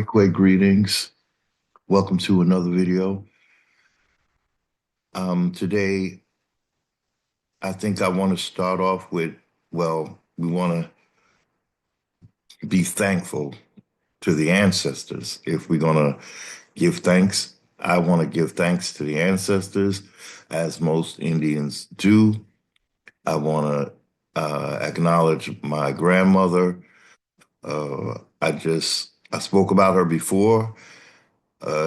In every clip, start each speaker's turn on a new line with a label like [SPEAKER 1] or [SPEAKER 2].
[SPEAKER 1] Quick greetings. Welcome to another video. Today, I think I want to start off with, we want to be thankful to the ancestors. If we're going to give thanks, I want to give thanks to the ancestors, as most Indians do. I want to acknowledge my grandmother. I spoke about her before,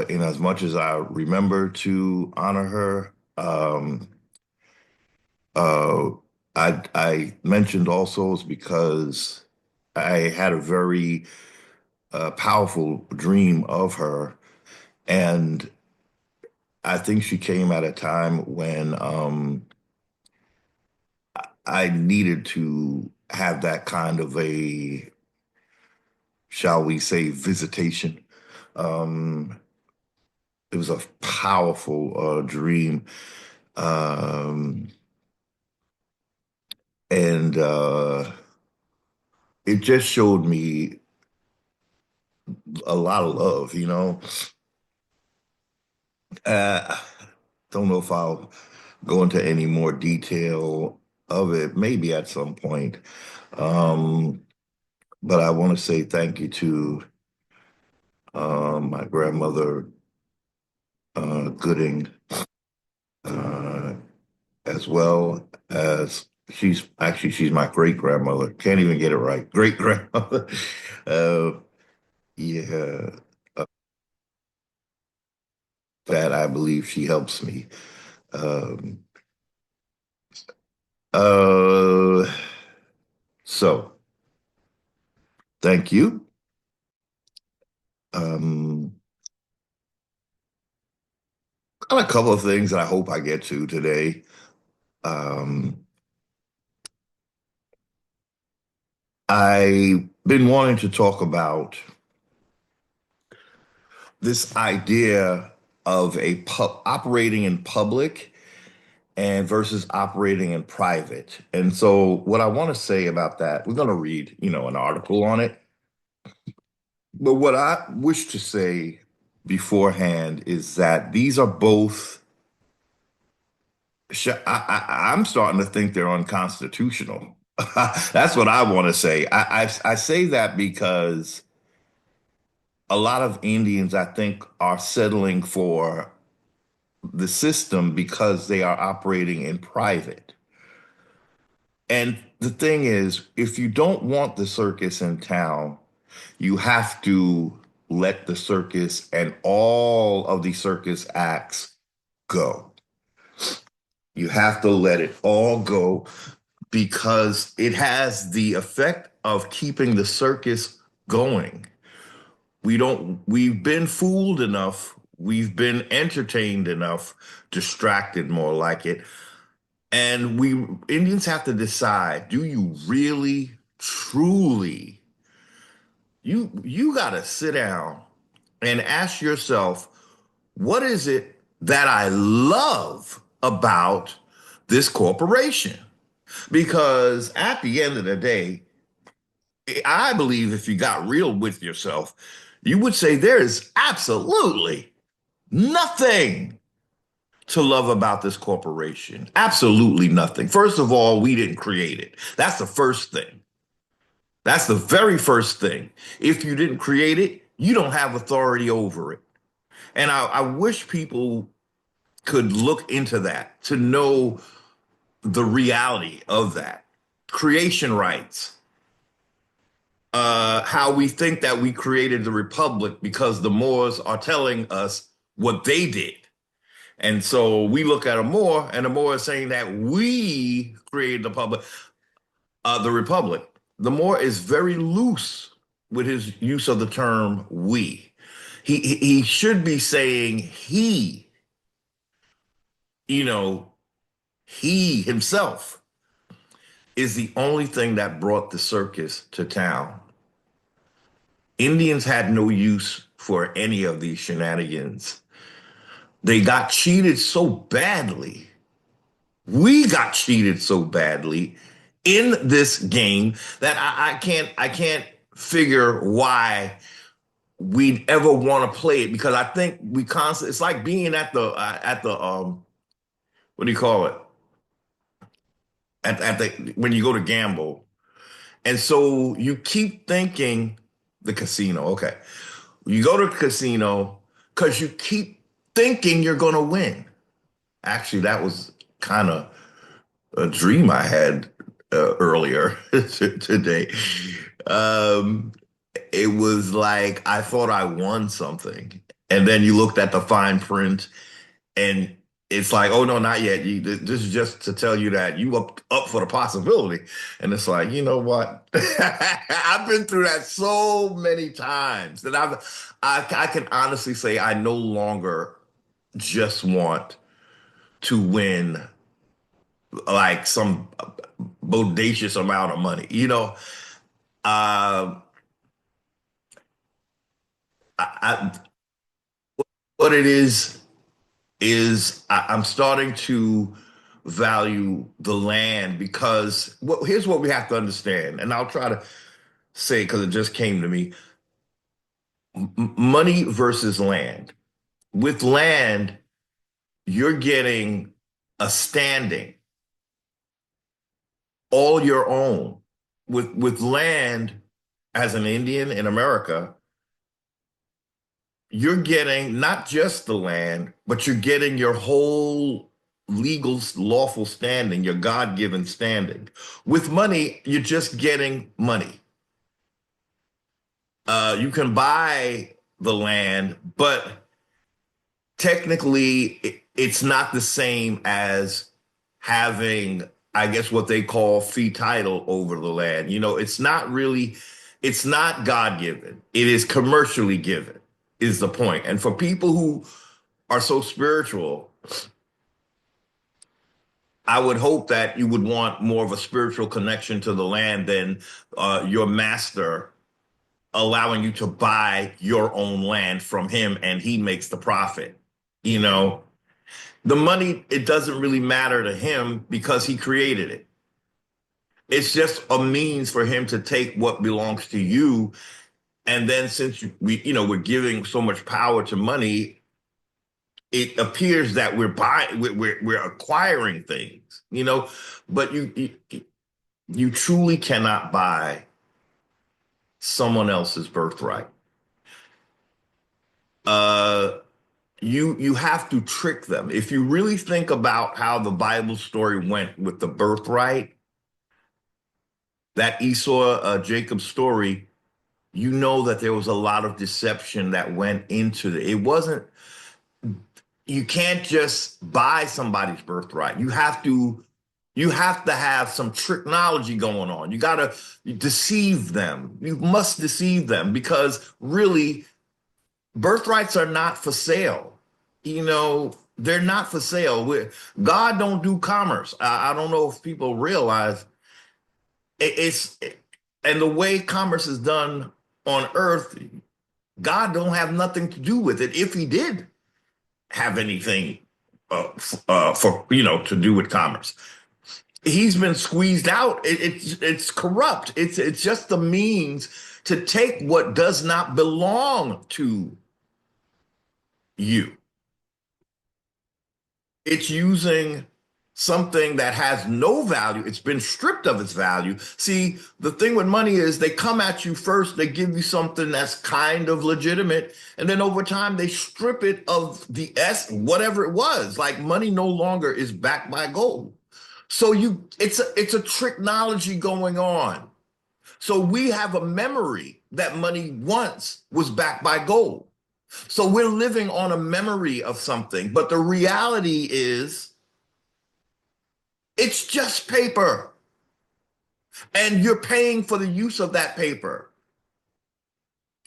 [SPEAKER 1] in as much as I remember to honor her. Uh, I mentioned also is because I had a very powerful dream of her, and I think she came at a time when I needed to have that kind of a, shall we say, visitation. Um, it was a powerful dream, um, and it just showed me a lot of love, you know. Uh, don't know if I'll go into any more detail of it, maybe at some point. Um, but I want to say thank you to my grandmother, Gooding, uh, as well as she's my great grandmother. Can't even get it right. Great grandmother. uh, yeah, that I believe she helps me. Um, uh, so thank you. Um, got a couple of things that I hope I get to today. Um, I've been wanting to talk about this idea of operating in public and versus operating in private. And so what I want to say about that, we're going to read, an article on it. But what I wish to say beforehand is that these are both I'm starting to think they're unconstitutional. That's what I want to say. I say that because a lot of Indians, I think, are settling for the system because they are operating in private. And the thing is, if you don't want the circus in town, you have to let the circus and all of the circus acts go. You have to let it all go because it has the effect of keeping the circus going. We've been fooled enough, we've been entertained enough, distracted more like it. And Indians have to decide, do you really, truly, you gotta sit down and ask yourself, what is it that I love about this corporation? Because at the end of the day, I believe if you got real with yourself, you would say there is absolutely nothing to love about this corporation. Absolutely nothing. First of all, we didn't create it. That's the first thing. That's the very first thing. If you didn't create it, you don't have authority over it. And I wish people could look into that to know the reality of that. Creation rights, how we think that we created the republic because the Moors are telling us what they did. And so we look at a Moor, and the Moor is saying that we created the republic. The Moor is very loose with his use of the term we. He should be saying he, you know, he himself is the only thing that brought the circus to town. Indians had no use for any of these shenanigans. They got cheated so badly. We got cheated so badly in this game that I can't figure why we'd ever want to play it because I think we constantly, it's like being at the what do you call it? At the when you go to gamble. And so you keep thinking the casino, okay. You go to the casino because you keep thinking you're going to win. Actually, that was kind of a dream I had earlier today. Um, it was like I thought I won something. And then you looked at the fine print and it's like, oh no, not yet. This is just to tell you that you up for the possibility. And it's like, you know what? I've been through that so many times that I can honestly say I no longer just want to win like some bodacious amount of money. Uh, I, what it is I'm starting to value the land because here's what we have to understand, and I'll try to say it because it just came to me: money versus land. With land, you're getting a standing, all your own. With land, as an Indian in America, you're getting not just the land, but you're getting your whole legal, lawful standing, your God-given standing. With money, you're just getting money. You can buy the land, but technically, it's not the same as having, I guess, what they call fee title over the land. It's not really, it's not God-given. It is commercially given, is the point. And for people who are so spiritual, I would hope that you would want more of a spiritual connection to the land than your master allowing you to buy your own land from him and he makes the profit. You know, the money, it doesn't really matter to him because he created it. It's just a means for him to take what belongs to you. And then since we're giving so much power to money, it appears that we're buying, we're acquiring things, but you truly cannot buy someone else's birthright. Uh, you have to trick them. If you really think about how the Bible story went with the birthright, that Esau Jacob story, you know that there was a lot of deception that went into it. It wasn't you can't just buy somebody's birthright. You have to have some technology going on. You got to deceive them. You must deceive them because really birthrights are not for sale. They're not for sale. God don't do commerce. I don't know if people realize it's and the way commerce is done on earth, God don't have nothing to do with it. If he did have anything for to do with commerce, he's been squeezed out. It's corrupt. It's just the means to take what does not belong to you. It's using something that has no value. It's been stripped of its value. See, the thing with money is they come at you first, they give you something that's kind of legitimate, and then over time they strip it of the whatever it was. Like money no longer is backed by gold. So it's a technology going on. So we have a memory that money once was backed by gold. So we're living on a memory of something, but the reality is it's just paper and you're paying for the use of that paper.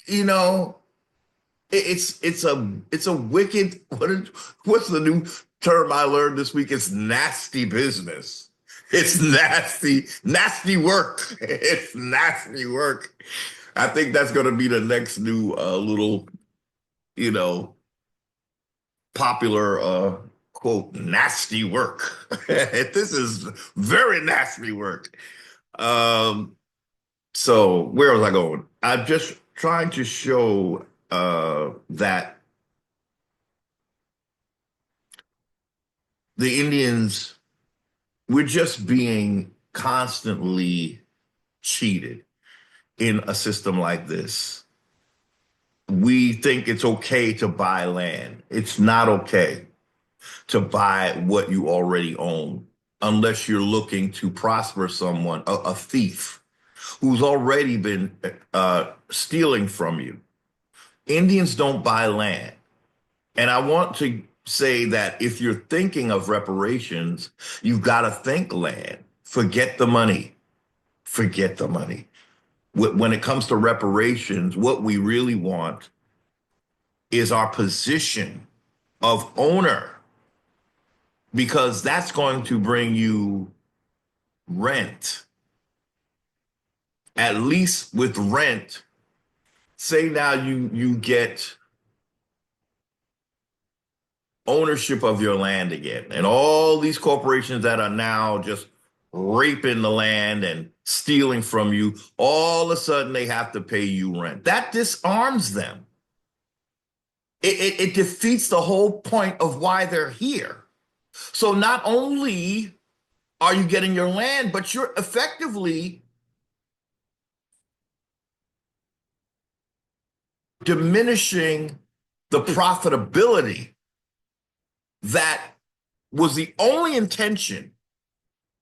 [SPEAKER 1] You know, it's a wicked what's the new term I learned this week? It's nasty business. It's nasty work. It's nasty work. I think that's going to be the next new little, you know, popular quote, nasty work. This is very nasty work. Um, so where was I going? I'm just trying to show. that the Indians, we're just being constantly cheated in a system like this. We think it's okay to buy land. It's not okay to buy what you already own unless you're looking to prosper someone, a thief who's already been stealing from you. Indians don't buy land. And I want to say that if you're thinking of reparations, you've got to think land. Forget the money. Forget the money. When it comes to reparations, what we really want is our position of owner, because that's going to bring you rent. At least with rent, say now you get ownership of your land again, and all these corporations that are now just raping the land and stealing from you, all of a sudden they have to pay you rent. That disarms them. It defeats the whole point of why they're here. So not only are you getting your land, but you're effectively diminishing the profitability that was the only intention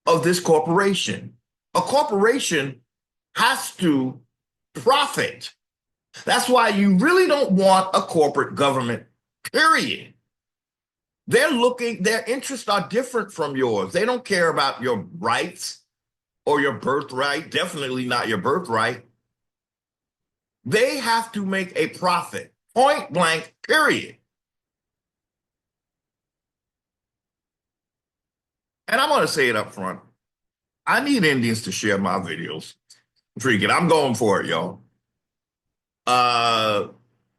[SPEAKER 1] of this corporation. A corporation has to profit. That's why you really don't want a corporate government, period. They're looking, their interests are different from yours. They don't care about your rights or your birthright, definitely not your birthright. They have to make a profit, point blank, period. And I'm going to say it up front. I need Indians to share my videos. Freaking, I'm going for it, y'all. Uh,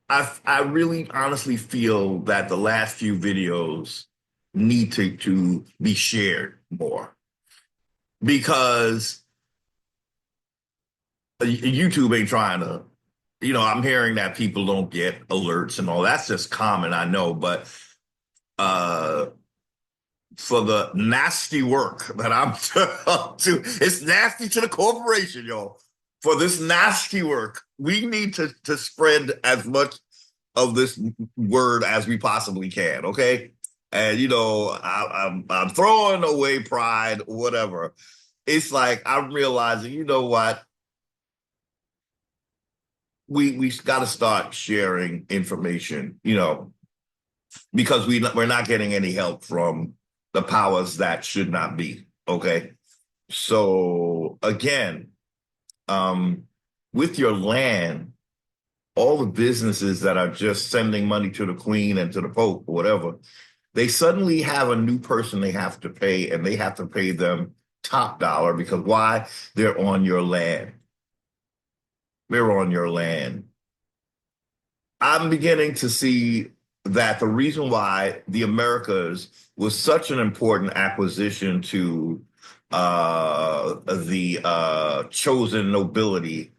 [SPEAKER 1] I really honestly feel that the last few videos need to be shared more, because YouTube ain't trying to, I'm hearing that people don't get alerts and all. That's just common, I know, but uh, for the nasty work that I'm up to, it's nasty to the corporation, y'all. For this nasty work, we need to spread as much of this word as we possibly can, okay? And I'm throwing away pride, whatever. It's like I'm realizing, you know what? We got to start sharing information, because we're not getting any help from the powers that should not be. Okay, so again, um, with your land, all the businesses that are just sending money to the Queen and to the Pope or whatever, they suddenly have a new person they have to pay, and they have to pay them top dollar, because why? They're on your land. They're on your land. I'm beginning to see that the reason why the Americas was such an important acquisition to the chosen nobility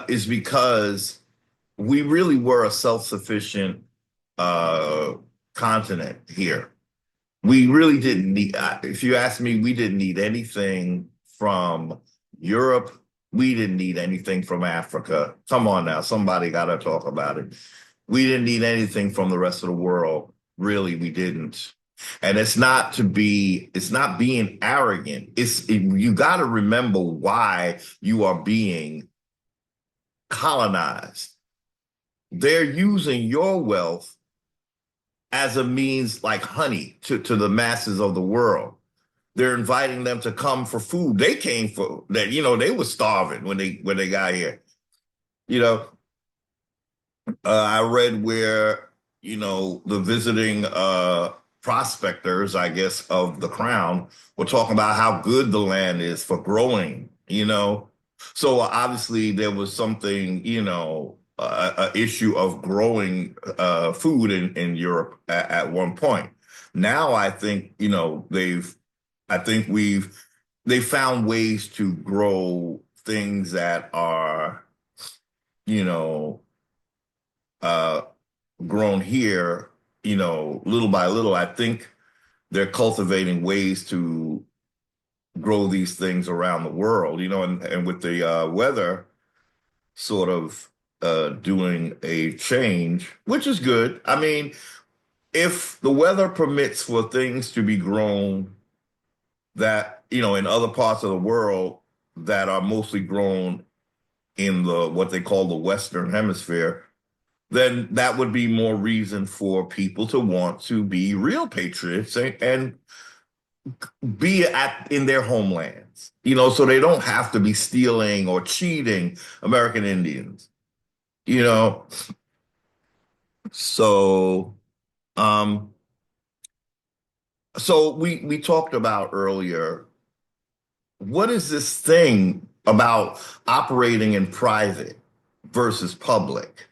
[SPEAKER 1] is because we really were a self-sufficient uh, continent here. We really didn't need, if you ask me, we didn't need anything from Europe. We didn't need anything from Africa. Come on now, somebody got to talk about it. We didn't need anything from the rest of the world. Really, we didn't. And it's not being arrogant. You got to remember why you are being colonized. They're using your wealth as a means like honey to the masses of the world. They're inviting them to come for food. They came for that, they were starving when they got here. You know, I read where, the visiting prospectors, I guess, of the crown were talking about how good the land is for growing. So obviously there was something, a issue of growing food in Europe at one point. Now I think, I think they found ways to grow things that are, you know, uh, grown here, little by little. I think they're cultivating ways to grow these things around the world, and with the weather sort of doing a change, which is good. I mean, if the weather permits for things to be grown that, in other parts of the world that are mostly grown in the what they call the Western Hemisphere, then that would be more reason for people to want to be real patriots and be in their homelands, so they don't have to be stealing or cheating American Indians, you know. So, um, so we talked about earlier, what is this thing about operating in private versus public?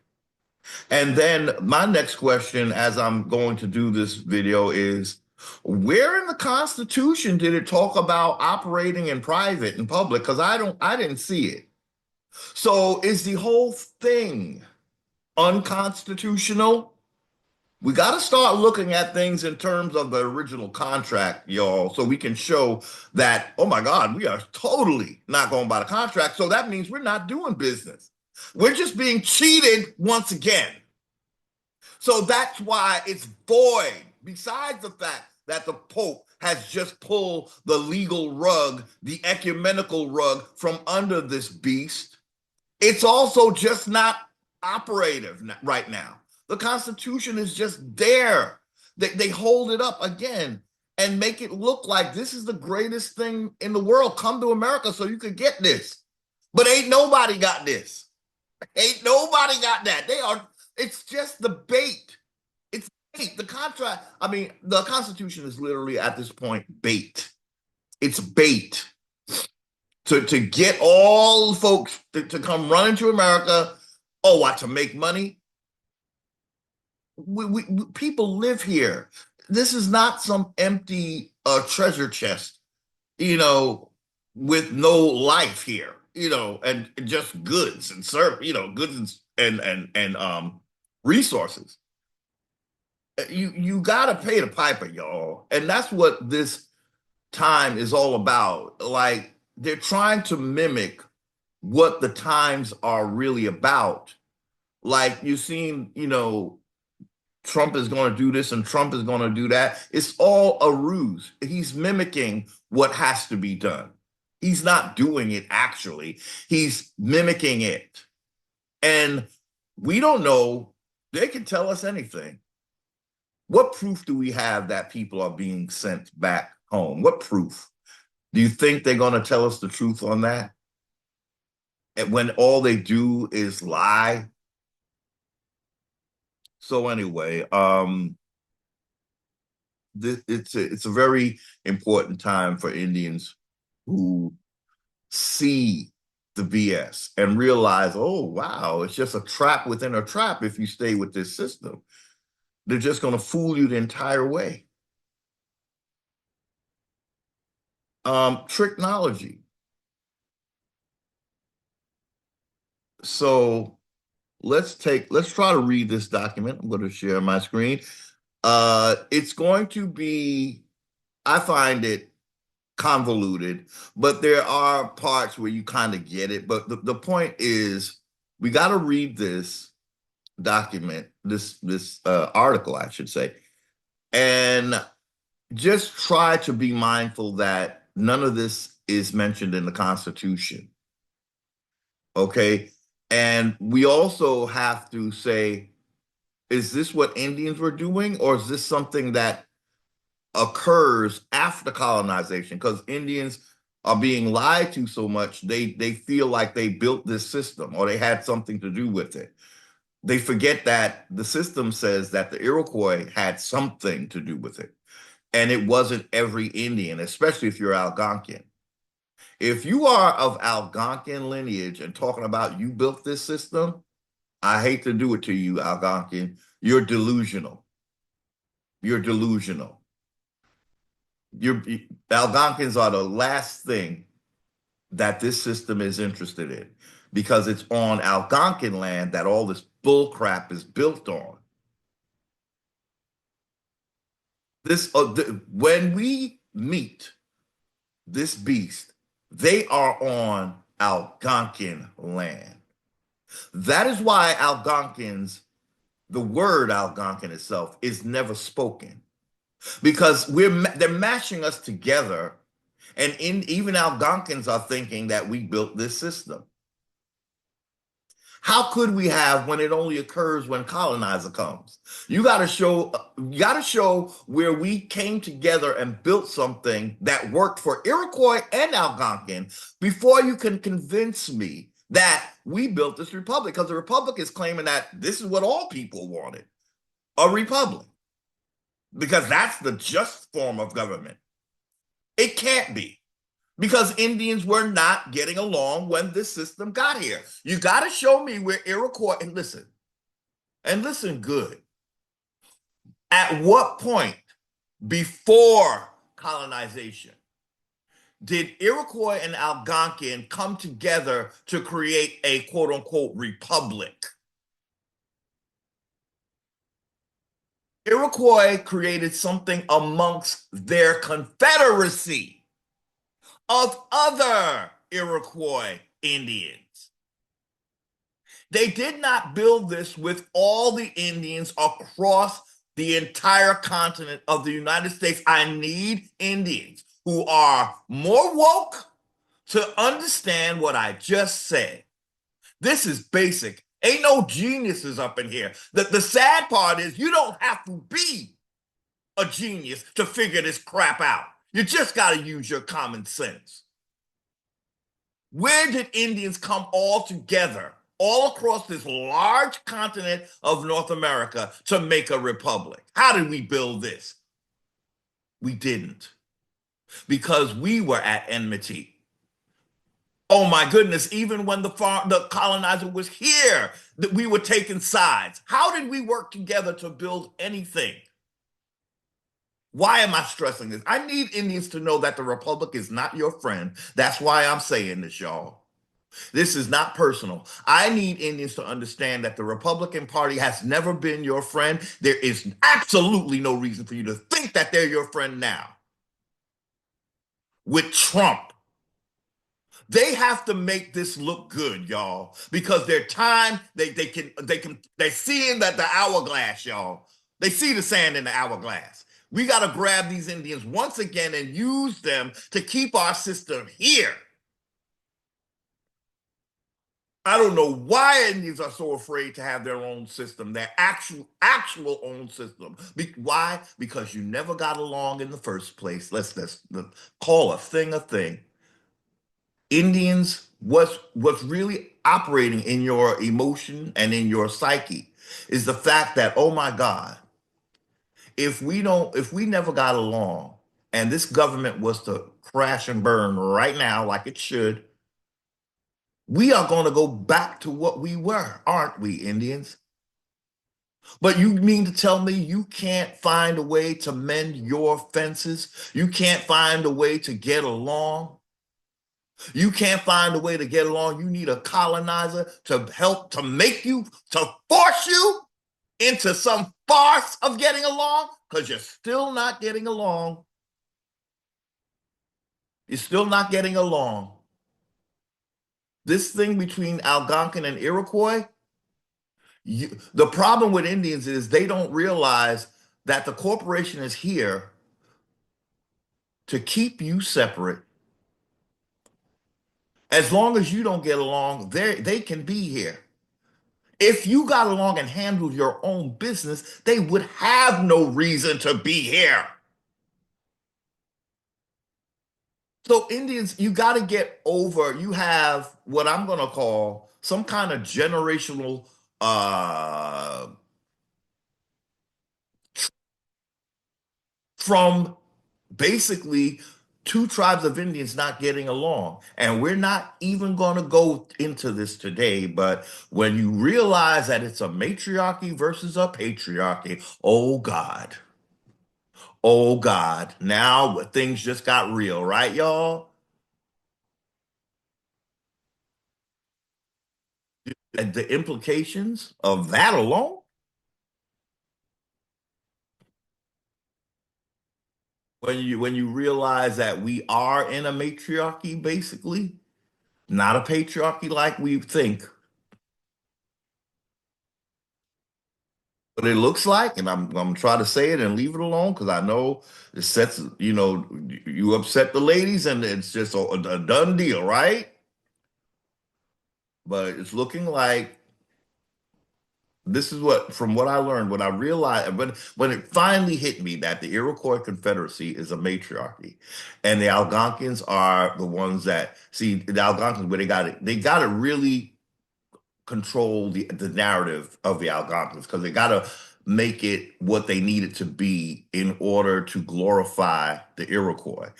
[SPEAKER 1] And then my next question, as I'm going to do this video, is where in the Constitution did it talk about operating in private and public? Because I didn't see it. So is the whole thing unconstitutional? We got to start looking at things in terms of the original contract, y'all, so we can show that, oh my God, we are totally not going by the contract. So that means we're not doing business. We're just being cheated once again. So that's why it's void, besides the fact that the Pope has just pulled the legal rug, the ecumenical rug from under this beast. It's also just not operative right now. The Constitution is just there. They hold it up again and make it look like this is the greatest thing in the world. Come to America so you could get this. But ain't nobody got this. Ain't nobody got that. It's just the bait. It's bait. The contract, I mean, the Constitution is literally at this point bait. It's bait to get all folks to come running to America. Oh, what, to make money? People live here. This is not some empty treasure chest, you know, with no life here, and just goods and goods and resources. You got to pay the piper, y'all, and that's what this time is all about. Like they're trying to mimic what the times are really about. Like you've seen, Trump is going to do this and Trump is going to do that. It's all a ruse. He's mimicking what has to be done. He's not doing it actually. He's mimicking it. And we don't know. They can tell us anything. What proof do we have that people are being sent back home? What proof? Do you think they're going to tell us the truth on that? And when all they do is lie? So anyway, it's a very important time for Indians who see the BS and realize, oh wow, it's just a trap within a trap if you stay with this system. They're just going to fool you the entire way. Technology. So let's try to read this document. I'm going to share my screen. It's going to be, I find it convoluted, but there are parts where you kind of get it. But the point is, we got to read this document, this article, I should say, and just try to be mindful that none of this is mentioned in the Constitution. Okay. And we also have to say, is this what Indians were doing, or is this something that occurs after colonization? Because Indians are being lied to so much, they feel like they built this system or they had something to do with it. They forget that the system says that the Iroquois had something to do with it. And it wasn't every Indian, especially if you're Algonquin. If you are of Algonquin lineage and talking about you built this system, I hate to do it to you, Algonquin. You're delusional. You're delusional. Algonquins are the last thing that this system is interested in, because it's on Algonquin land that all this bullcrap is built on. When we meet this beast, they are on Algonquin land. That is why the word Algonquin itself is never spoken because they're mashing us together, and even Algonquins are thinking that we built this system. How could we have when it only occurs when colonizer comes? You got to show where we came together and built something that worked for Iroquois and Algonquin before you can convince me that we built this republic. Because the republic is claiming that this is what all people wanted, a republic, because that's the just form of government. It can't be because Indians were not getting along when this system got here. You got to show me where Iroquois, and listen good. At what point before colonization did Iroquois and Algonquin come together to create a quote unquote republic? Iroquois created something amongst their confederacy of other Iroquois Indians. They did not build this with all the Indians across the entire continent of the United States. I need Indians who are more woke to understand what I just said. This is basic. Ain't no geniuses up in here. The sad part is you don't have to be a genius to figure this crap out. You just got to use your common sense. Where did Indians come all together, all across this large continent of North America to make a republic? How did we build this? We didn't because we were at enmity. Oh my goodness, even when the colonizer was here, that we were taking sides. How did we work together to build anything? Why am I stressing this? I need Indians to know that the Republic is not your friend. That's why I'm saying this, y'all. This is not personal. I need Indians to understand that the Republican Party has never been your friend. There is absolutely no reason for you to think that they're your friend now. With Trump, they have to make this look good, y'all, because their time they're seeing that the hourglass, y'all. They see the sand in the hourglass. We got to grab these Indians once again and use them to keep our system here. I don't know why Indians are so afraid to have their own system, their actual own system. Why? Because you never got along in the first place. Let's call a thing a thing. Indians, what's really operating in your emotion and in your psyche is the fact that, oh my God, if we never got along and this government was to crash and burn right now like it should, we are going to go back to what we were, aren't we, Indians? But you mean to tell me you can't find a way to mend your fences? You can't find a way to get along? You can't find a way to get along. You need a colonizer to help to make you, to force you into some farce of getting along because you're still not getting along. You're still not getting along. This thing between Algonquin and Iroquois, the problem with Indians is they don't realize that the corporation is here to keep you separate. As long as you don't get along, they can be here. If you got along and handled your own business, they would have no reason to be here. So Indians, you got to get over, you have what I'm going to call some kind of generational from basically two tribes of Indians not getting along. And we're not even going to go into this today, but when you realize that it's a matriarchy versus a patriarchy, oh God. Oh God. Now things just got real, right, y'all? the implications of that alone, when you realize that we are in a matriarchy, basically, not a patriarchy like we think, but it looks like, and I'm trying to say it and leave it alone because I know it sets, you upset the ladies and it's just a done deal, right? But it's looking like this is what, from what I learned, what I realized when it finally hit me that the Iroquois Confederacy is a matriarchy, and the Algonquins are the ones that see the Algonquins where they got to really control the narrative of the Algonquins because they got to make it what they need it to be in order to glorify the Iroquois.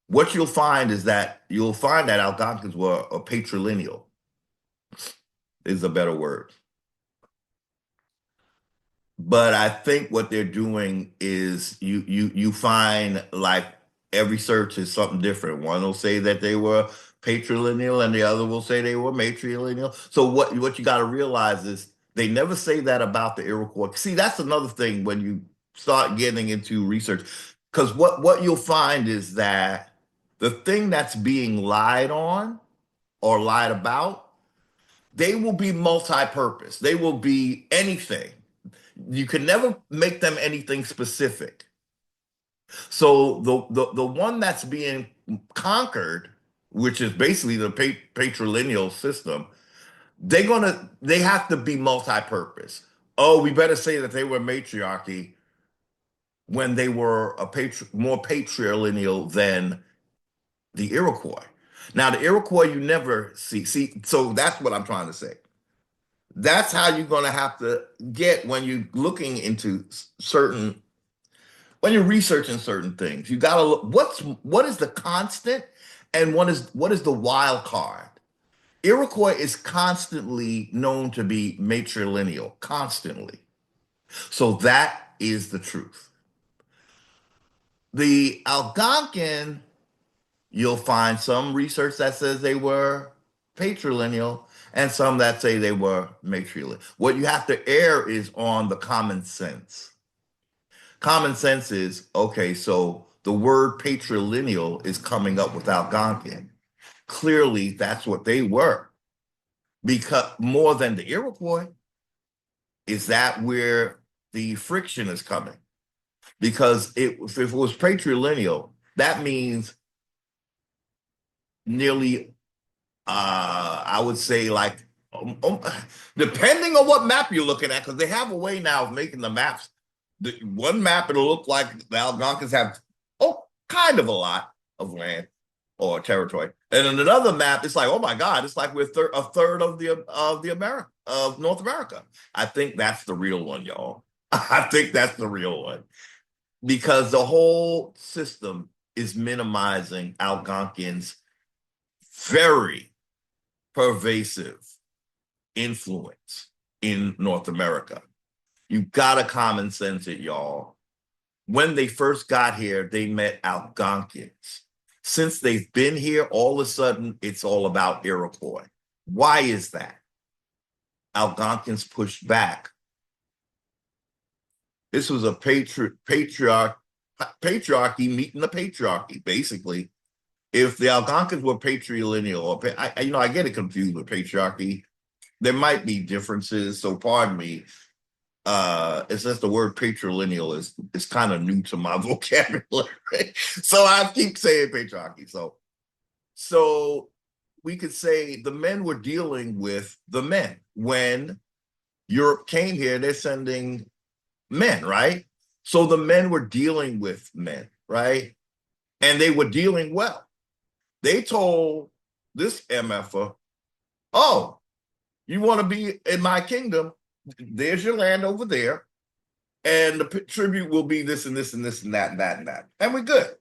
[SPEAKER 1] What you'll find that Algonquins were a patrilineal is a better word. But I think what they're doing is you find like every search is something different. One will say that they were patrilineal and the other will say they were matrilineal. So what you got to realize is they never say that about the Iroquois. See, that's another thing when you start getting into research. Because what you'll find is that the thing that's being lied on or lied about, they will be multi-purpose. They will be anything. You can never make them anything specific. So the one that's being conquered, which is basically the patrilineal system, they have to be multi-purpose. Oh, we better say that they were matriarchy when they were more patrilineal than the Iroquois. Now the Iroquois you never see. So that's what I'm trying to say. That's how you're going to have to get when you're looking into certain when you're researching certain things. You got to look what is the constant and what is the wild card. Iroquois is constantly known to be matrilineal, constantly. So that is the truth. The Algonquin, you'll find some research that says they were patrilineal and some that say they were matrilineal. What you have to err is on the common sense. Common sense is okay, so the word patrilineal is coming up with Algonquin. Clearly, that's what they were. Because more than the Iroquois, is that where the friction is coming? Because if it was patrilineal, that means nearly, I would say, like, depending on what map you're looking at, because they have a way now of making the maps. The one map it'll look like the Algonquins have kind of a lot of land or territory, and in another map it's like, oh my God, it's like we're a third of the America of North America. I think that's the real one, y'all. I think that's the real one because the whole system is minimizing Algonquins' very pervasive influence in North America. You gotta common sense it, y'all. When they first got here, they met Algonquins. Since they've been here, all of a sudden, it's all about Iroquois. Why is that? Algonquins pushed back. This was a patriarchy meeting the patriarchy, basically. If the Algonquins were patrilineal, I get it confused with patriarchy. There might be differences, so pardon me. It's just the word patrilineal is kind of new to my vocabulary. So I keep saying patriarchy. So we could say the men were dealing with the men. When Europe came here, they're sending men, right? So the men were dealing with men, right? And they were dealing well. They told this MFer, oh, you want to be in my kingdom? There's your land over there. And the tribute will be this and this and this and that and that and that. And we're good.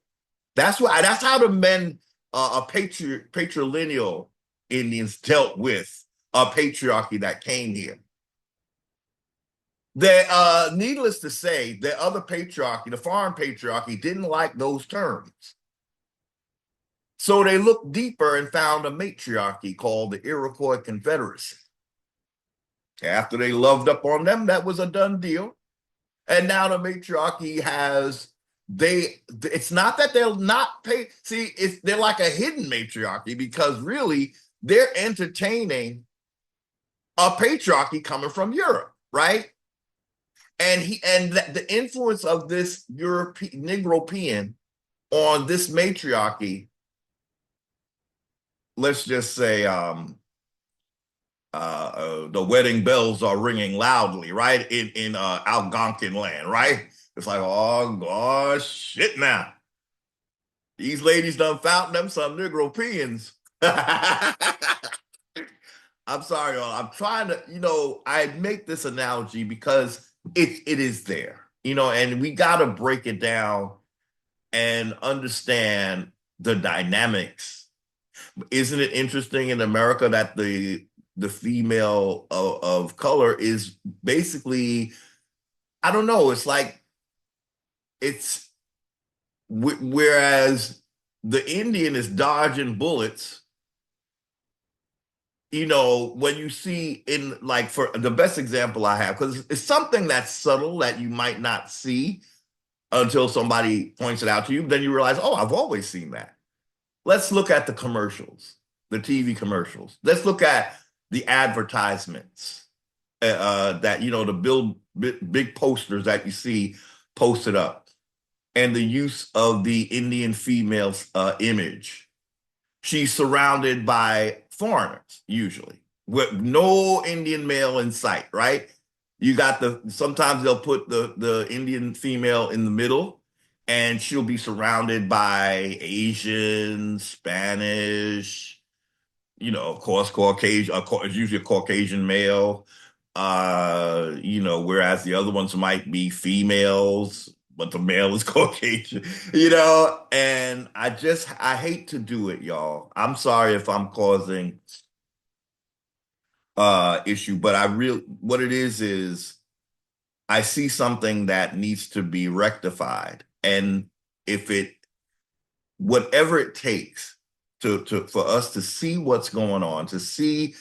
[SPEAKER 1] That's how the men, patrilineal Indians dealt with a patriarchy that came here. Needless to say, the other patriarchy, the foreign patriarchy, didn't like those terms. So they looked deeper and found a matriarchy called the Iroquois Confederacy. After they loved up on them, that was a done deal. And now the matriarchy has they. It's not that they'll not pay. See, they're like a hidden matriarchy because really they're entertaining a patriarchy coming from Europe, right? And the influence of this European Negropean on this matriarchy, let's just say, the wedding bells are ringing loudly, right? In Algonquin land, right? It's like, oh shit now. These ladies done found them some Negropeans. I'm sorry, y'all. I'm trying to, I make this analogy because it is there, and we gotta break it down and understand the dynamics. Isn't it interesting in America that the female of color is basically, I don't know, it's like it's whereas the Indian is dodging bullets, when you see in, like, for the best example I have, because it's something that's subtle that you might not see until somebody points it out to you, then you realize, oh, I've always seen that. Let's look at the commercials, the TV commercials. Let's look at the advertisements that, the big posters that you see posted up, and the use of the Indian female's image. She's surrounded by foreigners, usually, with no Indian male in sight, right? You got sometimes they'll put the Indian female in the middle, and she'll be surrounded by Asian, Spanish, of course, Caucasian, it's usually a Caucasian male. Whereas the other ones might be females, but the male is Caucasian, and I hate to do it, y'all. I'm sorry if I'm causing issue, but what it is I see something that needs to be rectified. And if it whatever it takes for us to see what's going on, to see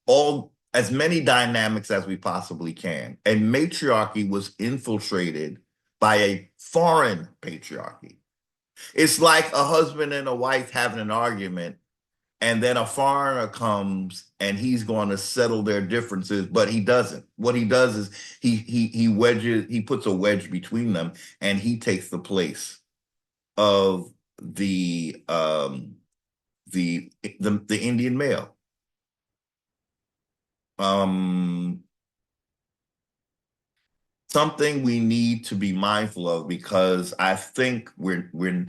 [SPEAKER 1] all as many dynamics as we possibly can. And matriarchy was infiltrated by a foreign patriarchy. It's like a husband and a wife having an argument, and then a foreigner comes and he's going to settle their differences, but he doesn't. What he does is he puts a wedge between them, and he takes the place of the Indian male. Um, Something we need to be mindful of, because I think I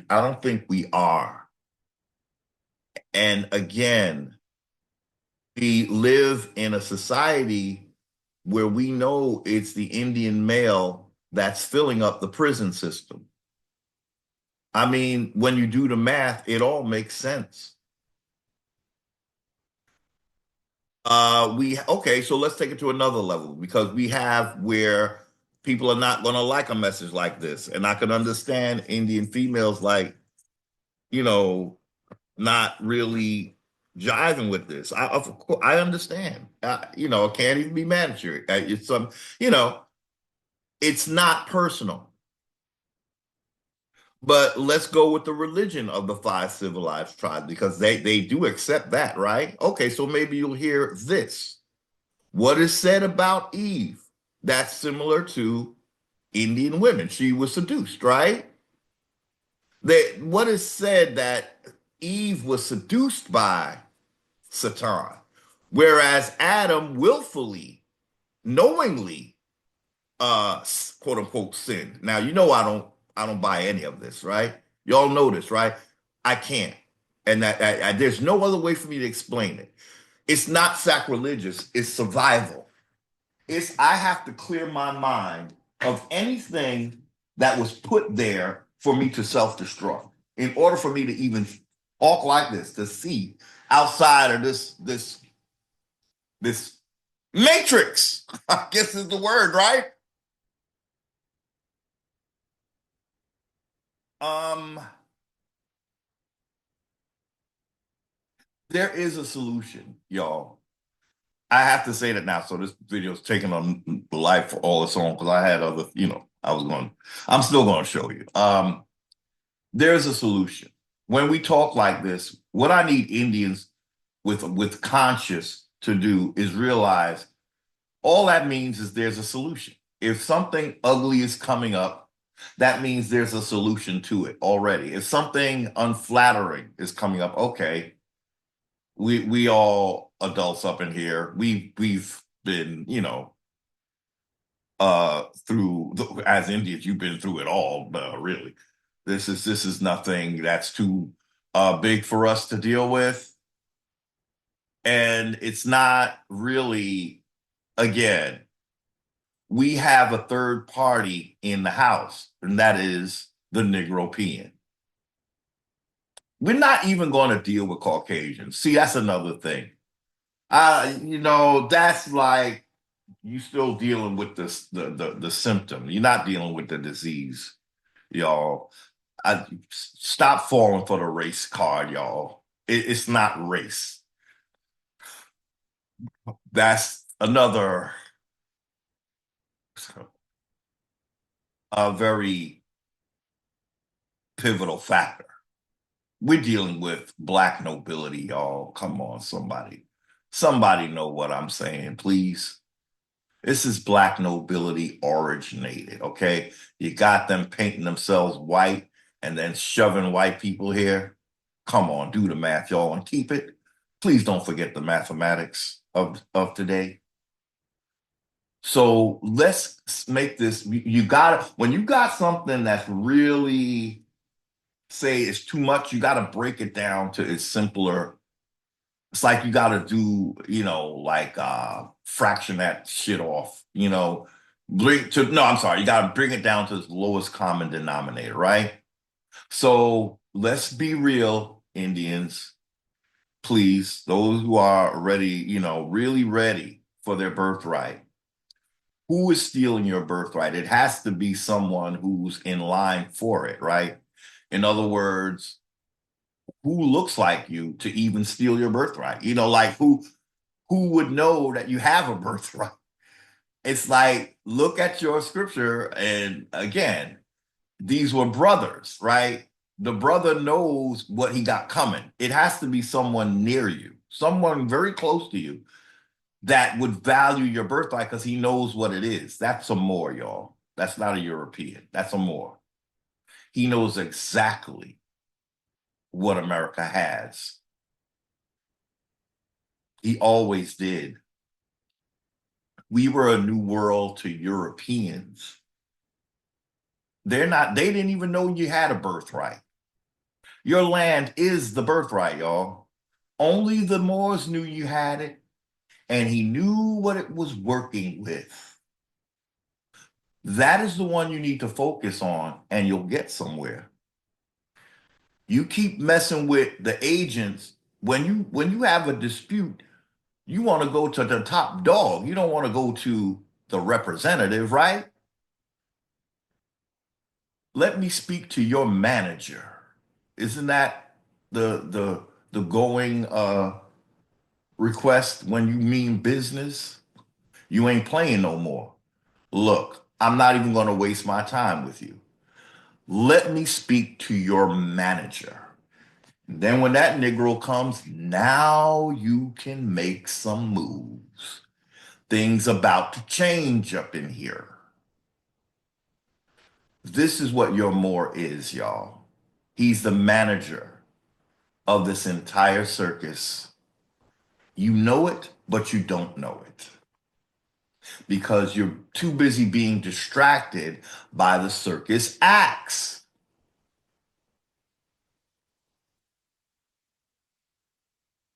[SPEAKER 1] don't think we are. And again, we live in a society where we know it's the Indian male that's filling up the prison system. I mean, when you do the math, it all makes sense. Okay, so let's take it to another level, because we have where people are not going to like a message like this, and I can understand Indian females, like, you know not really jiving with this. Of course, I understand. It can't even be mandatory. You know, it's not personal. But let's go with the religion of the five civilized tribes, because they do accept that, right? Okay, so maybe you'll hear this. What is said about Eve? That's similar to Indian women. She was seduced, right? What is said that Eve was seduced by Satan, whereas Adam willfully, knowingly, quote unquote, sinned. Now, I don't buy any of this, right? Y'all know this, right? I can't, and there's no other way for me to explain it. It's not sacrilegious; it's survival. I have to clear my mind of anything that was put there for me to self-destruct. In order for me to even talk like this, to see outside of this matrix, I guess is the word, right? Um, there is a solution, y'all. I have to say that now. So this video is taking on the life for all its own because I had other, I'm still going to show you. There's a solution. When we talk like this, what I need Indians with conscious to do is realize all that means is there's a solution. If something ugly is coming up, that means there's a solution to it already. If something unflattering is coming up, okay, we all adults up in here, we've been, through as Indians, you've been through it all, really. This is nothing that's too big for us to deal with. And it's not really, again, we have a third party in the house, and that is the Negropean. We're not even going to deal with Caucasians. See, that's another thing. That's like you still dealing with this the symptom. You're not dealing with the disease, y'all. Stop falling for the race card, y'all. It's not race. That's another a very pivotal factor. We're dealing with black nobility, y'all. Come on, somebody. Somebody know what I'm saying, please. This is black nobility originated, okay? You got them painting themselves white and then shoving white people here. Come on, do the math, y'all, and keep it. Please don't forget the mathematics of today. So let's make this. You got when you got something that's really say it's too much, you got to break it down to its simpler. It's like you got to do, like fraction that shit off, bring to no, I'm sorry, you got to bring it down to its lowest common denominator, right? So let's be real, Indians, please, those who are ready, really ready for their birthright. Who is stealing your birthright? It has to be someone who's in line for it, right? In other words, who looks like you to even steal your birthright? Like who would know that you have a birthright? It's like look at your scripture, and again, these were brothers, right? The brother knows what he got coming. It has to be someone near you, someone very close to you that would value your birthright because he knows what it is. That's a Moor, y'all. That's not a European. That's a Moor. He knows exactly what America has. He always did. We were a new world to Europeans. They didn't even know you had a birthright. Your land is the birthright, y'all. Only the Moors knew you had it, and he knew what it was working with. That is the one you need to focus on, and you'll get somewhere. You keep messing with the agents when you have a dispute, you want to go to the top dog. You don't want to go to the representative, right? Let me speak to your manager. Isn't that the going request when you mean business? You ain't playing no more. Look, I'm not even going to waste my time with you. Let me speak to your manager. Then when that Negro comes, now you can make some moves. Things about to change up in here. This is what your Moore is, y'all. He's the manager of this entire circus. You know it, but you don't know it because you're too busy being distracted by the circus acts.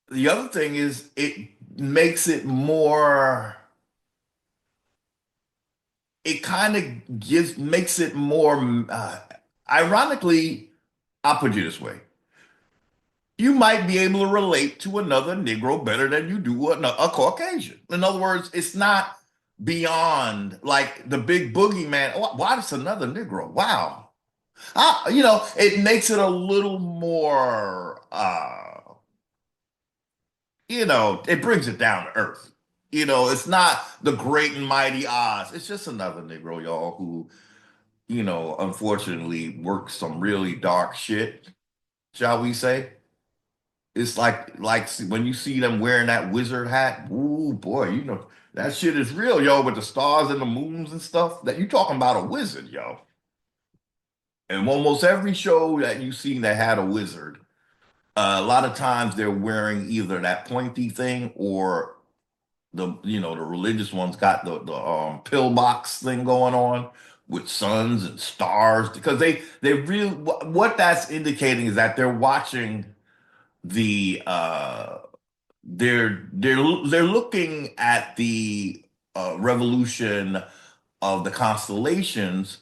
[SPEAKER 1] The other thing is it makes it more, it kind of gives, makes it more, ironically, I'll put you this way. You might be able to relate to another Negro better than you do a Caucasian. In other words, it's not beyond like the big boogeyman. Oh, why is another Negro? Wow. It makes it a little more, it brings it down to earth. It's not the great and mighty Oz. It's just another Negro, y'all, who, unfortunately works some really dark shit, shall we say. It's like when you see them wearing that wizard hat, ooh boy, that shit is real, yo, with the stars and the moons and stuff. That you talking about a wizard, yo. And almost every show that you've seen that had a wizard, a lot of times they're wearing either that pointy thing or the religious ones got the pillbox thing going on with suns and stars because they really what that's indicating is that they're watching the they're looking at the revolution of the constellations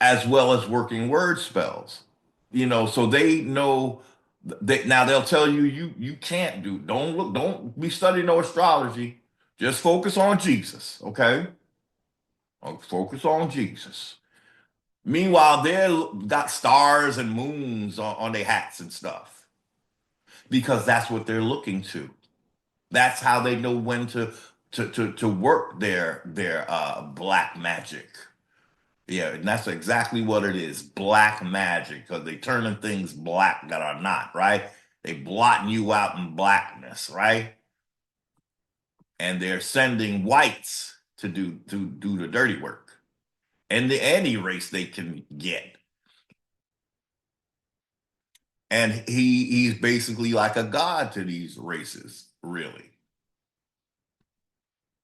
[SPEAKER 1] as well as working word spells. So they know that now they'll tell you you can't don't be studying no astrology. Just focus on Jesus, okay? Focus on Jesus. Meanwhile, they're got stars and moons on their hats and stuff because that's what they're looking to. That's how they know when to work their black magic. Yeah, and that's exactly what it is. Black magic, because they turning things black that are not, right? They blotting you out in blackness, right? And they're sending whites to do the dirty work. And any race they can get. And he's basically like a god to these races, really.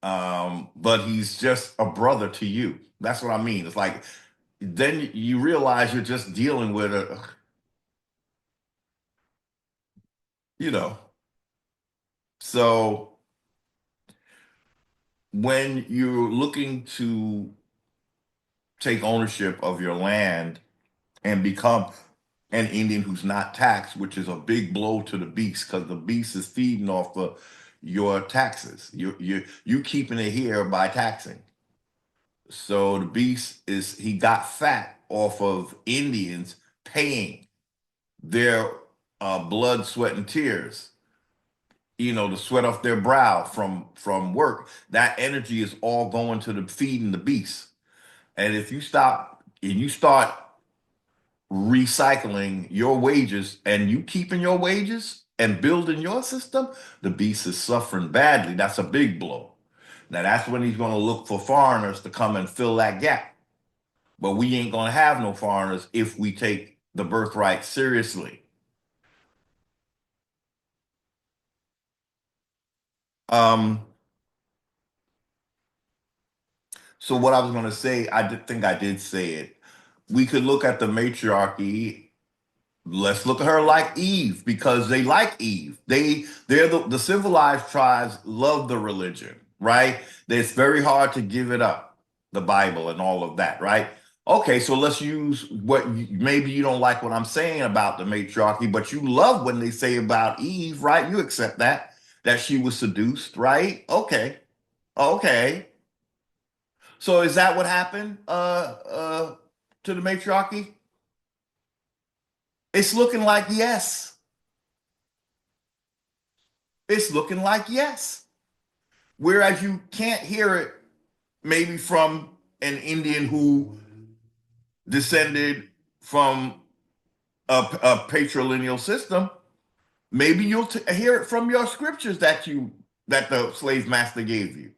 [SPEAKER 1] But he's just a brother to you. That's what I mean. It's like then you realize you're just dealing with you know. So when you're looking to take ownership of your land and become an Indian who's not taxed, which is a big blow to the beast because the beast is feeding off of your taxes. You keeping it here by taxing. So the beast he got fat off of Indians paying their blood, sweat, and tears. The sweat off their brow from work. That energy is all going to the feeding the beast. And if you stop and you start recycling your wages and you keeping your wages and building your system, the beast is suffering badly. That's a big blow. Now that's when he's going to look for foreigners to come and fill that gap. But we ain't going to have no foreigners if we take the birthright seriously. Um, so what I was going to say, I did think I did say it. We could look at the matriarchy. Let's look at her like Eve because they like Eve. They're the civilized tribes love the religion, right? It's very hard to give it up, the Bible and all of that, right? Okay, so let's use maybe you don't like what I'm saying about the matriarchy, but you love when they say about Eve, right? You accept that she was seduced, right? Okay. Okay. So is that what happened to the matriarchy? It's looking like yes. It's looking like yes. Whereas you can't hear it maybe from an Indian who descended from a patrilineal system. Maybe you'll hear it from your scriptures that the slave master gave you.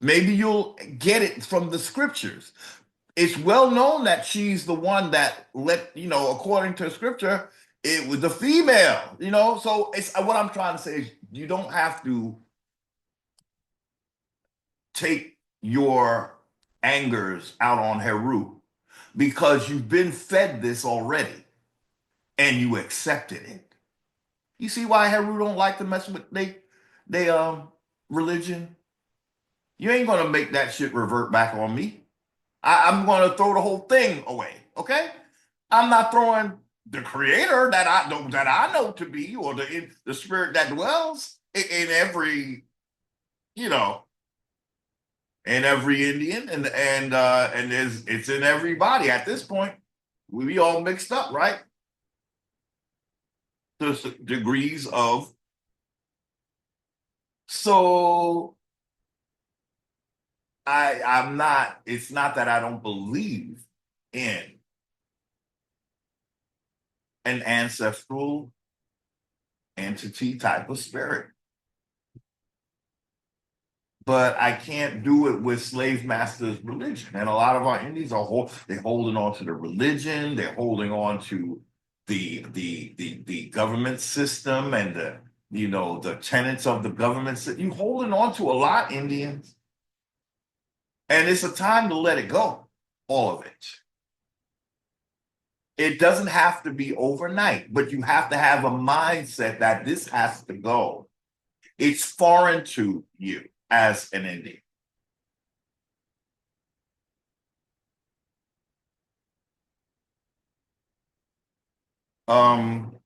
[SPEAKER 1] Maybe you'll get it from the scriptures. It's well known that she's the one that according to scripture, it was the female. So it's what I'm trying to say is you don't have to take your angers out on Heru because you've been fed this already and you accepted it. You see why Heru don't like to mess with they religion? You ain't gonna make that shit revert back on me. I'm gonna throw the whole thing away. Okay? I'm not throwing the creator that I know to be or the spirit that dwells in every you know in every Indian and it's in everybody at this point. We be all mixed up, right? To degrees of So I'm not, it's not that I don't believe in an ancestral entity type of spirit, but I can't do it with slave masters' religion. And a lot of our Indians are they're holding on to the religion, they're holding on to the government system and the the tenets of the government. You holding on to a lot, Indians, and it's a time to let it go, all of it. It doesn't have to be overnight, but you have to have a mindset that this has to go. It's foreign to you as an Indian. Um,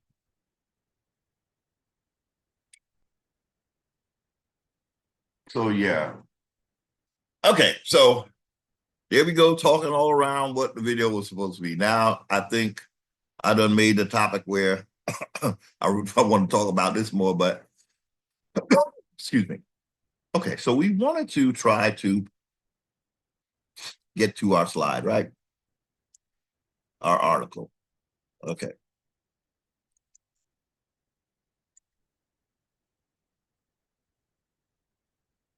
[SPEAKER 1] so yeah. Okay, so there we go, talking all around what the video was supposed to be. Now I think I done made the topic where I want to talk about this more, but excuse me. Okay, so we wanted to try to get to our slide, right? Our article. Okay.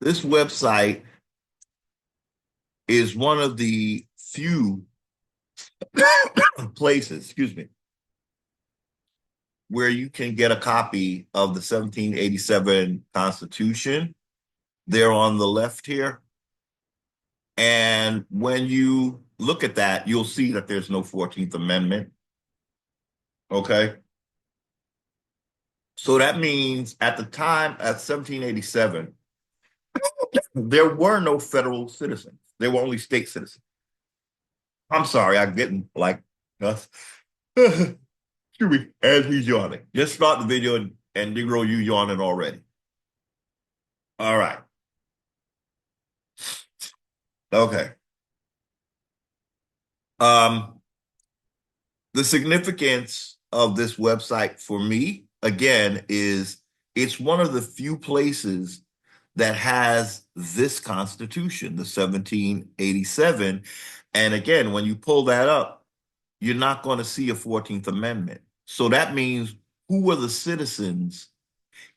[SPEAKER 1] This website is one of the few places, excuse me, where you can get a copy of the 1787 Constitution. They're on the left here. And when you look at that, you'll see that there's no 14th Amendment. Okay. So that means at the time, at 1787, there were no federal citizens. There were only state citizens. I'm sorry, I'm getting like, us. Excuse me, as he's yawning. Just start the video and Negro, you yawning already. All right. Okay. Um, the significance of this website for me, again, is it's one of the few places that has this Constitution, the 1787. And again, when you pull that up, you're not going to see a 14th Amendment. So that means who were the citizens?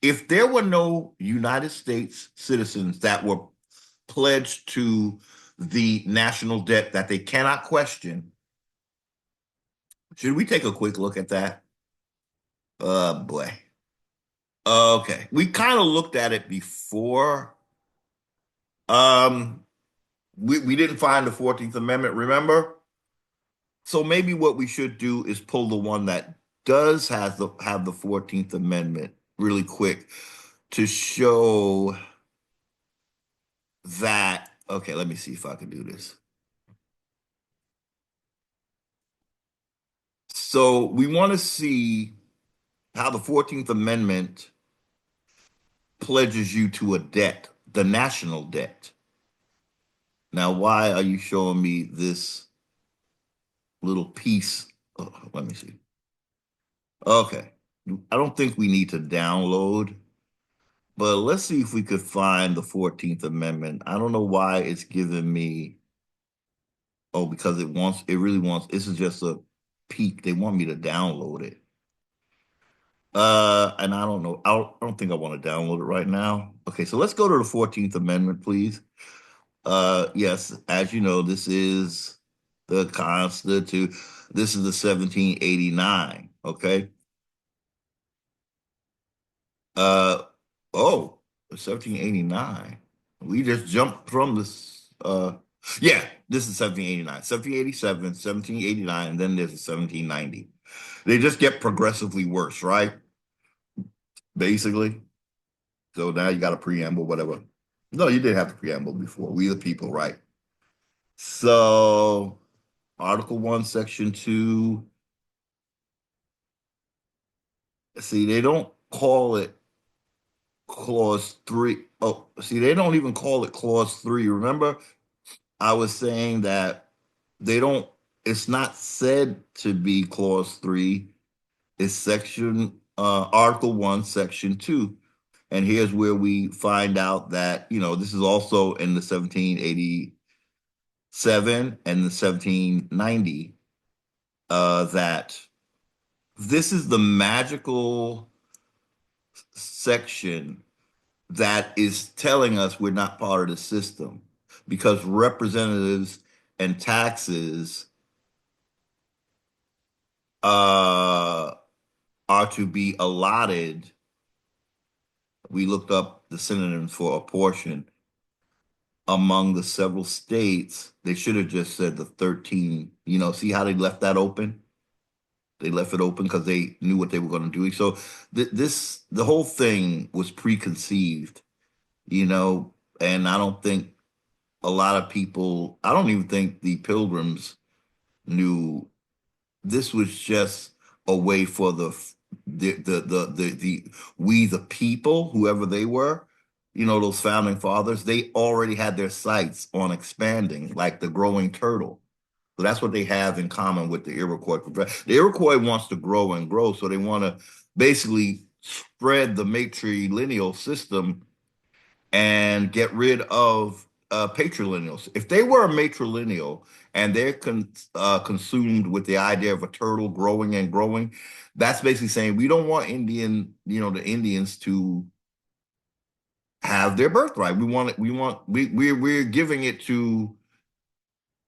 [SPEAKER 1] If there were no United States citizens that were pledged to the national debt that they cannot question, should we take a quick look at that? Oh boy. Okay. We kind of looked at it before. Um, we didn't find the 14th Amendment, remember? So maybe what we should do is pull the one that does have the 14th Amendment really quick to show that. Okay, let me see if I can do this. So we want to see how the 14th Amendment pledges you to a debt, the national debt. Now, why are you showing me this little piece? Oh, let me see. Okay. I don't think we need to download, but let's see if we could find the 14th Amendment. I don't know why it's giving me, oh, because it really wants, this is just a peek. They want me to download it. And I don't know. I don't think I want to download it right now. Okay, so let's go to the 14th Amendment, please. Yes, as you know, this is the Constitution. This is the 1789. Okay. Uh, oh, 1789. We just jumped from this. Yeah, this is 1789, 1787, 1789, and then there's a 1790. They just get progressively worse, right? Basically. So now you got a preamble, whatever. No, you did have the preamble before. We the people, right? So, Article 1, Section 2. See, they don't call it Clause 3. Oh, see, they don't even call it Clause 3. Remember, I was saying that they don't, it's not said to be Clause 3. It's Article 1, Section 2. And here's where we find out that, this is also in the 1787 and the 1790, that this is the magical section that is telling us we're not part of the system because representatives and taxes uh, are to be allotted. We looked up the synonyms for apportion among the several states. They should have just said the 13. See how they left that open? They left it open because they knew what they were going to do. So the whole thing was preconceived, you know, and I don't think a lot of people, I don't even think the pilgrims knew this was just a way for the we the people, whoever they were, those founding fathers, they already had their sights on expanding like the growing turtle. So that's what they have in common with the Iroquois. The Iroquois wants to grow and grow, so they want to basically spread the matrilineal system and get rid of patrilineals. If they were a matrilineal and they're consumed with the idea of a turtle growing and growing, that's basically saying we don't want the Indians to have their birthright. We're giving it to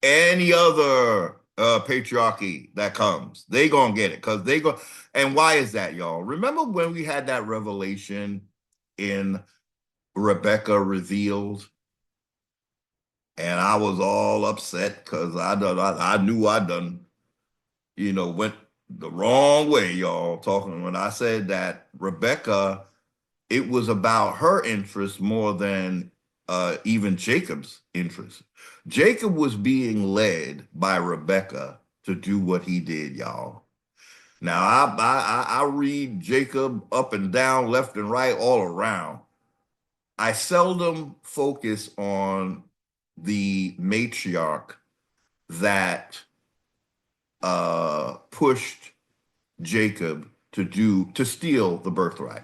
[SPEAKER 1] any other patriarchy that comes. They gonna get it because they go. And why is that, y'all? Remember when we had that revelation in Rebecca Revealed, and I was all upset because I knew I done went the wrong way, y'all. Talking when I said that Rebecca, it was about her interest more than even Jacob's interest. Jacob was being led by Rebecca to do what he did, y'all. Now I read Jacob up and down, left and right, all around. I seldom focus on the matriarch that pushed Jacob to steal the birthright.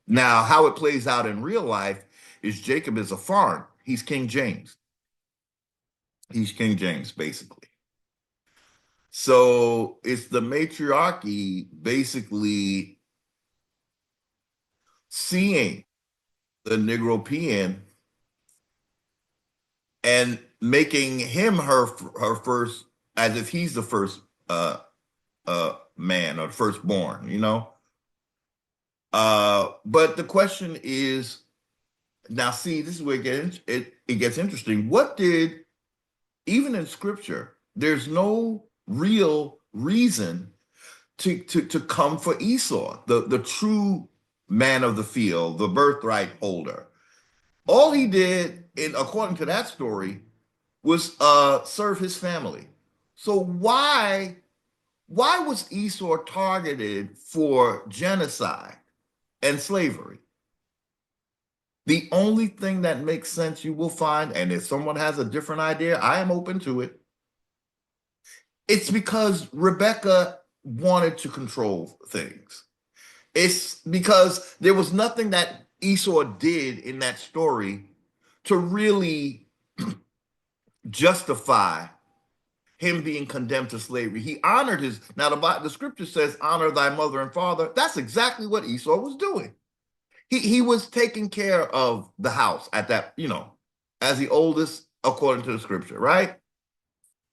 [SPEAKER 1] Now, how it plays out in real life is Jacob is a foreign. He's King James. He's King James, basically. So it's the matriarchy basically seeing the Negropean and making him her first, as if he's the first man or firstborn, But the question is now, see, this is where it gets interesting. What did even in scripture? There's no real reason to come for Esau, the true man of the field, the birthright holder. All he did, according to that story, was serve his family. So why was Esau targeted for genocide and slavery? The only thing that makes sense you will find, and if someone has a different idea, I am open to it. It's because Rebecca wanted to control things. It's because there was nothing that Esau did in that story to really justify him being condemned to slavery. He honored now the scripture says, honor thy mother and father. That's exactly what Esau was doing. He was taking care of the house at that, as the oldest according to the scripture, right?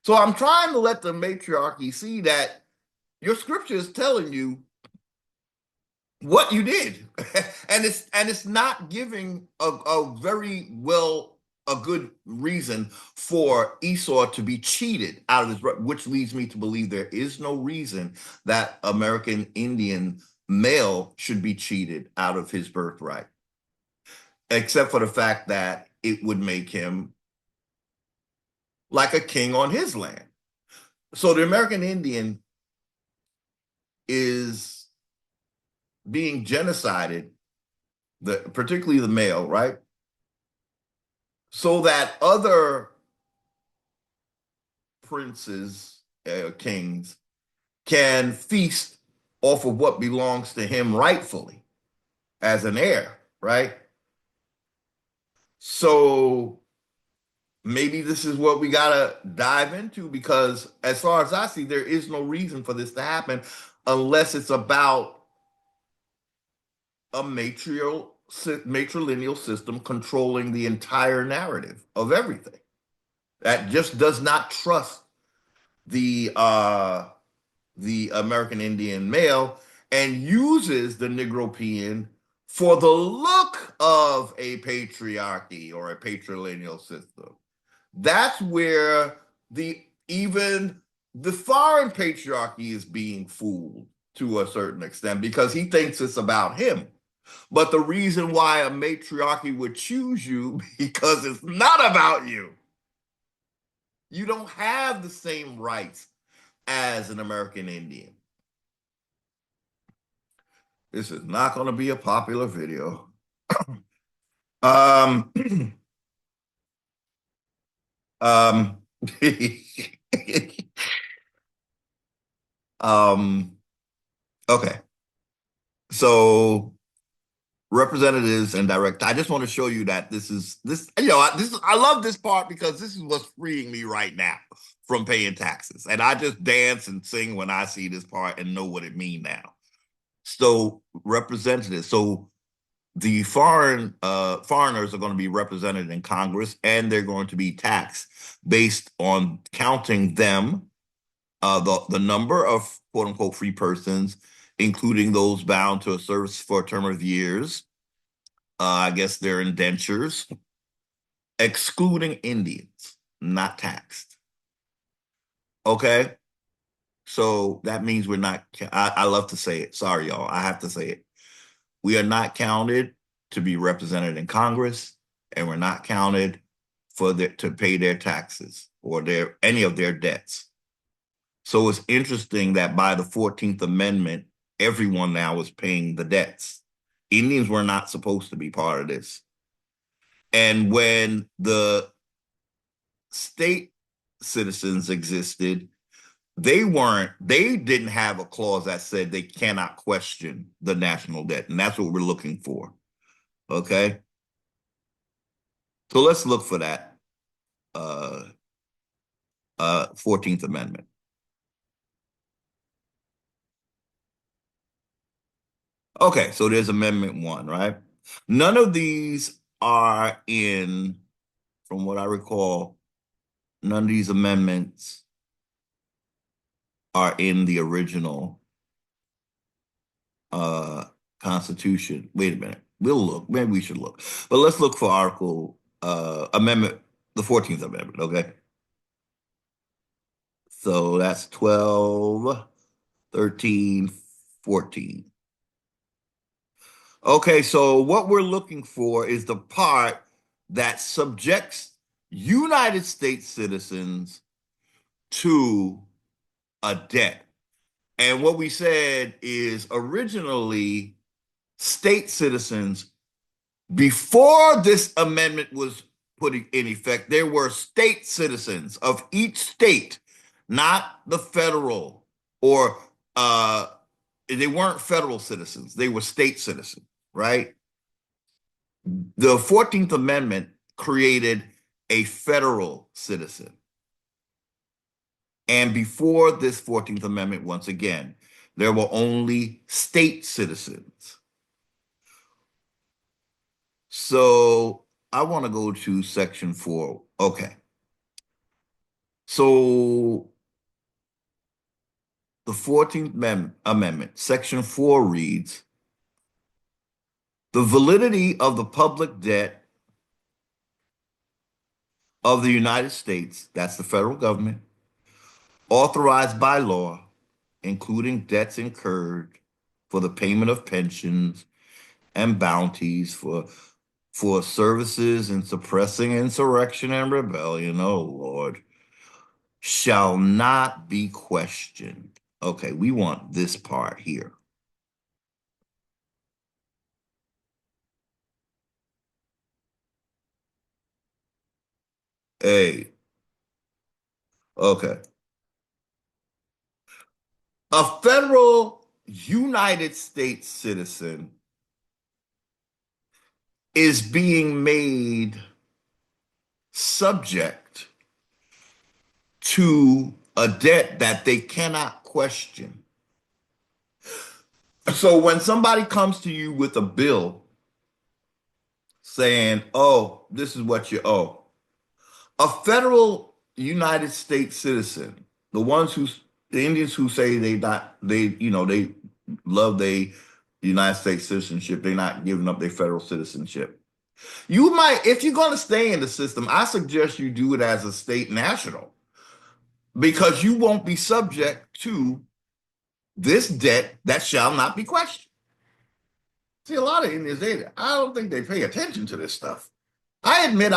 [SPEAKER 1] So I'm trying to let the matriarchy see that your scripture is telling you what you did. and it's not giving a very well a good reason for Esau to be cheated out of his, which leads me to believe there is no reason that American Indian male should be cheated out of his birthright, except for the fact that it would make him like a king on his land. So the American Indian is being genocided, particularly the male, right? So that other princes, kings, can feast off of what belongs to him rightfully as an heir. right? So maybe this is what we gotta dive into because, as far as I see, there is no reason for this to happen unless it's about a matrilineal system controlling the entire narrative of everything that just does not trust the American Indian male and uses the Negropean for the look of a patriarchy or a patrilineal system. That's where the even the foreign patriarchy is being fooled to a certain extent because he thinks it's about him. But the reason why a matriarchy would choose you because it's not about you. You don't have the same rights as an American Indian. This is not going to be a popular video. Um, um, um, okay. So representatives and direct. I just want to show you that this is this. I love this part because this is what's freeing me right now from paying taxes, and I just dance and sing when I see this part and know what it means now. So representatives. So the foreigners are going to be represented in Congress, and they're going to be taxed based on counting them, the number of quote unquote free persons, including those bound to a service for a term of years. I guess their indentures, excluding Indians, not taxed. Okay, so that means we're not. I love to say it. Sorry, y'all. I have to say it. We are not counted to be represented in Congress, and we're not counted to pay their taxes or their any of their debts. So it's interesting that by the 14th Amendment, everyone now is paying the debts. Indians were not supposed to be part of this. And when the state citizens existed, they didn't have a clause that said they cannot question the national debt. And that's what we're looking for. Okay. So let's look for that 14th Amendment. Okay, so there's Amendment 1, right? None of these are in, from what I recall, none of these amendments are in the original uh Constitution. Wait a minute. We'll look. Maybe we should look. But let's look for Article Amendment, the 14th Amendment, okay? So that's 12, 13, 14. Okay, so what we're looking for is the part that subjects United States citizens to a debt. And what we said is originally state citizens, before this amendment was put in effect, there were state citizens of each state, not the federal or they weren't federal citizens, they were state citizens, right? The 14th Amendment created a federal citizen. And before this 14th Amendment, once again, there were only state citizens. So I want to go to Section 4. Okay. So the 14th Amendment, Section 4 reads, the validity of the public debt of the United States, that's the federal government, authorized by law, including debts incurred for the payment of pensions and bounties for services in suppressing insurrection and rebellion, oh Lord, shall not be questioned. Okay, we want this part here. A, okay. A federal United States citizen is being made subject to a debt that they cannot question. So when somebody comes to you with a bill saying, "Oh, this is what you owe," a federal United States citizen, the ones who the Indians who say they love their United States citizenship, they're not giving up their federal citizenship. You might, if you're going to stay in the system, I suggest you do it as a state national because you won't be subject to this debt that shall not be questioned. See, a lot of Indians, I don't think they pay attention to this stuff. I admit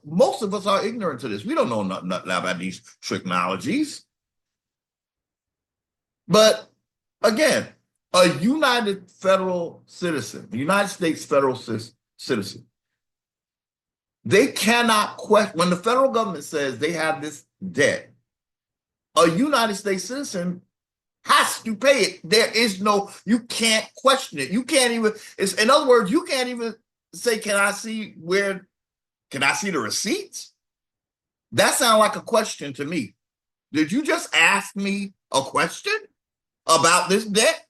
[SPEAKER 1] most of us are ignorant to this. We don't know nothing about these technologies. But again, a United States federal citizen, they cannot question, when the federal government says they have this debt, a United States citizen has to pay it. You can't question it. You can't even, in other words, you can't even say, can I see the receipts? That sounds like a question to me. Did you just ask me a question about this debt?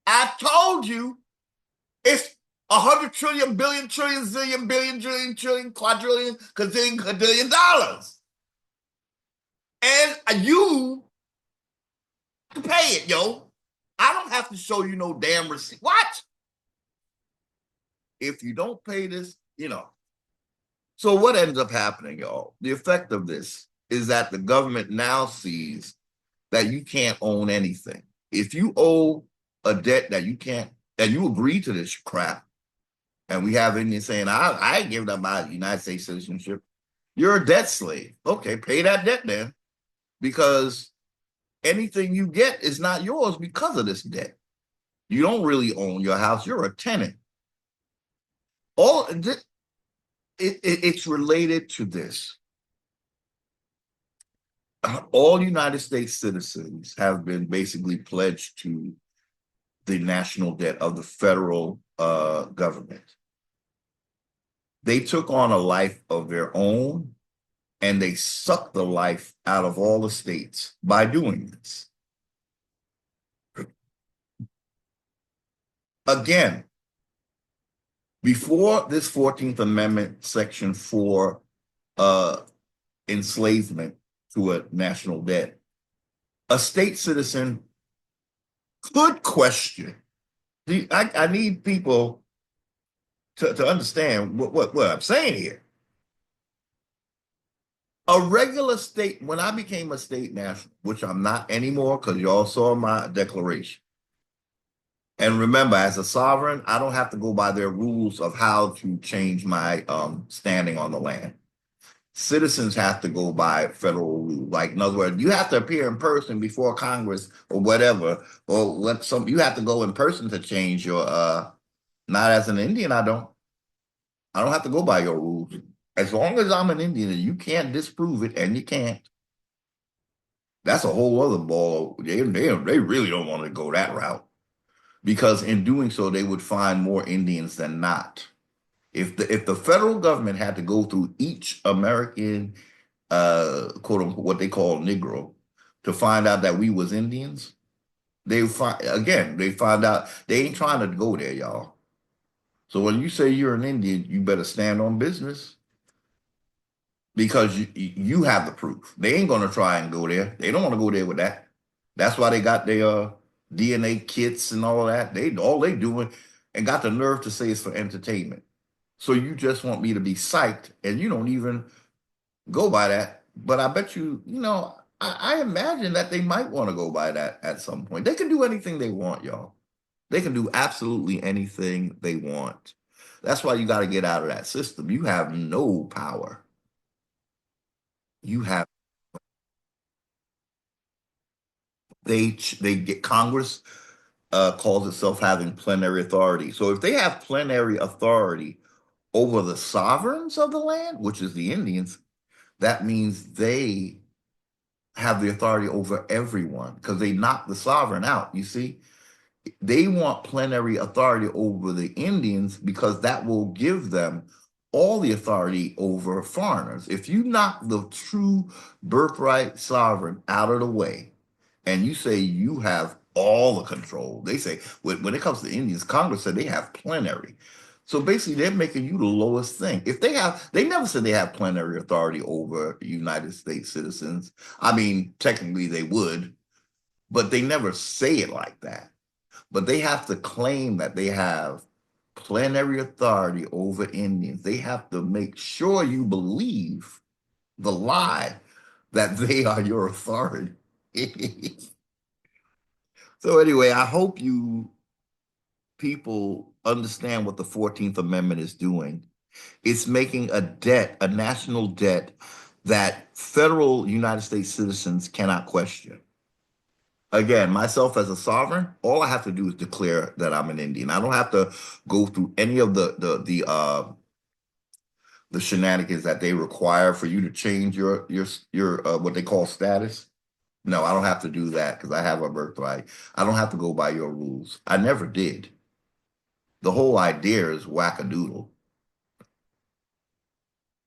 [SPEAKER 1] I told you it's 100 trillion, billion, trillion, zillion, billion, trillion, trillion, quadrillion, gazillion, cadillion dollars. And you to pay it, yo. I don't have to show you no damn receipt. What? If you don't pay this, So what ends up happening, y'all? The effect of this is that the government now sees that you can't own anything. If you owe a debt that you can't, and you agree to this crap, and we have Indians saying, I ain't giving up my United States citizenship, you're a debt slave. Okay, pay that debt then, because anything you get is not yours because of this debt. You don't really own your house. You're a tenant. It's related to this. All United States citizens have been basically pledged to the national debt of the federal government. They took on a life of their own, and they sucked the life out of all the states by doing this. Again, before this 14th Amendment, Section 4, enslavement to a national debt, a state citizen could question. I need people to understand what I'm saying here. A regular state, when I became a state national, which I'm not anymore because y'all saw my declaration. And remember, as a sovereign, I don't have to go by their rules of how to change my standing on the land. Citizens have to go by federal rule. Like, in other words, you have to appear in person before Congress or whatever, or you have to go in person to change your. Not as an Indian, I don't. I don't have to go by your rules. As long as I'm an Indian, and you can't disprove it, and you can't. That's a whole other ball. They really don't want to go that route, because in doing so, they would find more Indians than not. If the federal government had to go through each American, quote unquote, what they call Negro, to find out that we was Indians, they find out they ain't trying to go there, y'all. So when you say you're an Indian, you better stand on business, because you have the proof. They ain't gonna try and go there. They don't want to go there with that. That's why they got their DNA kits and all of that. All they doing, and got the nerve to say it's for entertainment. So you just want me to be psyched, and you don't even go by that. But I bet I imagine that they might want to go by that at some point. They can do anything they want, y'all. They can do absolutely anything they want. That's why you got to get out of that system. You have no power. You have they get Congress calls itself having plenary authority. So if they have plenary authority over the sovereigns of the land, which is the Indians, that means they have the authority over everyone because they knocked the sovereign out. You see, They want plenary authority over the Indians because that will give them all the authority over foreigners. If you knock the true birthright sovereign out of the way and you say you have all the control, they say when it comes to Indians, Congress said they have plenary. So basically, they're making you the lowest thing. If they have, they never said they have plenary authority over United States citizens. I mean, technically they would, but they never say it like that. But they have to claim that they have plenary authority over Indians. They have to make sure you believe the lie that they are your authority. So anyway, I hope you people understand what the 14th Amendment is doing. It's making a debt, a national debt that federal United States citizens cannot question. Again, myself as a sovereign, all I have to do is declare that I'm an Indian. I don't have to go through any of the shenanigans that they require for you to change your what they call status. No, I don't have to do that because I have a birthright. I don't have to go by your rules. I never did. The whole idea is wackadoodle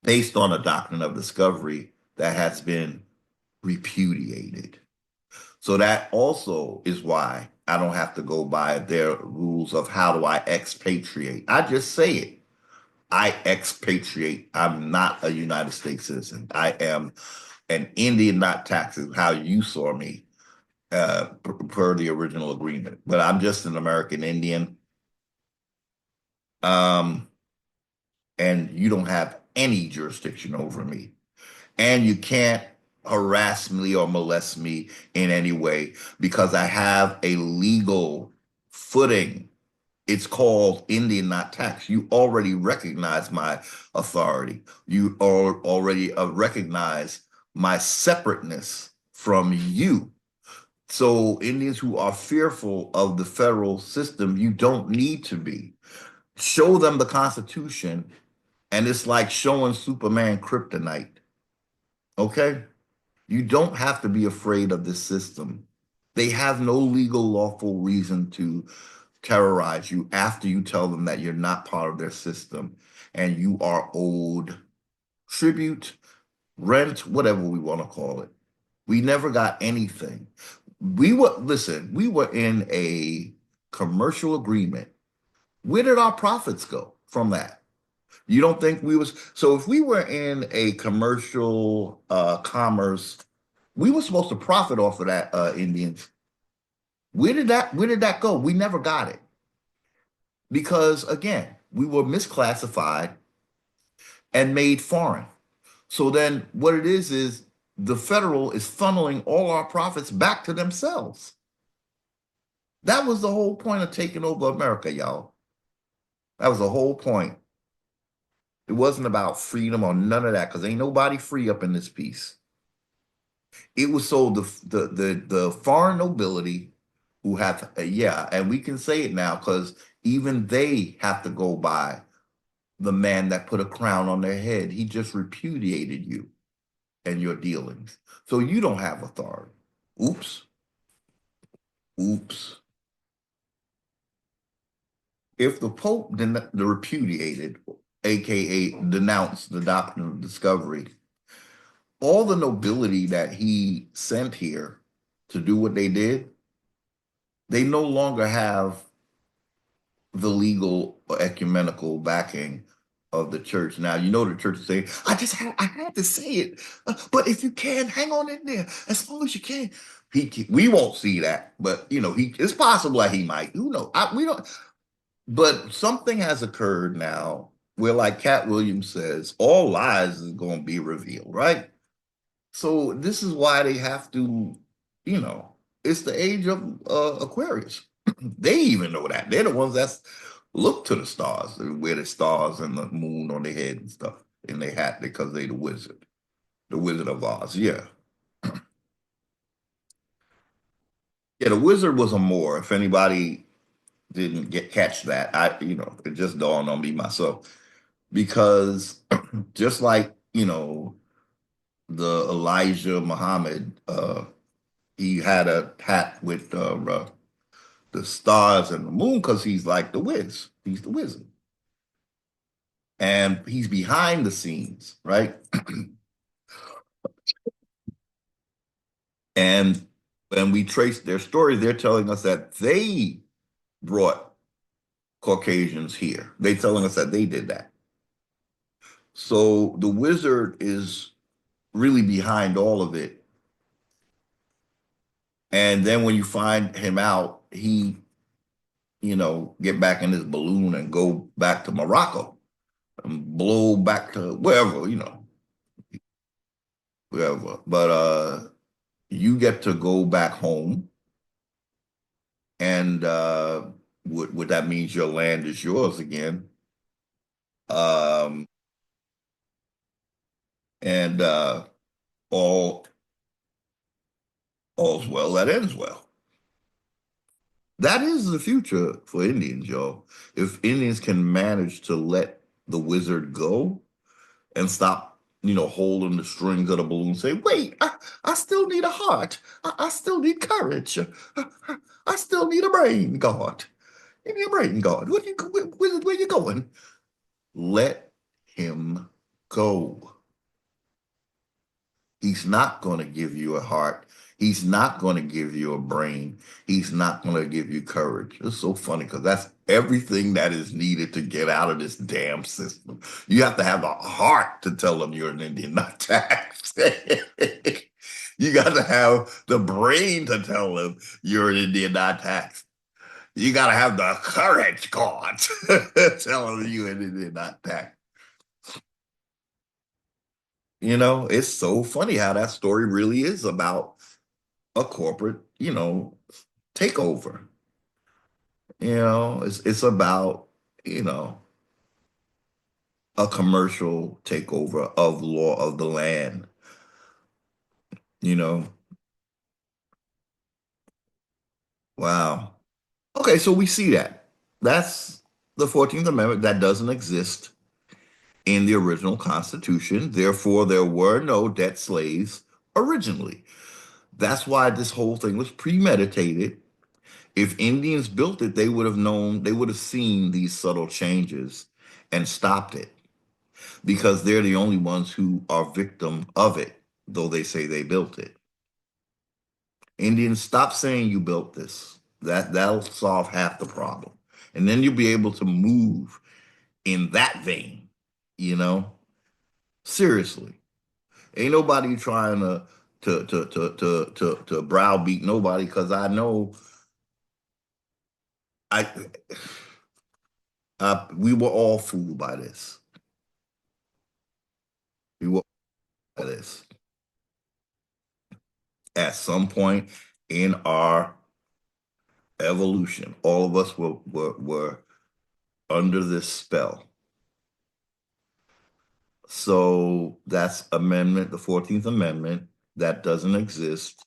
[SPEAKER 1] based on a doctrine of discovery that has been repudiated. So that also is why I don't have to go by their rules of how do I expatriate. I just say it. I expatriate. I'm not a United States citizen. I am an Indian, not taxes, how you saw me per the original agreement. But I'm just an American Indian. Um, and you don't have any jurisdiction over me. And you can't harass me or molest me in any way because I have a legal footing. It's called Indian not tax. You already recognize my authority. You already recognize my separateness from you. So Indians who are fearful of the federal system, you don't need to be. Show them the Constitution, and it's like showing Superman kryptonite. Okay? You don't have to be afraid of this system. They have no legal, lawful reason to terrorize you after you tell them that you're not part of their system and you are owed tribute, rent, whatever we want to call it. We never got anything. Listen, we were in a commercial agreement. Where did our profits go from that? You don't think we was so if we were in a commercial commerce, we were supposed to profit off of that, Indians. Where did that go? We never got it because again, we were misclassified and made foreign. So then what it is the federal is funneling all our profits back to themselves. That was the whole point of taking over America, y'all. That was the whole point. It wasn't about freedom or none of that because ain't nobody free up in this piece. It was so the foreign nobility who have yeah, and we can say it now because even they have to go by the man that put a crown on their head. He just repudiated you and your dealings. So you don't have authority. Oops. Oops. If the Pope the repudiated, aka denounced the doctrine of discovery, all the nobility that he sent here to do what they did, they no longer have the legal or ecumenical backing of the church. Now, you know the church is saying, I had to say it, but if you can, hang on in there as long as you can. We won't see that, but it's possible that he might. Who knows? We don't. But something has occurred now where, like Cat Williams says, all lies is going to be revealed, right? So this is why they have to, it's the age of Aquarius. They even know that. They're the ones that look to the stars, they wear the stars and the moon on their head and stuff in their hat because they the Wizard of Oz. Yeah, yeah. The Wizard was a Moor. If anybody didn't catch that, it just dawned on me myself because just like the Elijah Muhammad, he had a hat with the stars and the moon because he's like the whiz. He's the wizard. And he's behind the scenes, right? And when we trace their story, they're telling us that they brought Caucasians here. They're telling us that they did that. So the wizard is really behind all of it. And then when you find him out, he, get back in his balloon and go back to Morocco and blow back to wherever, wherever. But you get to go back home, and what that means your land is yours again. Um, and all all's well that ends well. That is the future for Indians, y'all. If Indians can manage to let the wizard go and stop, holding the strings of the balloon, say, wait, I still need a heart. I still need courage. I still need a brain, God. Give me a brain, God. Where you going? Let him go. He's not going to give you a heart. He's not going to give you a brain. He's not going to give you courage. It's so funny because that's everything that is needed to get out of this damn system. You have to have a heart to tell them you're an Indian, not tax. You got to have the brain to tell them you're an Indian, not tax. You got to have the courage, God, tell them you're an Indian, not tax. It's so funny how that story really is about a corporate, takeover. It's about, you know, a commercial takeover of law of the land, you know. Wow. Okay, so we see that. That's the 14th Amendment that doesn't exist in the original Constitution. Therefore, there were no debt slaves originally. That's why this whole thing was premeditated. If Indians built it, they would have known, they would have seen these subtle changes and stopped it because they're the only ones who are victim of it, though they say they built it. Indians, stop saying you built this. That'll solve half the problem. And then you'll be able to move in that vein, you know? Seriously. Ain't nobody trying to browbeat nobody because I know I we were all fooled by this. We were by this. At some point in our evolution, all of us were under this spell. So that's amendment, the 14th Amendment, that doesn't exist,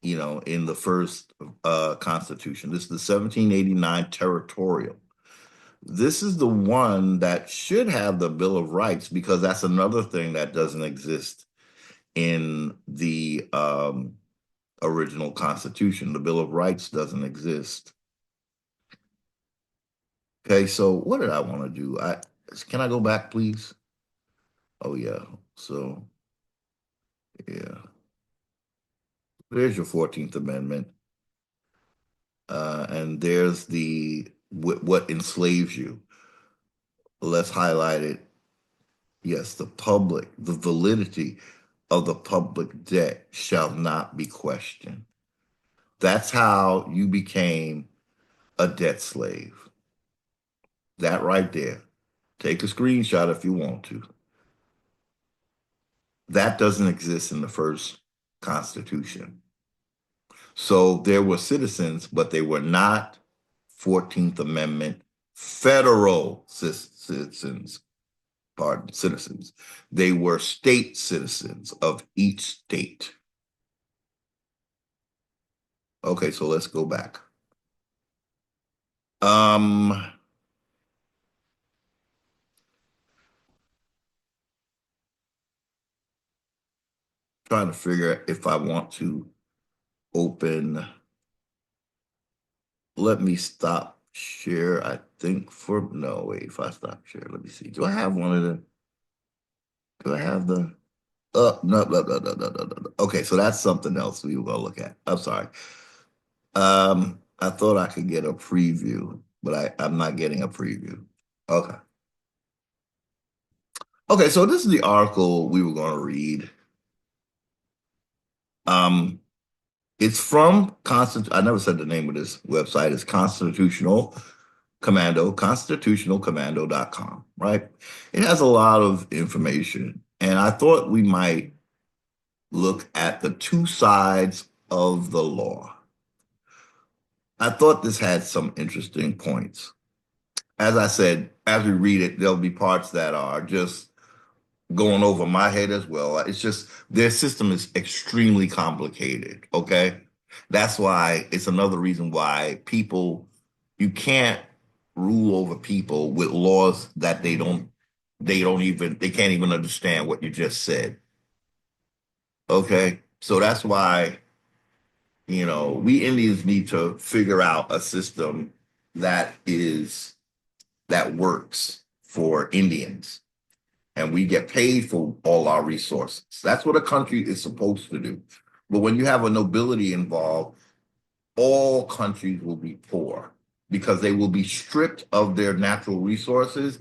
[SPEAKER 1] in the first Constitution. This is the 1789 territorial. This is the one that should have the Bill of Rights because that's another thing that doesn't exist in the original Constitution. The Bill of Rights doesn't exist. Okay, so what did I want to do? I Can I go back, please? Oh yeah. So yeah, there's your 14th Amendment, and there's the what enslaves you. Let's highlight it. Yes, the validity of the public debt shall not be questioned. That's how you became a debt slave. That right there. Take a screenshot if you want to. That doesn't exist in the first Constitution. So there were citizens, but they were not 14th Amendment federal citizens, pardon, citizens. They were state citizens of each state. Okay, so let's go back. Um, Trying to figure if I want to open let me stop share. I think for no, wait, if I stop share, let me see. Do I have one of the do I have the no, no, no, no, no, no, no, no. Okay, so that's something else we were gonna look at. I'm sorry. I thought I could get a preview, but I'm not getting a preview. Okay. Okay, so this is the article we were gonna read. Um, it's from Constant. I never said the name of this website. It's constitutionalcommando.com, right? It has a lot of information, and I thought we might look at the two sides of the law. I thought this had some interesting points. As I said, as we read it, there'll be parts that are just going over my head as well. It's just their system is extremely complicated. Okay. That's why it's another reason why you can't rule over people with laws that they can't even understand what you just said. Okay. So that's why, we Indians need to figure out a system that that works for Indians, and we get paid for all our resources. That's what a country is supposed to do. But when you have a nobility involved, all countries will be poor because they will be stripped of their natural resources,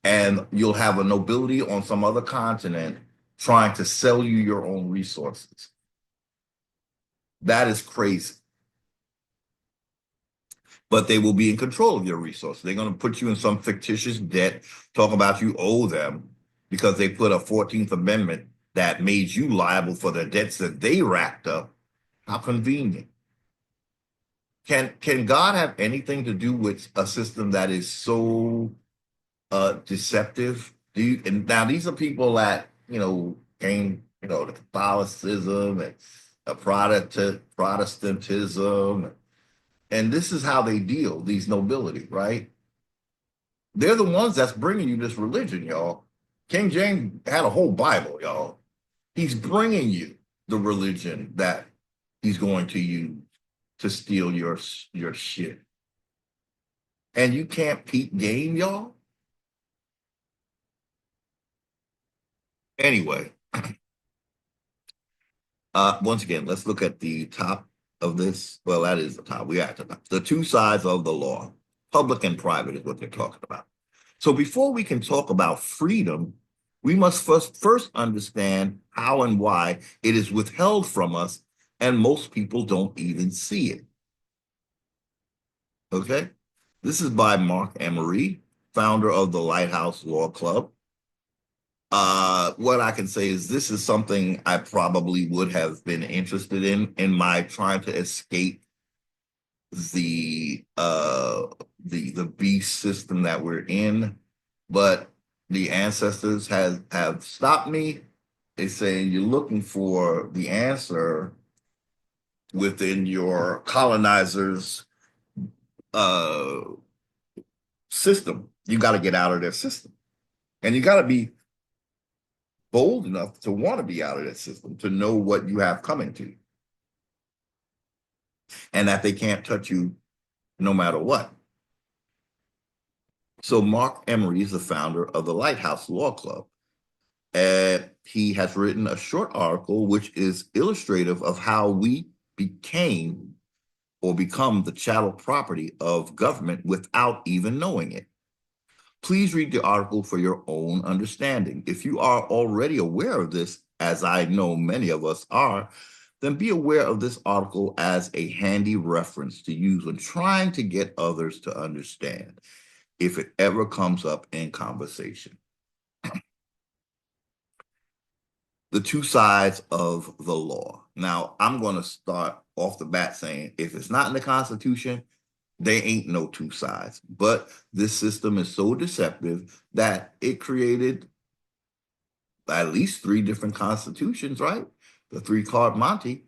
[SPEAKER 1] and you'll have a nobility on some other continent trying to sell you your own resources. That is crazy. But they will be in control of your resources. They're going to put you in some fictitious debt, talk about you owe them because they put a 14th Amendment that made you liable for the debts that they racked up. How convenient. Can God have anything to do with a system that is so deceptive? And now these are people that, came, to Catholicism and Protestantism, and this is how they deal, these nobility, right? They're the ones that's bringing you this religion, y'all. King James had a whole Bible, y'all. He's bringing you the religion that he's going to use to steal your shit. And you can't peep game, y'all. Anyway, once again, let's look at the top of this. Well, that is the top. We are at the top. The two sides of the law, public and private, is what they're talking about. So before we can talk about freedom, we must first understand how and why it is withheld from us, and most people don't even see it. Okay? This is by Mark Emery, founder of the Lighthouse Law Club. What I can say is this is something I probably would have been interested in my trying to escape the the beast system that we're in, but the ancestors have stopped me. They say you're looking for the answer within your colonizers uh system. You got to get out of their system, and you got to be bold enough to want to be out of that system, to know what you have coming to you, and that they can't touch you no matter what. So Mark Emery is the founder of the Lighthouse Law Club. And he has written a short article which is illustrative of how we became or become the chattel property of government without even knowing it. Please read the article for your own understanding. If you are already aware of this, as I know many of us are, then be aware of this article as a handy reference to use when trying to get others to understand, if it ever comes up in conversation. The two sides of the law. Now, I'm going to start off the bat saying if it's not in the Constitution, there ain't no two sides. But this system is so deceptive that it created at least three different constitutions, right? The three-card Monte.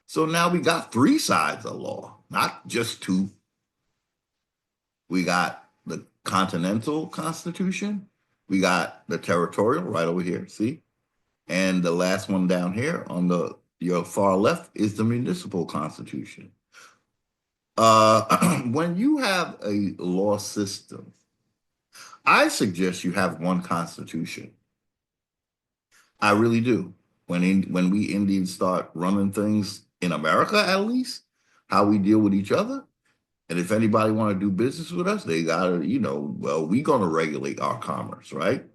[SPEAKER 1] So now we got three sides of law, not just two. We got the continental constitution. We got the territorial right over here, see? And the last one down here on your far left is the municipal constitution. When you have a law system, I suggest you have one constitution. I really do. When we Indians start running things in America, at least how we deal with each other, and if anybody want to do business with us, they gotta, well, we gonna regulate our commerce, right?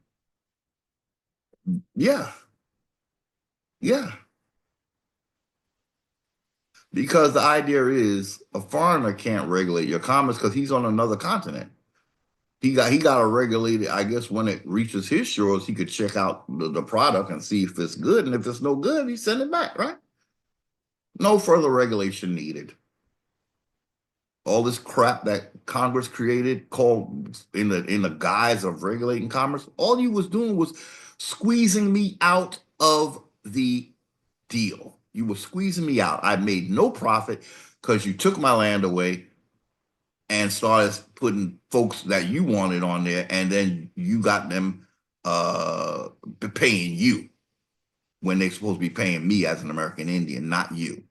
[SPEAKER 1] Yeah, yeah. Because the idea is a foreigner can't regulate your commerce because he's on another continent. He got to regulate it. I guess when it reaches his shores, he could check out the product and see if it's good, and if it's no good, he send it back. Right? No further regulation needed. All this crap that Congress created, called in the guise of regulating commerce, all you was doing was squeezing me out of the deal. You were squeezing me out. I made no profit because you took my land away and started putting folks that you wanted on there, and then you got them uh paying you when they're supposed to be paying me as an American Indian, not you.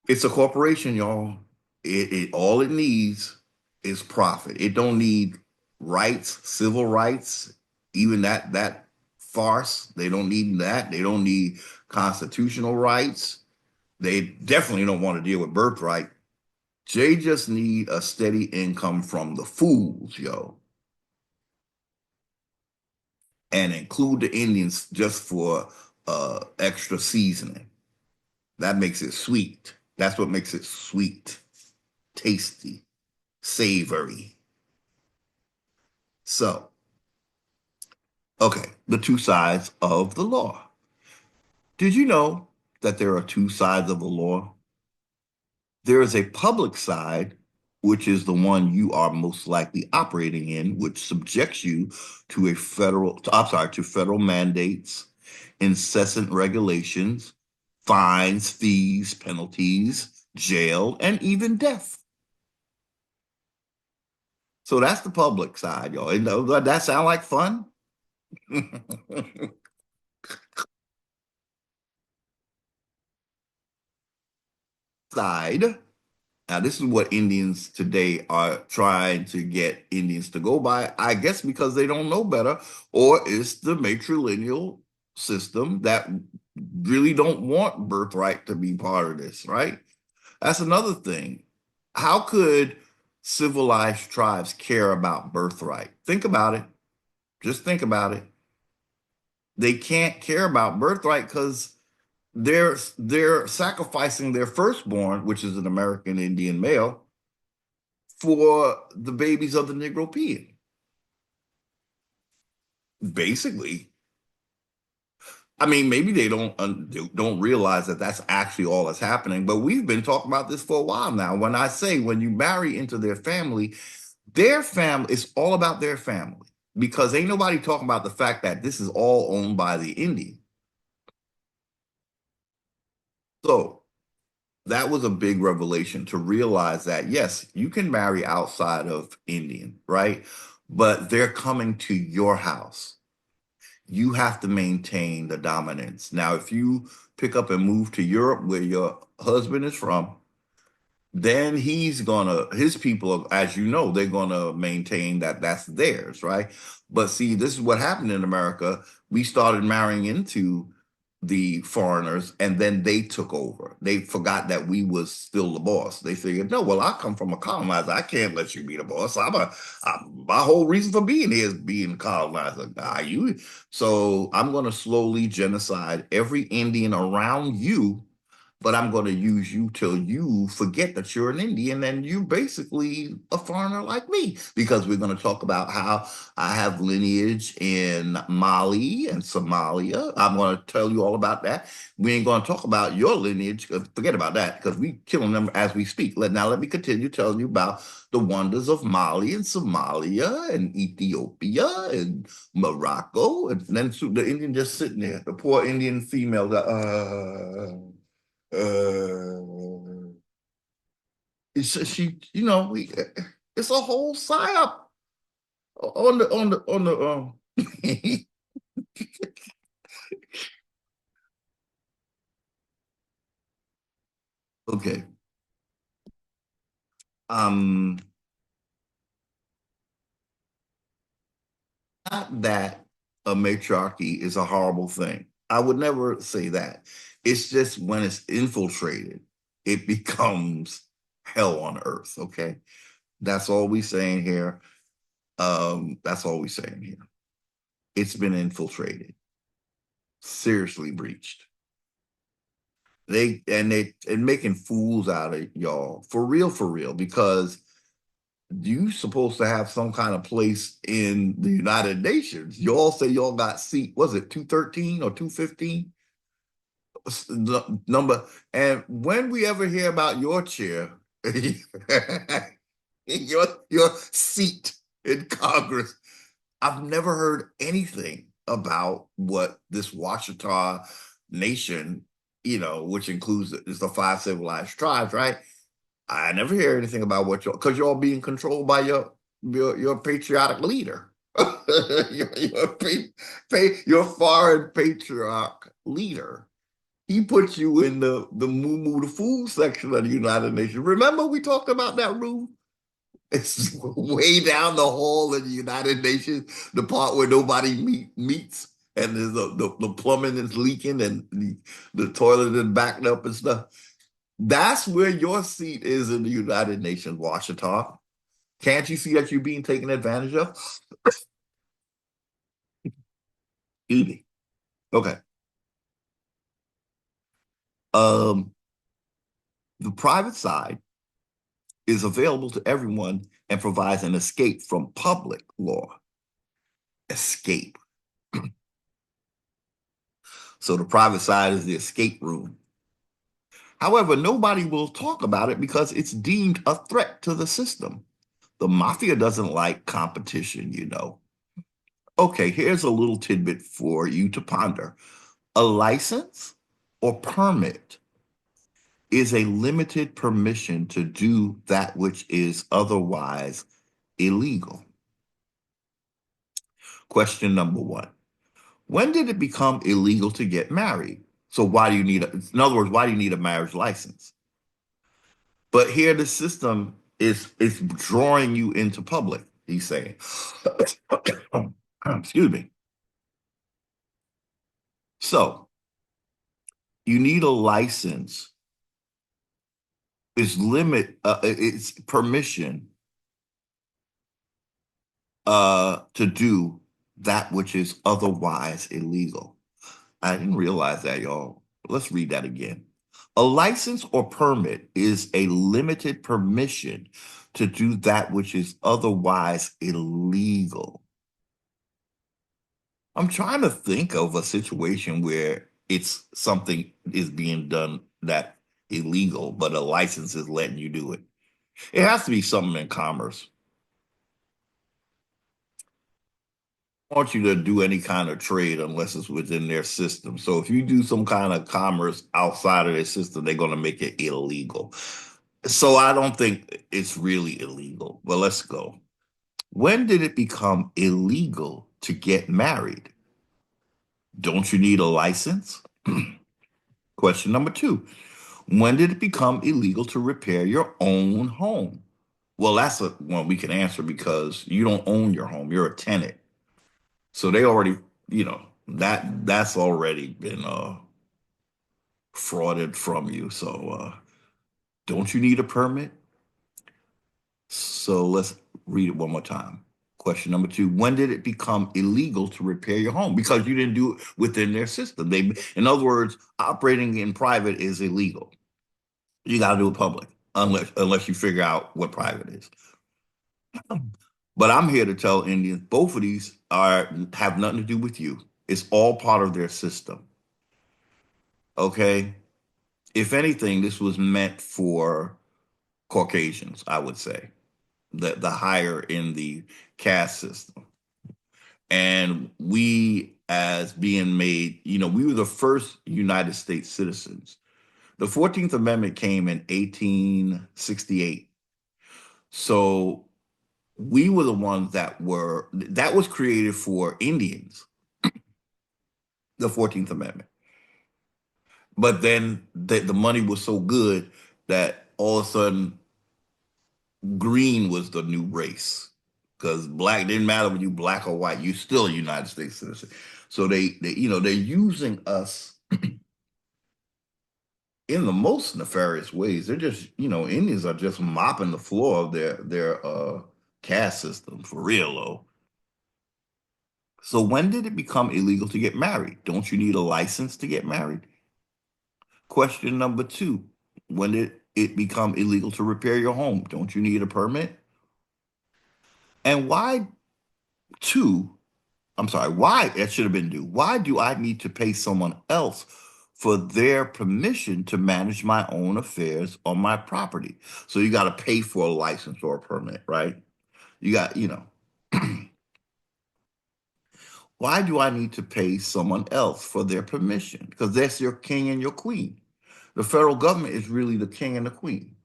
[SPEAKER 1] It's a corporation, y'all. It all it needs is profit. It don't need rights, civil rights, even that farce. They don't need that. They don't need constitutional rights. They definitely don't want to deal with birthright. They just need a steady income from the fools, yo, and include the Indians just for extra seasoning. That makes it sweet. That's what makes it sweet, tasty, savory. So, okay, the two sides of the law. Did you know that there are two sides of the law? There is a public side, which is the one you are most likely operating in, which subjects you to to federal mandates, incessant regulations, fines, fees, penalties, jail, and even death. So that's the public side, y'all. And does that sound like fun? Side. Now, this is what Indians today are trying to get Indians to go by, I guess because they don't know better, or it's the matrilineal system that really don't want birthright to be part of this, right? That's another thing. How could civilized tribes care about birthright? Think about it. Just think about it. They can't care about birthright because they're sacrificing their firstborn, which is an American Indian male, for the babies of the Negropean. Basically, I mean, maybe they don't realize that that's actually all that's happening. But we've been talking about this for a while now. When I say when you marry into their family, it's all about their family because ain't nobody talking about the fact that this is all owned by the Indian. So that was a big revelation to realize that yes, you can marry outside of Indian, right? But they're coming to your house. You have to maintain the dominance. Now, if you pick up and move to Europe where your husband is from, then his people, as you know, they're gonna maintain that that's theirs, right? But see, this is what happened in America. We started marrying into the foreigners, and then they took over. They forgot that we was still the boss. They figured, no, well, I come from a colonizer. I can't let you be the boss. My whole reason for being here is being colonizer. So I'm gonna slowly genocide every Indian around you, but I'm going to use you till you forget that you're an Indian and you're basically a foreigner like me. Because we're going to talk about how I have lineage in Mali and Somalia. I'm going to tell you all about that. We ain't going to talk about your lineage. Forget about that because we killing them as we speak. Now let me continue telling you about the wonders of Mali and Somalia and Ethiopia and Morocco. And then the Indian just sitting there, the poor Indian female, uh, it's a whole psyop on the okay. Um, Not that a matriarchy is a horrible thing. I would never say that. It's just when it's infiltrated, it becomes hell on earth. Okay. That's all we saying here. That's all we saying here. It's been infiltrated, seriously breached. They making fools out of y'all for real, because you supposed to have some kind of place in the United Nations. Y'all say y'all got seat, was it 213 or 215? Number. And when we ever hear about your chair, your seat in Congress, I've never heard anything about what this Washita nation, which includes is the five civilized tribes, right? I never hear anything about what y'all, because y'all being controlled by your patriotic leader, your foreign patriarch leader. He put you in the moo moo the food section of the United Nations. Remember we talked about that room? It's way down the hall in the United Nations, the part where nobody meets, and there's the plumbing is leaking, and the toilet is backed up and stuff. That's where your seat is in the United Nations, Washington. Can't you see that you're being taken advantage of? Easy. Okay. Um, the private side is available to everyone and provides an escape from public law. Escape. So the private side is the escape room. However, nobody will talk about it because it's deemed a threat to the system. The mafia doesn't like competition. Okay, here's a little tidbit for you to ponder. A license or permit is a limited permission to do that which is otherwise illegal. Question number one. When did it become illegal to get married? So why do you need in other words, why do you need a marriage license? But here the system is drawing you into public, he's saying. Excuse me. So you need a license. It's permission to do that which is otherwise illegal. I didn't realize that, y'all. Let's read that again. A license or permit is a limited permission to do that which is otherwise illegal. I'm trying to think of a situation where it's something is being done that illegal, but a license is letting you do it. It has to be something in commerce. Want you to do any kind of trade unless it's within their system. So if you do some kind of commerce outside of their system, they're going to make it illegal. So I don't think it's really illegal. But let's go. When did it become illegal to get married? Don't you need a license? Question number two. When did it become illegal to repair your own home? Well, that's a one we can answer because you don't own your home. You're a tenant. So they already, that's already been frauded from you. So don't you need a permit? So let's read it one more time. Question number two, when did it become illegal to repair your home? Because you didn't do it within their system. In other words, operating in private is illegal. You got to do it public unless you figure out what private is. But I'm here to tell Indians both of these are have nothing to do with you. It's all part of their system. Okay. If anything, this was meant for Caucasians, I would say, the higher in the caste system. And we, as being made, we were the first United States citizens. The 14th Amendment came in 1868. So we were the ones that was created for Indians, the 14th Amendment. But then the money was so good that all of a sudden green was the new race because black didn't matter when you black or white, you still a United States citizen. So they're using us in the most nefarious ways. They're just, Indians are just mopping the floor of their caste system for real though. So when did it become illegal to get married? Don't you need a license to get married? Question number two, when did it become illegal to repair your home? Don't you need a permit? And why two, I'm sorry, why, that should have been do. Why do I need to pay someone else for their permission to manage my own affairs on my property? So you got to pay for a license or a permit, right? You got, why do I need to pay someone else for their permission? Because that's your king and your queen. The federal government is really the king and the queen.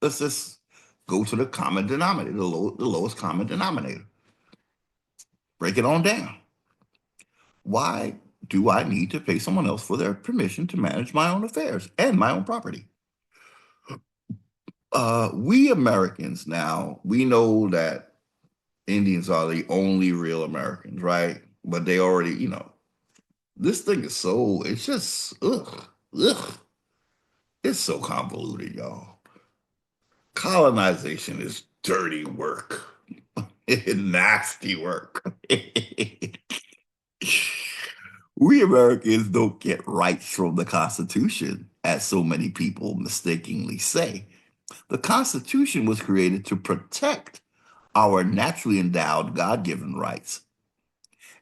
[SPEAKER 1] Let's just go to the common denominator, the lowest common denominator. Break it on down. Why do I need to pay someone else for their permission to manage my own affairs and my own property? We Americans now, we know that Indians are the only real Americans, right? But they already, this thing is so, it's just, ugh. It's so convoluted, y'all. Colonization is dirty work. Nasty work. We Americans don't get rights from the Constitution, as so many people mistakenly say. The Constitution was created to protect our naturally endowed God given rights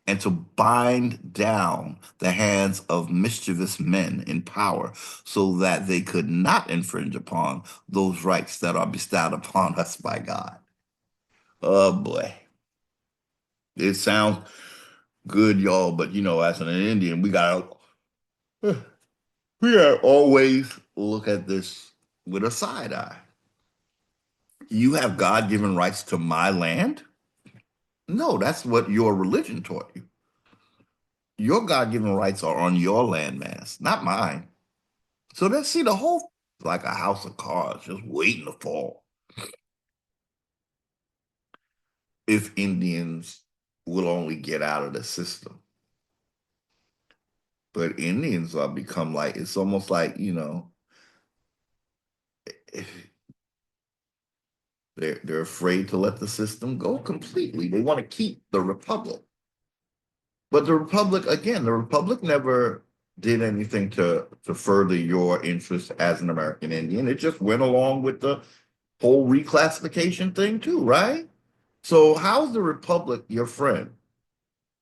[SPEAKER 1] and to bind down the hands of mischievous men in power so that they could not infringe upon those rights that are bestowed upon us by God. Oh boy. It sounds good, y'all, but as an Indian, we gotta always look at this with a side eye. You have God-given rights to my land? No, that's what your religion taught you. Your God-given rights are on your landmass, not mine. So let's see the whole like a house of cards just waiting to fall if Indians will only get out of the system. But Indians are become like it's almost like, they're afraid to let the system go completely. They want to keep the republic. But the republic never did anything to further your interest as an American Indian. It just went along with the whole reclassification thing too, right? So how's the republic your friend?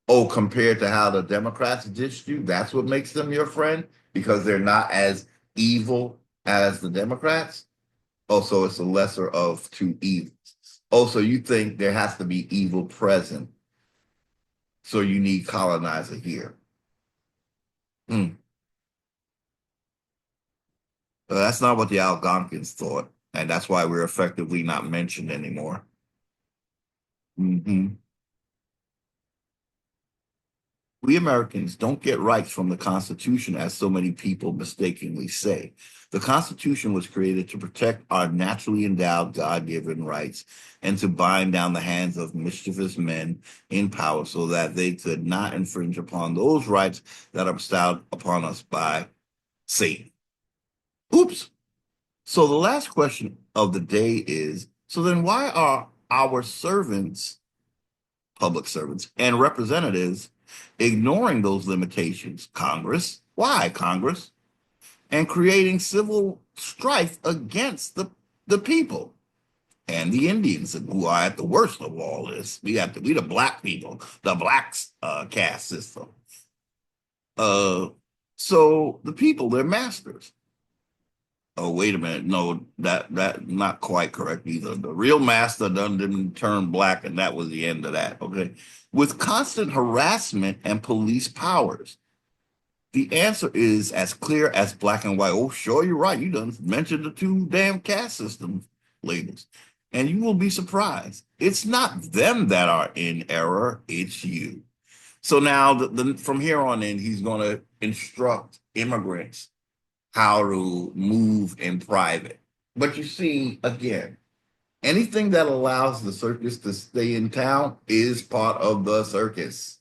[SPEAKER 1] Oh, compared to how the Democrats ditched you, that's what makes them your friend because they're not as evil as the Democrats. Oh, so it's the lesser of two evils. Oh, so you think there has to be evil present, so you need colonizer here. Hmm. That's not what the Algonquins thought, and that's why we're effectively not mentioned anymore. Hmm. We Americans don't get rights from the Constitution, as so many people mistakenly say. The Constitution was created to protect our naturally endowed God given rights and to bind down the hands of mischievous men in power so that they could not infringe upon those rights that are bestowed upon us by Satan. Oops. So the last question of the day is, so then why are our servants, public servants, and representatives ignoring those limitations? Congress, why Congress? And creating civil strife against the people and the Indians, who are at the worst of all this. We the black people, the blacks caste system. Uh, so the people, they're masters. Oh, wait a minute. No, that not quite correct either. The real master didn't turn black, and that was the end of that. Okay. With constant harassment and police powers, the answer is as clear as black and white. Oh, sure, you're right. You done mentioned the two damn caste system labels. And you will be surprised. It's not them that are in error, it's you. So now from here on in, he's going to instruct immigrants how to move in private. But you see, again, Anything that allows the circus to stay in town is part of the circus.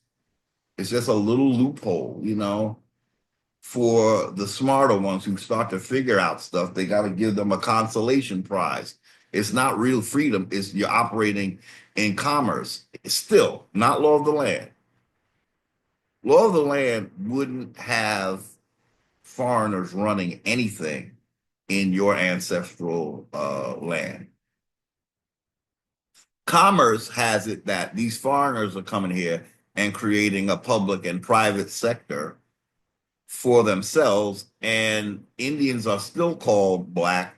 [SPEAKER 1] It's just a little loophole, you know. For the smarter ones who start to figure out stuff, they got to give them a consolation prize. It's not real freedom. It's you're operating in commerce. It's still not law of the land. Law of the land wouldn't have foreigners running anything in your ancestral land. Commerce has it that these foreigners are coming here and creating a public and private sector for themselves, and Indians are still called black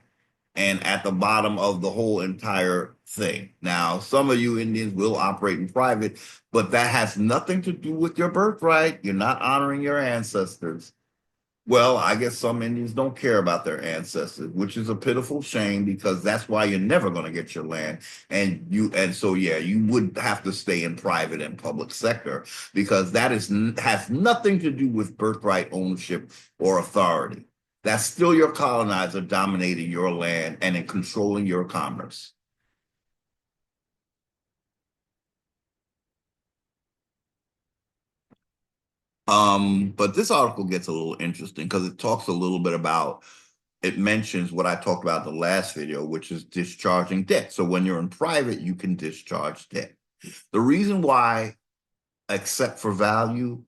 [SPEAKER 1] and at the bottom of the whole entire thing. Now, some of you Indians will operate in private, but that has nothing to do with your birthright. You're not honoring your ancestors. Well, I guess some Indians don't care about their ancestors, which is a pitiful shame because that's why you're never going to get your land. And so yeah, you would have to stay in private and public sector because that is has nothing to do with birthright ownership or authority. That's still your colonizer dominating your land and in controlling your commerce. But this article gets a little interesting because it talks a little bit about it mentions what I talked about in the last video, which is discharging debt. So when you're in private, you can discharge debt. The reason why, except for value,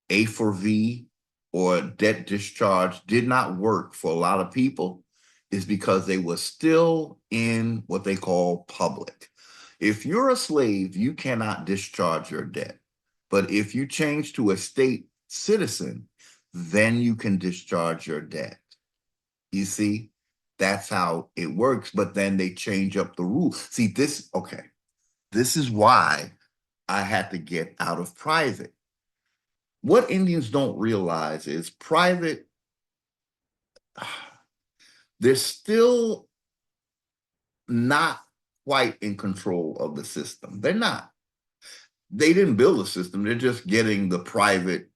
[SPEAKER 1] A for V, or debt discharge did not work for a lot of people is because they were still in what they call public. If you're a slave, you cannot discharge your debt. But if you change to a state citizen, then you can discharge your debt. You see, that's how it works. But then they change up the rules. See, okay, this is why I had to get out of private. What Indians don't realize is private, they're still not quite in control of the system. They're not. They didn't build a system. They're just getting the private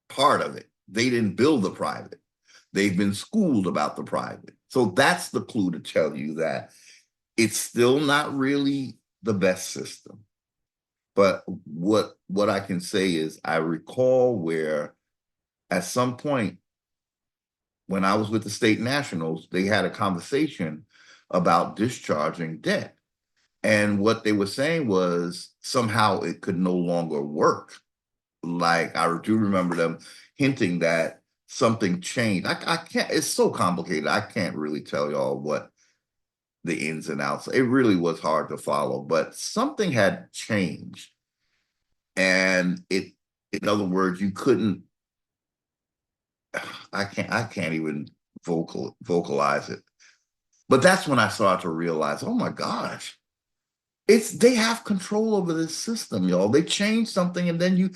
[SPEAKER 1] part of it. They didn't build the private. They've been schooled about the private. So that's the clue to tell you that it's still not really the best system. But what I can say is I recall where at some point when I was with the state nationals, they had a conversation about discharging debt. And what they were saying was somehow it could no longer work. Like I do remember them hinting that something changed. I can't, it's so complicated. I can't really tell y'all what the ins and outs. It really was hard to follow, but something had changed. And in other words, you couldn't, I can't even vocalize it. But that's when I started to realize, oh my gosh, they have control over this system, y'all. They change something and then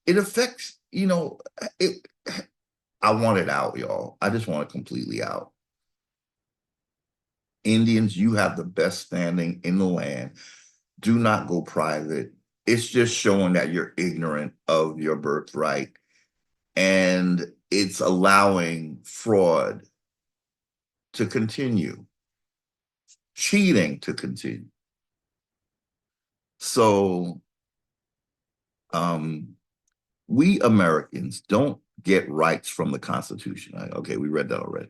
[SPEAKER 1] it affects, it I want it out, y'all. I just want it completely out. Indians, you have the best standing in the land. Do not go private. It's just showing that you're ignorant of your birthright. And it's allowing fraud to continue, cheating to continue. So we Americans don't get rights from the Constitution. Okay, we read that already.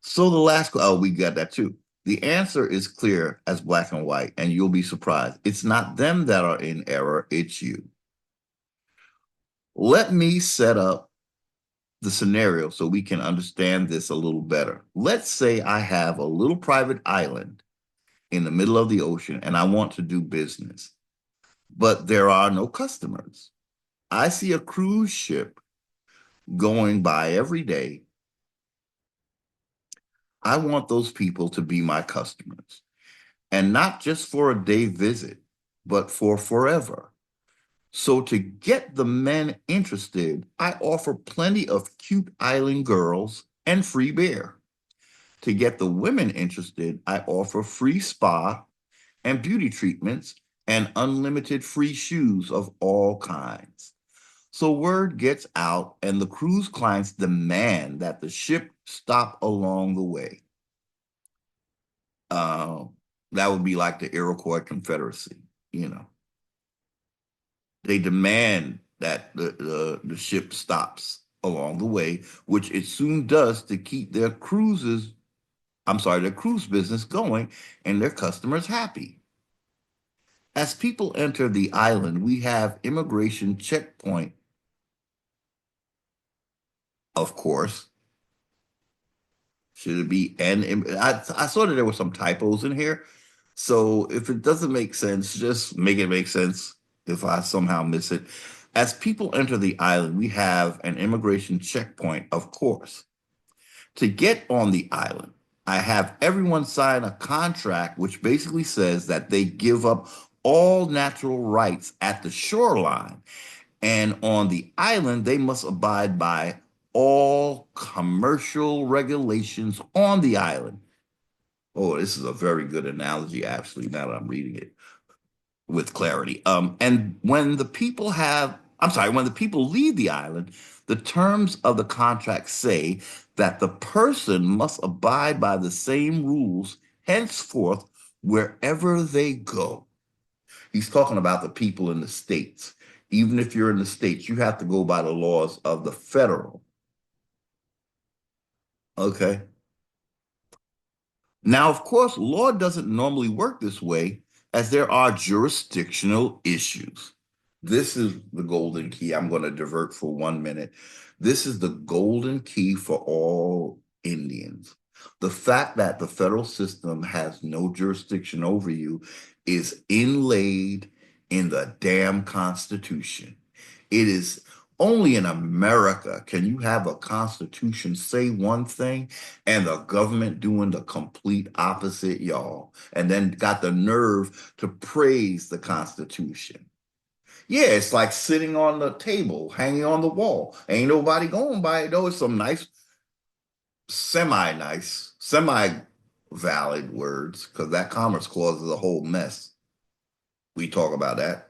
[SPEAKER 1] So the last, oh, we got that too. The answer is clear as black and white, and you'll be surprised. It's not them that are in error, it's you. Let me set up the scenario so we can understand this a little better. Let's say I have a little private island in the middle of the ocean and I want to do business, but there are no customers. I see a cruise ship going by every day. I want those people to be my customers. And not just for a day visit, but for forever. So to get the men interested, I offer plenty of cute island girls and free beer. To get the women interested, I offer free spa and beauty treatments and unlimited free shoes of all kinds. So word gets out and the cruise clients demand that the ship stop along the way. Uh, that would be like the Iroquois Confederacy. You know, they demand that the ship stops along the way, which it soon does to keep their cruises, I'm sorry, their cruise business going and their customers happy. As people enter the island, we have immigration checkpoint, of course. Should it be I saw that there were some typos in here. So if it doesn't make sense, just make it make sense if I somehow miss it. As people enter the island, we have an immigration checkpoint, of course. To get on the island, I have everyone sign a contract which basically says that they give up all natural rights at the shoreline. And on the island, they must abide by all commercial regulations on the island. Oh, this is a very good analogy, actually, now that I'm reading it with clarity. And when the people I'm sorry, when the people leave the island, the terms of the contract say that the person must abide by the same rules henceforth wherever they go. He's talking about the people in the states. Even if you're in the states, you have to go by the laws of the federal. Okay. Now, of course, law doesn't normally work this way as there are jurisdictional issues. This is the golden key. I'm going to divert for 1 minute. This is the golden key for all Indians. The fact that the federal system has no jurisdiction over you is inlaid in the damn Constitution. It is only in America can you have a constitution say one thing and the government doing the complete opposite, y'all, and then got the nerve to praise the Constitution. Yeah, it's like sitting on the table, hanging on the wall. Ain't nobody going by it though. It's some nice, semi-valid words, because that Commerce Clause is a whole mess. We talk about that.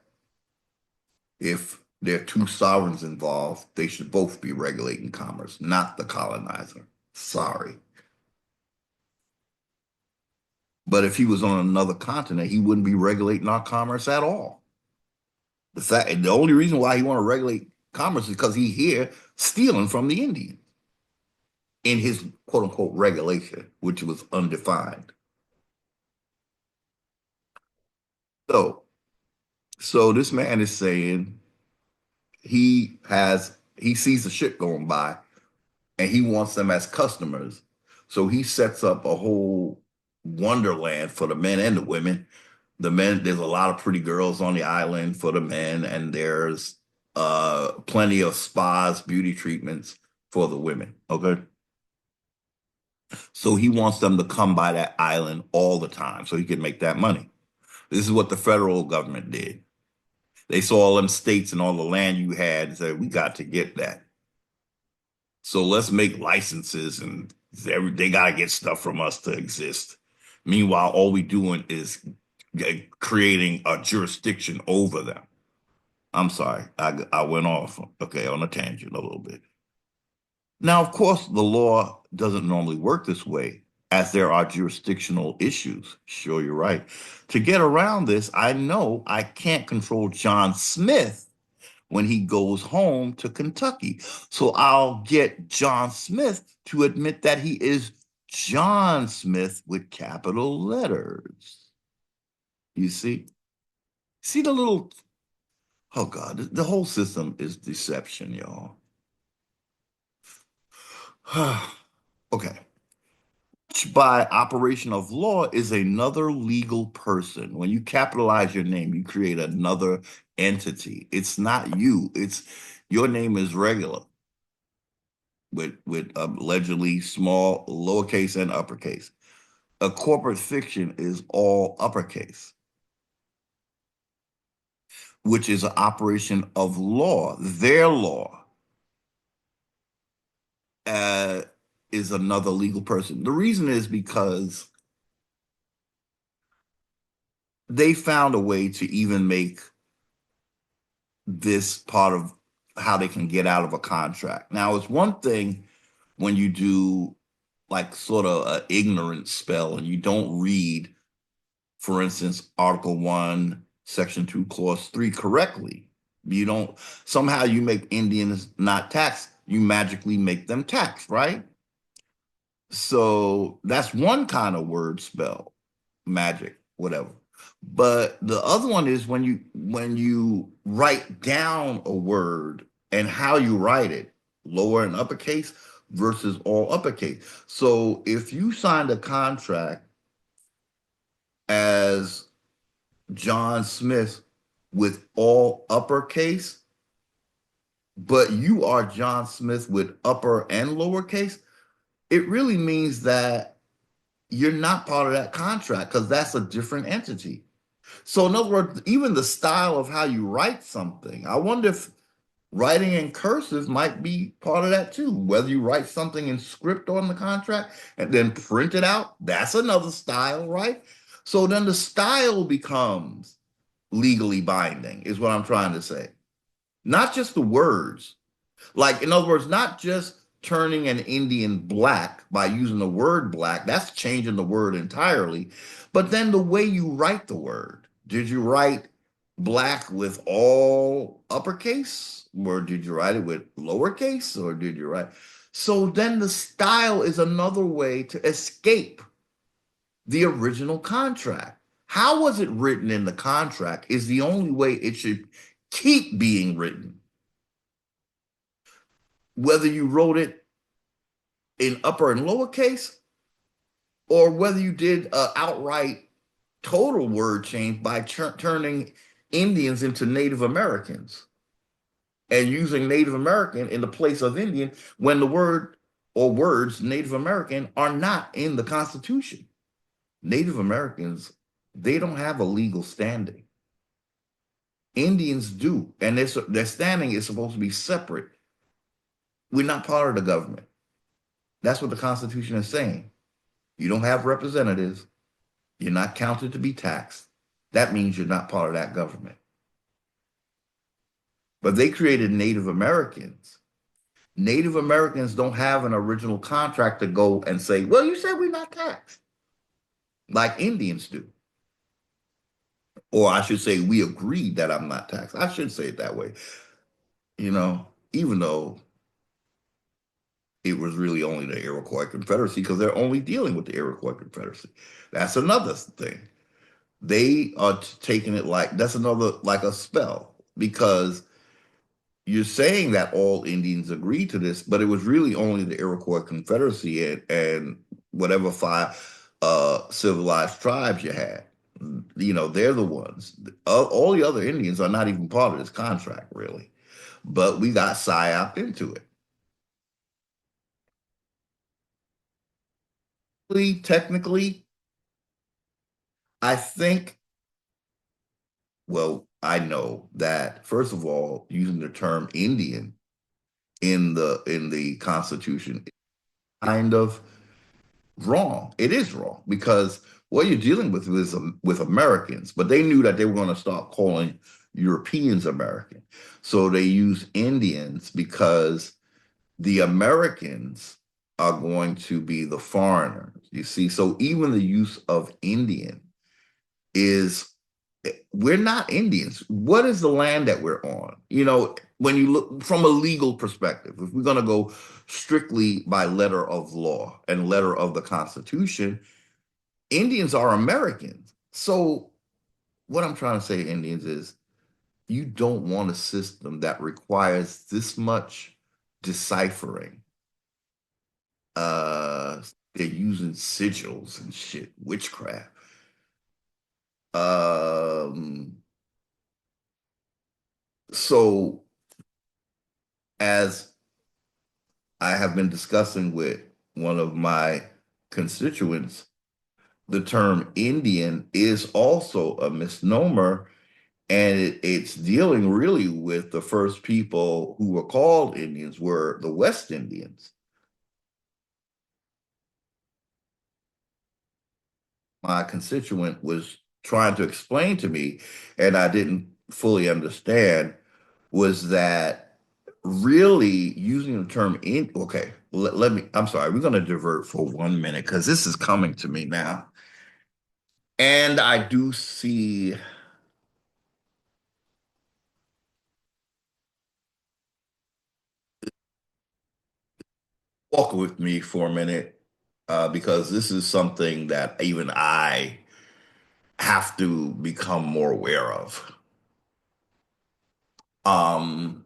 [SPEAKER 1] If there are two sovereigns involved, they should both be regulating commerce, not the colonizer. Sorry. But if he was on another continent, he wouldn't be regulating our commerce at all. The only reason why he want to regulate commerce is because he here stealing from the Indians in his quote unquote regulation, which was undefined. So, so this man is saying he sees the ship going by and he wants them as customers. So he sets up a whole wonderland for the men and the women. The men, there's a lot of pretty girls on the island for the men, and there's plenty of spas, beauty treatments for the women. Okay. So he wants them to come by that island all the time so he can make that money. This is what the federal government did. They saw all them states and all the land you had and said, we got to get that. So let's make licenses and they got to get stuff from us to exist. Meanwhile, all we doing is creating a jurisdiction over them. I'm sorry, I went off, okay, on a tangent a little bit. Now, of course, the law doesn't normally work this way, as there are jurisdictional issues. Sure, you're right. To get around this, I know I can't control John Smith when he goes home to Kentucky. So I'll get John Smith to admit that he is John Smith with capital letters. You see? See the little, oh God, the whole system is deception, y'all. Okay. By operation of law is another legal person. When you capitalize your name, you create another entity. It's not you. It's your name is regular with allegedly small lowercase and uppercase. A corporate fiction is all uppercase, which is an operation of law. Their law uh, is another legal person. The reason is because they found a way to even make this part of how they can get out of a contract. Now, it's one thing when you do like sort of an ignorant spell and you don't read, for instance, Article 1, Section 2, Clause 3 correctly, you don't, somehow you make Indians not taxed, you magically make them taxed, right? So that's one kind of word spell, magic, whatever. But the other one is when you write down a word and how you write it, lower and uppercase versus all uppercase. So if you signed a contract as John Smith with all uppercase, but you are John Smith with upper and lowercase, it really means that you're not part of that contract because that's a different entity. So, in other words, even the style of how you write something, I wonder if writing in cursive might be part of that too. Whether you write something in script on the contract and then print it out, that's another style, right? So then the style becomes legally binding, is what I'm trying to say. Not just the words. Like, in other words, not just turning an Indian black by using the word black, that's changing the word entirely. But then the way you write the word. Did you write black with all uppercase? Or did you write it with lowercase? Or did you write? So then the style is another way to escape the original contract. How was it written in the contract is the only way it should keep being written. Whether you wrote it in upper and lowercase, or whether you did an outright total word change by turning Indians into Native Americans and using Native American in the place of Indian when the word or words Native American are not in the Constitution. Native Americans, they don't have a legal standing. Indians do, and their standing is supposed to be separate. We're not part of the government. That's what the Constitution is saying. You don't have representatives. You're not counted to be taxed. That means you're not part of that government. But they created Native Americans. Native Americans don't have an original contract to go and say, well, you said we're not taxed, like Indians do. Or I should say, we agreed that I'm not taxed. I should say it that way, you know, even though it was really only the Iroquois Confederacy because they're only dealing with the Iroquois Confederacy. That's another thing. They are taking it like that's another like a spell because you're saying that all Indians agreed to this, but it was really only the Iroquois Confederacy and whatever five civilized tribes you had. You know, they're the ones. All the other Indians are not even part of this contract, really. But we got psyop into it. Technically, I think, well, I know that first of all, using the term Indian in the Constitution is kind of wrong. It is wrong because what you're dealing with is with Americans, but they knew that they were going to start calling Europeans American. So they use Indians because the Americans are going to be the foreigners. You see, so even the use of Indian is we're not Indians. What is the land that we're on? You know, when you look from a legal perspective, if we're going to go strictly by letter of law and letter of the Constitution, Indians are Americans. So what I'm trying to say to Indians is you don't want a system that requires this much deciphering. They're using sigils and shit, witchcraft. Um, so as I have been discussing with one of my constituents, the term Indian is also a misnomer, and it's dealing really with the first people who were called Indians were the West Indians. My constituent was trying to explain to me, and I didn't fully understand, was that really using the term in okay. let me, I'm sorry, we're going to divert for 1 minute because this is coming to me now. And I do see, walk with me for a minute, because this is something that even I have to become more aware of. Um,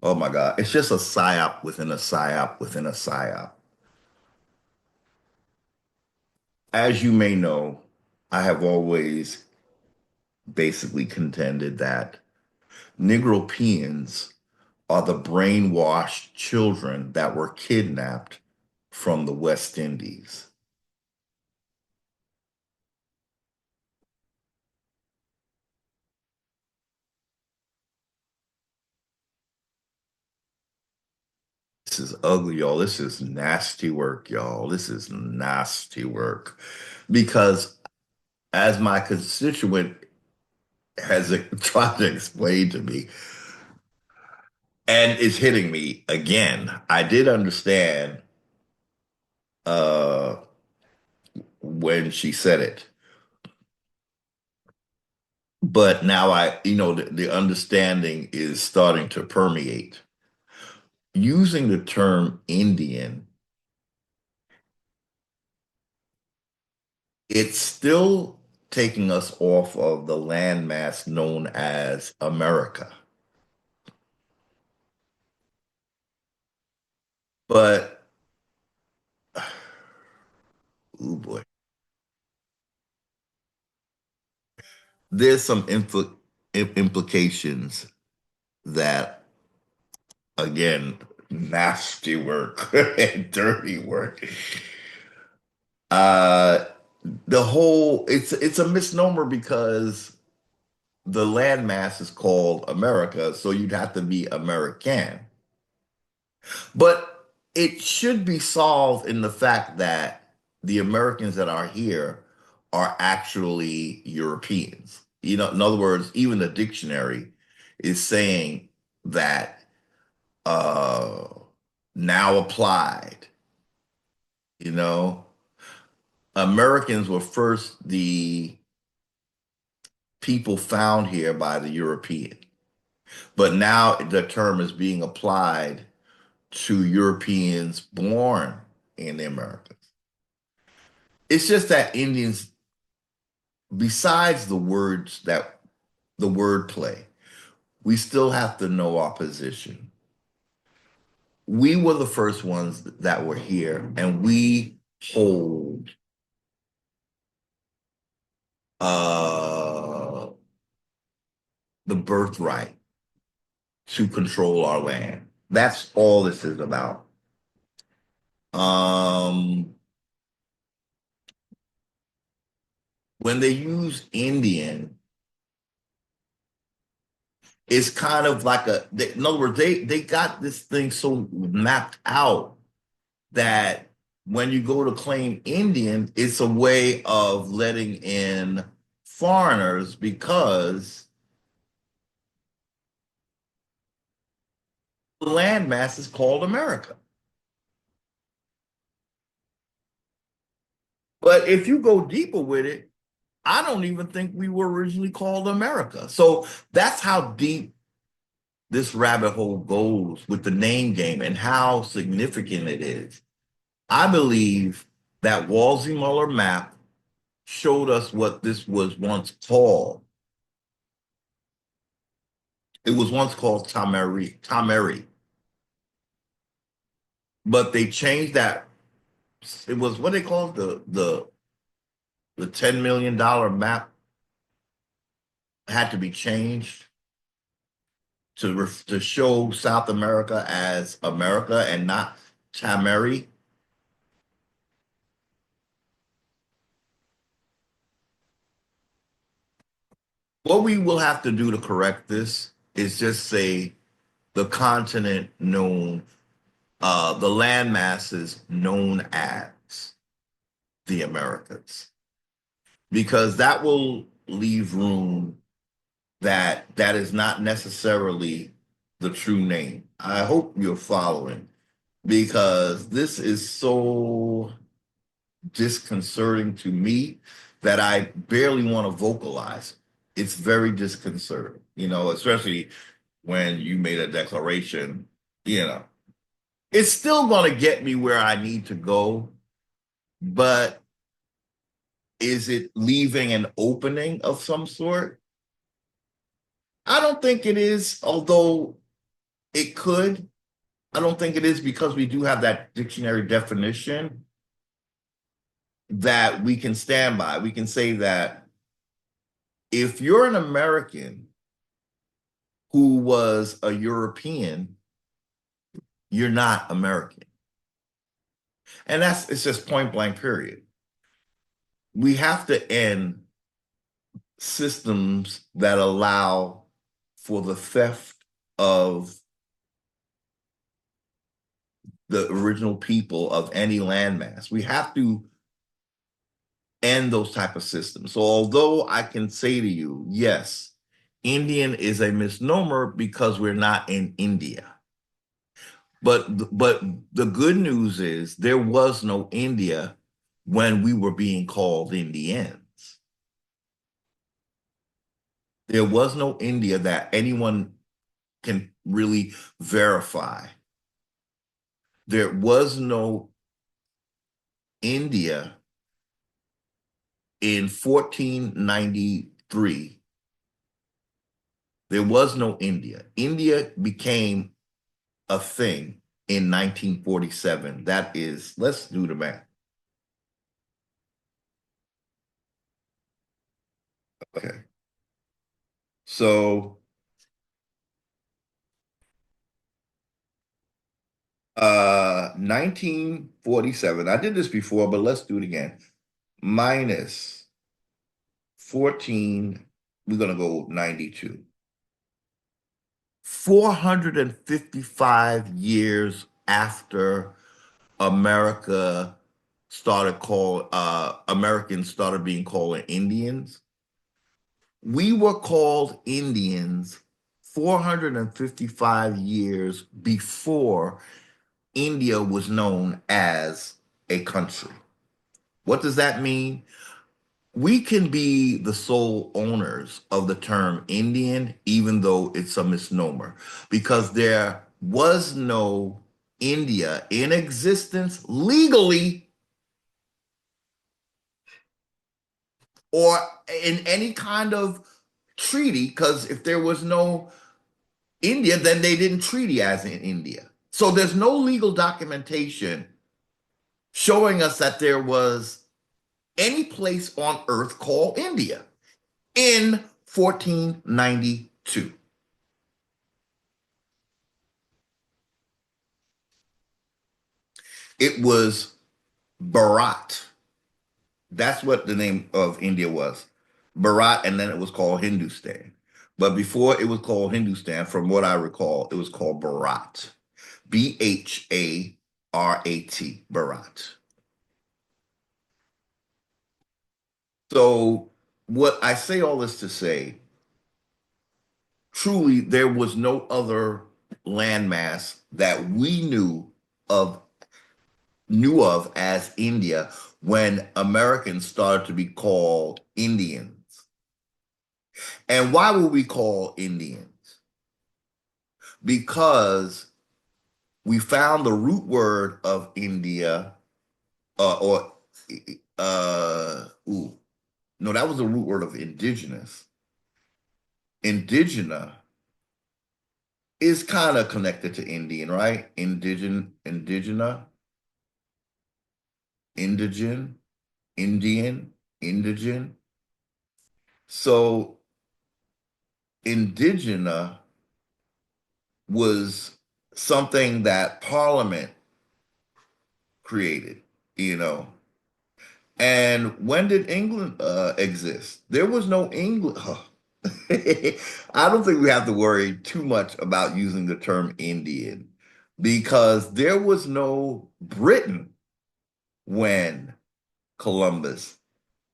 [SPEAKER 1] oh my God, it's just a psyop within a psyop within a psyop. As you may know, I have always basically contended that Negropeans are the brainwashed children that were kidnapped from the West Indies. This is ugly, y'all. This is nasty work, y'all. This is nasty work. Because as my constituent has tried to explain to me, and it's hitting me again, I did understand uh, when she said it. But now the understanding is starting to permeate. Using the term Indian, it's still taking us off of the landmass known as America. But, oh boy, there's some implications that, again, nasty work and dirty work. Uh, it's a misnomer because the landmass is called America, so you'd have to be American. But it should be solved in the fact that the Americans that are here are actually Europeans. In other words, even the dictionary is saying that uh, now applied, you know, Americans were first the people found here by the European. But now the term is being applied to Europeans born in the Americas. It's just that Indians, besides the word play, we still have to know our position. We were the first ones that were here, and we hold uh, the birthright to control our land. That's all this is about. Um, when they use Indian, it's kind of like in other words, they got this thing so mapped out that when you go to claim Indian, it's a way of letting in foreigners because the landmass is called America. But if you go deeper with it, I don't even think we were originally called America. So that's how deep this rabbit hole goes with the name game and how significant it is. I believe that Wolsey Muller map showed us what this was once called. It was once called Tameri, but they changed that. It was what they called the $10 million map had to be changed to show South America as America and not Tameri. What we will have to do to correct this is just say the continent known, the land masses known as the Americas, because that will leave room that is not necessarily the true name. I hope you're following because this is so disconcerting to me that I barely want to vocalize. It's very disconcerting, especially when you made a declaration, you know. It's still going to get me where I need to go, but is it leaving an opening of some sort? I don't think it is, although it could. I don't think it is because we do have that dictionary definition that we can stand by. We can say that if you're an American who was a European, you're not American. And it's just point blank, period. We have to end systems that allow for the theft of the original people of any landmass. We have to end those type of systems. So although I can say to you, yes, Indian is a misnomer because we're not in India. But the good news is there was no India when we were being called Indians. There was no India that anyone can really verify. There was no India in 1493. There was no India. India became a thing in 1947. That is, let's do the math. Okay. So 1947. I did this before, but let's do it again. Minus 14, we're gonna go 92. 455 years after America Americans started being called Indians. We were called Indians 455 years before India was known as a country. What does that mean? We can be the sole owners of the term Indian, even though it's a misnomer, because there was no India in existence legally or in any kind of treaty, because if there was no India, then they didn't treaty as in India. So there's no legal documentation showing us that there was any place on earth called India in 1492. It was Bharat. That's what the name of India was. Bharat, and then it was called Hindustan. But before it was called Hindustan, from what I recall, it was called Bharat. Bharat, Bharat. So, what I say all this to say, truly, there was no other landmass that we of knew of as India when Americans started to be called Indians. And why were we called Indians? Because we found the root word of India, or ooh, no, that was the root word of indigenous. Indigena is kind of connected to Indian, right? Indigena, indigen, Indian, indigen. So indigena was something that Parliament created, you know. And when did England exist? There was no England. I don't think we have to worry too much about using the term Indian because there was no Britain when Columbus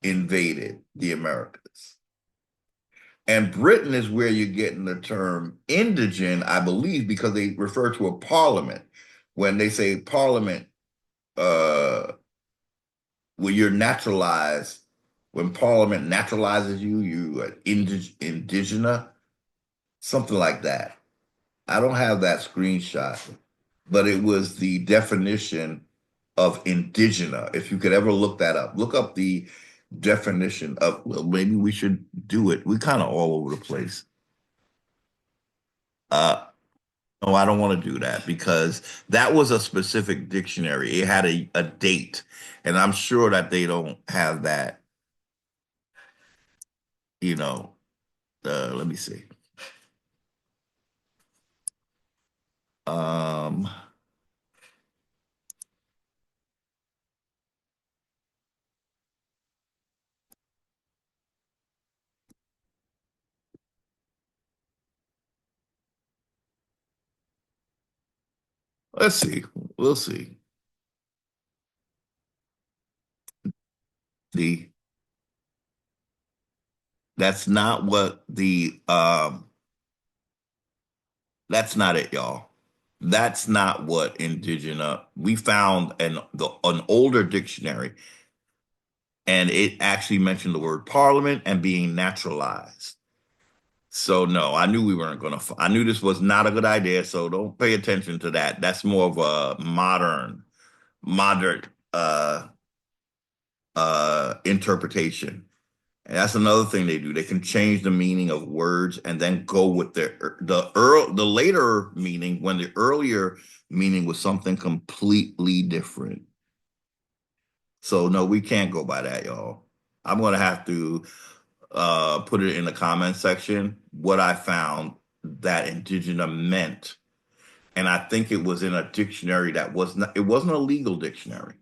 [SPEAKER 1] invaded the Americas. And Britain is where you're getting the term indigene, I believe, because they refer to a parliament. When they say parliament, uh, when you're naturalized, when parliament naturalizes you, you are indigena, something like that. I don't have that screenshot, but it was the definition of indigena. If you could ever look that up, look up the definition of, well, maybe we should do it. We kind of all over the place. Uh, no, I don't want to do that because that was a specific dictionary. It had a date, and I'm sure that they don't have that, you know. Let me see. Um, let's see. We'll see. The That's not what the that's not it, y'all. That's not what indigena. We found an older dictionary, and it actually mentioned the word parliament and being naturalized. So no, I knew we weren't gonna. I knew this was not a good idea. So don't pay attention to that. That's more of a modern uh interpretation. And that's another thing they do. They can change the meaning of words and then go with the later meaning when the earlier meaning was something completely different. So no, we can't go by that, y'all. I'm gonna have to put it in the comment section what I found that indigena meant. And I think it was in a dictionary that was not, it wasn't a legal dictionary.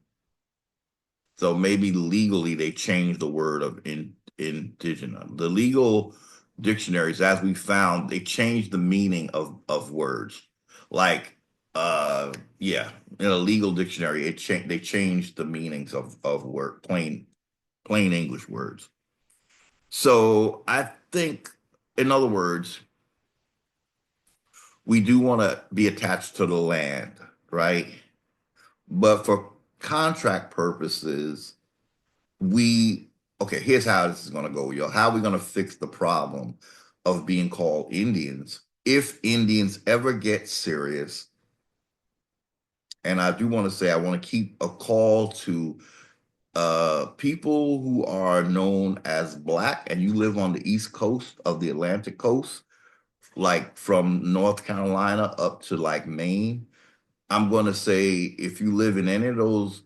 [SPEAKER 1] So maybe legally they changed the word of indigena. The legal dictionaries, as we found, they changed the meaning of words. Like, yeah, in a legal dictionary, they changed the meanings of word plain English words. So I think, in other words, we do want to be attached to the land, right? But for contract purposes, we okay, here's how this is going to go, y'all. How are we going to fix the problem of being called Indians if Indians ever get serious? And I do want to say I want to keep a call to people who are known as Black and you live on the East Coast of the Atlantic coast, like from North Carolina up to like Maine. I'm going to say if you live in any of those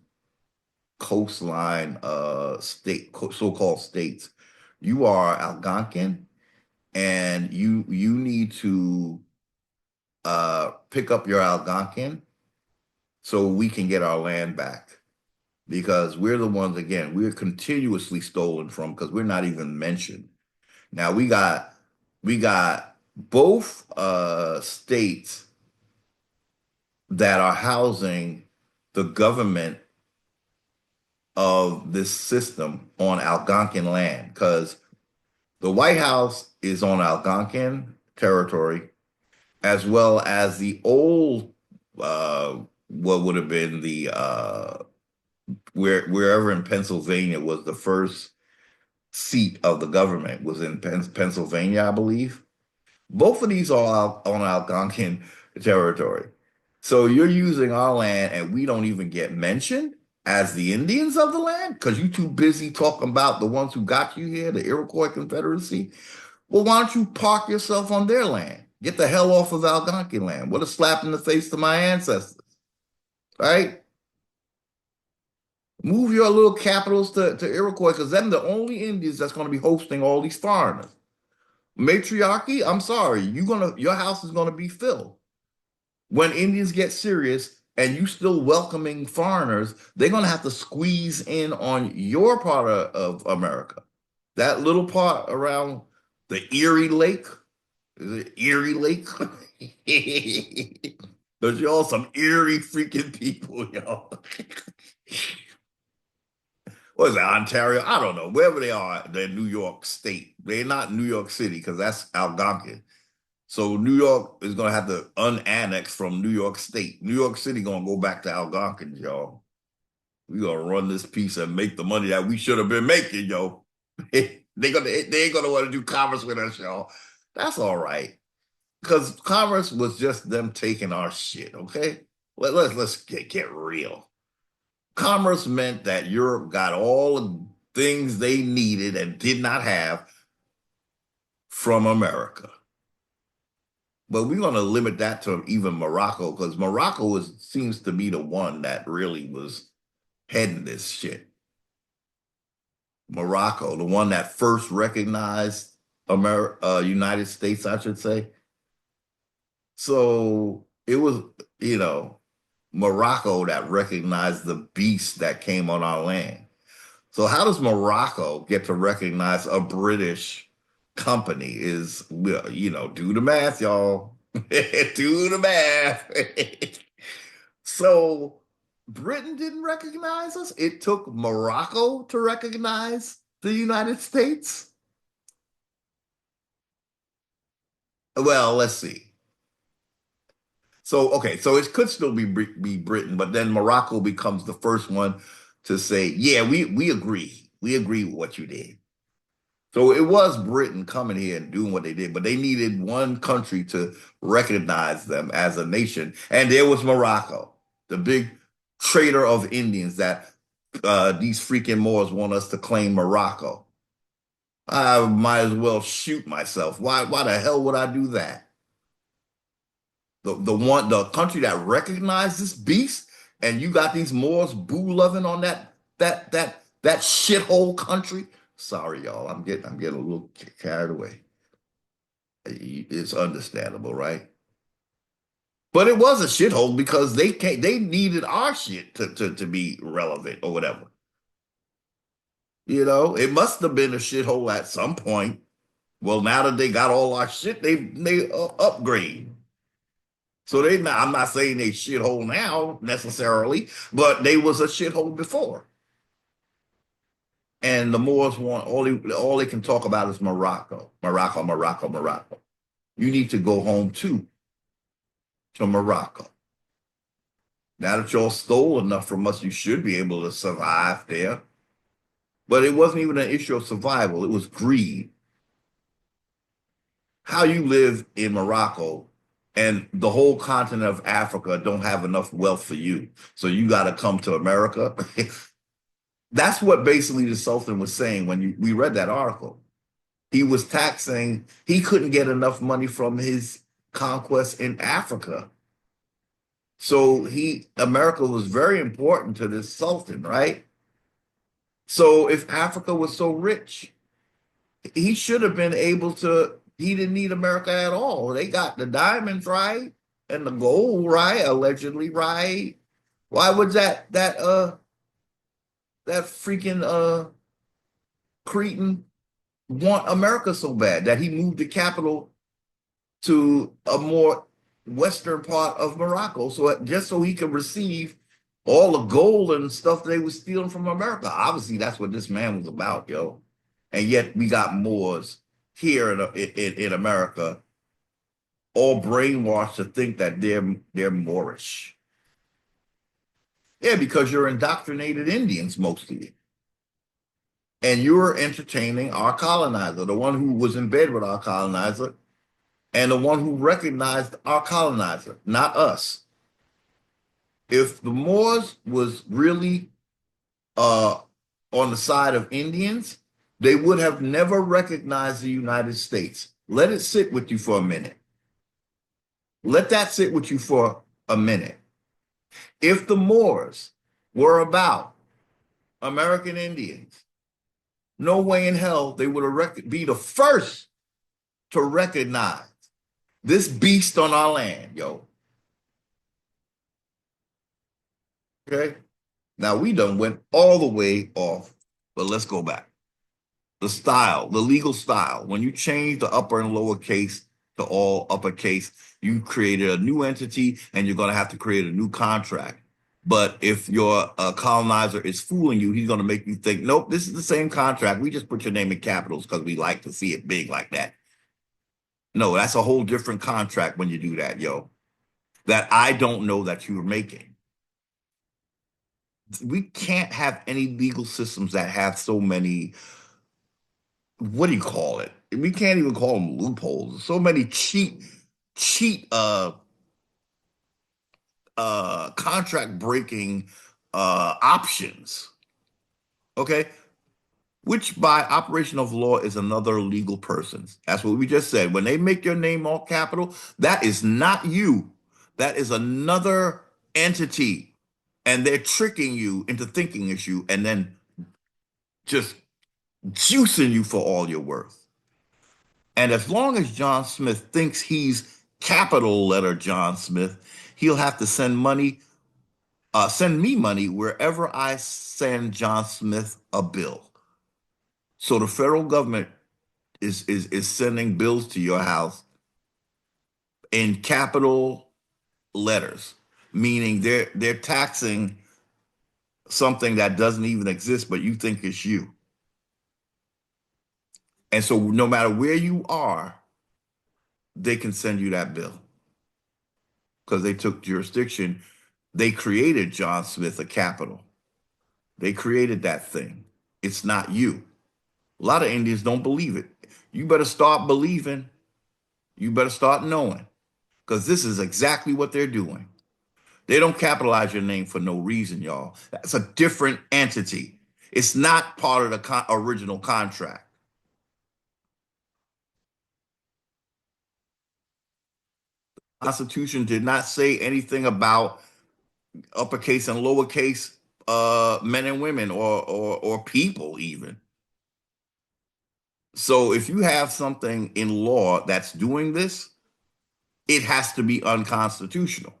[SPEAKER 1] coastline so-called states, you are Algonquin and you need to pick up your Algonquin so we can get our land back because we're the ones, again, we're continuously stolen from because we're not even mentioned. Now we got both states that are housing the government of this system on Algonquin land because the White House is on Algonquin territory, as well as the old, what would have been the wherever in Pennsylvania was the first seat of the government was in Pennsylvania, I believe. Both of these are on Algonquin territory. So you're using our land and we don't even get mentioned as the Indians of the land because you're too busy talking about the ones who got you here, the Iroquois Confederacy. Well, why don't you park yourself on their land? Get the hell off of Algonquin land. What a slap in the face to my ancestors, right? Move your little capitals to Iroquois because them the only Indians that's going to be hosting all these foreigners. Matriarchy, I'm sorry, your house is gonna be filled. When Indians get serious and you still welcoming foreigners, they're gonna have to squeeze in on your part of America. That little part around the Erie Lake, is it Erie Lake? Those y'all some eerie freaking people, y'all. what is that, Ontario? I don't know. Wherever they are, they're New York State. They're not New York City because that's Algonquin. So New York is gonna have to unannex from New York State. New York City gonna go back to Algonquin, y'all. We gonna run this piece and make the money that we should have been making, yo. They ain't gonna want to do commerce with us, y'all. That's all right. Because commerce was just them taking our shit, okay? Let's get real. Commerce meant that Europe got all the things they needed and did not have from America. But we're going to limit that to even Morocco because seems to be the one that really was heading this shit. Morocco, the one that first recognized United States, I should say. So it was, you know, Morocco that recognized the beast that came on our land. So how does Morocco get to recognize a British company? Is, well, do the math, y'all. Do the math. So Britain didn't recognize us. It took Morocco to recognize the United States. Well, let's see. So okay, so it could still be Britain, but then Morocco becomes the first one to say, "Yeah, we agree. We agree with what you did." So it was Britain coming here and doing what they did, but they needed one country to recognize them as a nation, and there was Morocco, the big trader of Indians that these freaking Moors want us to claim Morocco. I might as well shoot myself. Why the hell would I do that? The country that recognized this beast, and you got these Moors boo loving on that shithole country. Sorry, y'all. I'm getting a little carried away. It's understandable, right? But it was a shithole because they needed our shit to be relevant or whatever. It must have been a shithole at some point. Well, now that they got all our shit, they upgrade. So I'm not saying they shithole now necessarily, but they was a shithole before. And the Moors want all they can talk about is Morocco, Morocco, Morocco, Morocco. You need to go home too, to Morocco. Now that y'all stole enough from us, you should be able to survive there. But it wasn't even an issue of survival, it was greed. How you live in Morocco and the whole continent of Africa don't have enough wealth for you. So you got to come to America. That's what basically the Sultan was saying when we read that article. He was taxing, he couldn't get enough money from his conquest in Africa. So America was very important to this Sultan, right? So if Africa was so rich, he should have been able to, he didn't need America at all. They got the diamonds right and the gold right, allegedly right. Why would that freaking Cretan want America so bad that he moved the capital to a more western part of Morocco just so he could receive all the gold and stuff they were stealing from America? Obviously, that's what this man was about, yo. And yet we got Moors here in America, all brainwashed to think that they're Moorish. Yeah, because you're indoctrinated Indians, mostly. And you're entertaining our colonizer, the one who was in bed with our colonizer, and the one who recognized our colonizer, not us. If the Moors was really on the side of Indians, they would have never recognized the United States. Let it sit with you for a minute. Let that sit with you for a minute. If the Moors were about American Indians, no way in hell they would have be the first to recognize this beast on our land, yo. Okay? Now we done went all the way off, but let's go back. The style, the legal style. When you change the upper and lower case to all uppercase, you created a new entity and you're going to have to create a new contract. But if your colonizer is fooling you, he's going to make you think, nope, this is the same contract. We just put your name in capitals because we like to see it big like that. No, that's a whole different contract when you do that, yo. That I don't know that you were making. We can't have any legal systems that have so many, what do you call it? We can't even call them loopholes. So many cheat contract breaking options. Okay. Which by operation of law is another legal person. That's what we just said. When they make your name all capital, that is not you. That is another entity. And they're tricking you into thinking it's you and then just juicing you for all your worth. And as long as John Smith thinks he's capital letter John Smith, he'll have to send me money wherever I send John Smith a bill. So the federal government is sending bills to your house in capital letters, meaning they're taxing something that doesn't even exist, but you think it's you. And so no matter where you are, they can send you that bill because they took jurisdiction. They created John Smith a capital. They created that thing. It's not you. A lot of Indians don't believe it. You better start believing. You better start knowing because this is exactly what they're doing. They don't capitalize your name for no reason, y'all. That's a different entity. It's not part of the original contract. The Constitution did not say anything about uppercase and lowercase men and women or people even. So if you have something in law that's doing this, it has to be unconstitutional.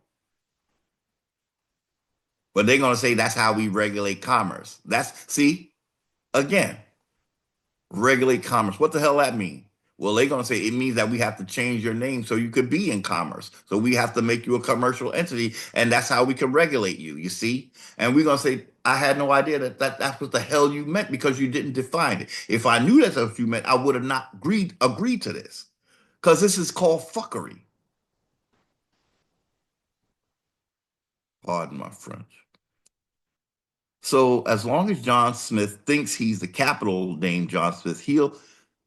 [SPEAKER 1] But they're going to say that's how we regulate commerce. That's see again, regulate commerce. What the hell that mean? Well, they're going to say it means that we have to change your name so you could be in commerce. So we have to make you a commercial entity, and that's how we can regulate you. You see? And we're going to say, I had no idea that's what the hell you meant because you didn't define it. If I knew that's what you meant, I would have not agreed to this because this is called fuckery. Pardon my French. So as long as John Smith thinks he's the capital name John Smith, he'll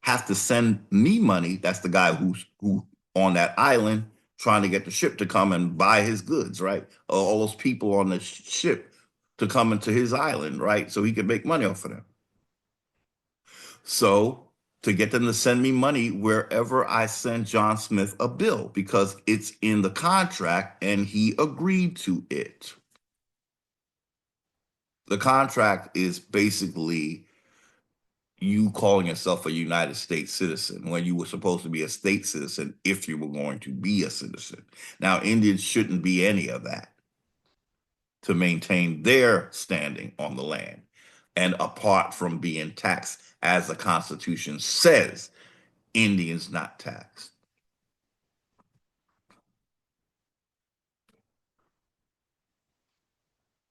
[SPEAKER 1] have to send me money. That's the guy who on that island trying to get the ship to come and buy his goods, right? All those people on the ship to come into his island, right? So he can make money off of them. So to get them to send me money wherever I send John Smith a bill because it's in the contract and he agreed to it. The contract is basically you calling yourself a United States citizen when you were supposed to be a state citizen if you were going to be a citizen. Now, Indians shouldn't be any of that to maintain their standing on the land and apart from being taxed, as the Constitution says, Indians not taxed.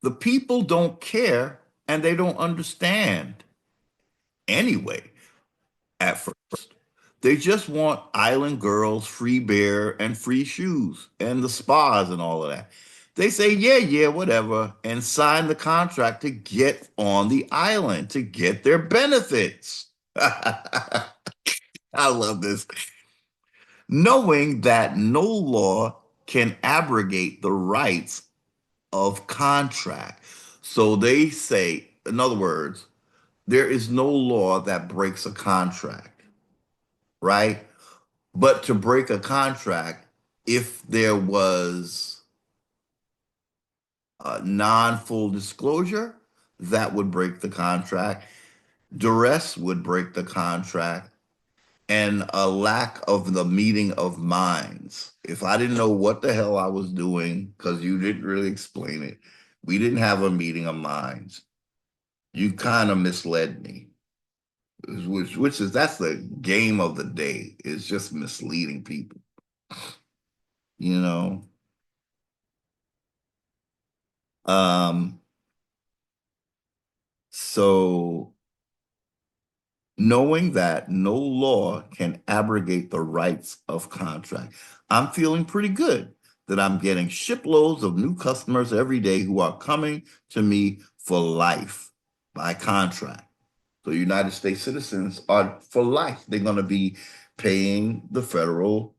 [SPEAKER 1] The people don't care and they don't understand anyway at first. They just want island girls, free beer, and free shoes, and the spas and all of that. They say, yeah, yeah, whatever, and sign the contract to get on the island, to get their benefits. I love this. Knowing that no law can abrogate the rights of contract. So they say, in other words, there is no law that breaks a contract, right? But to break a contract, if there was a non-full disclosure, that would break the contract. Duress would break the contract, and a lack of the meeting of minds. If I didn't know what the hell I was doing, because you didn't really explain it, we didn't have a meeting of minds. You kind of misled me, which is that's the game of the day. Is just misleading people, you know. Um, so knowing that no law can abrogate the rights of contract, I'm feeling pretty good that I'm getting shiploads of new customers every day who are coming to me for life by contract. So United States citizens are for life. They're going to be paying the federal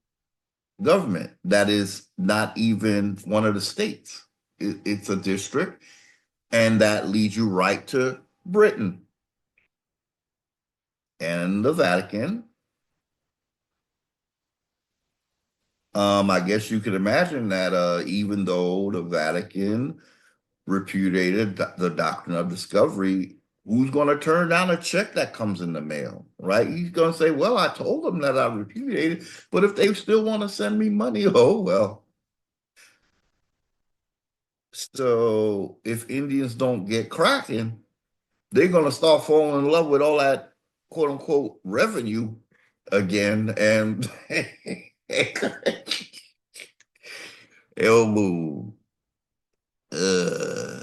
[SPEAKER 1] government. That is not even one of the states. It's a district, and that leads you right to Britain and the Vatican. I guess you could imagine that even though the Vatican repudiated the doctrine of discovery, who's going to turn down a check that comes in the mail, right? He's going to say, well, I told them that I repudiated, but if they still want to send me money, oh, well. So if Indians don't get cracking, they're going to start falling in love with all that quote unquote revenue again. And elbow. Uh,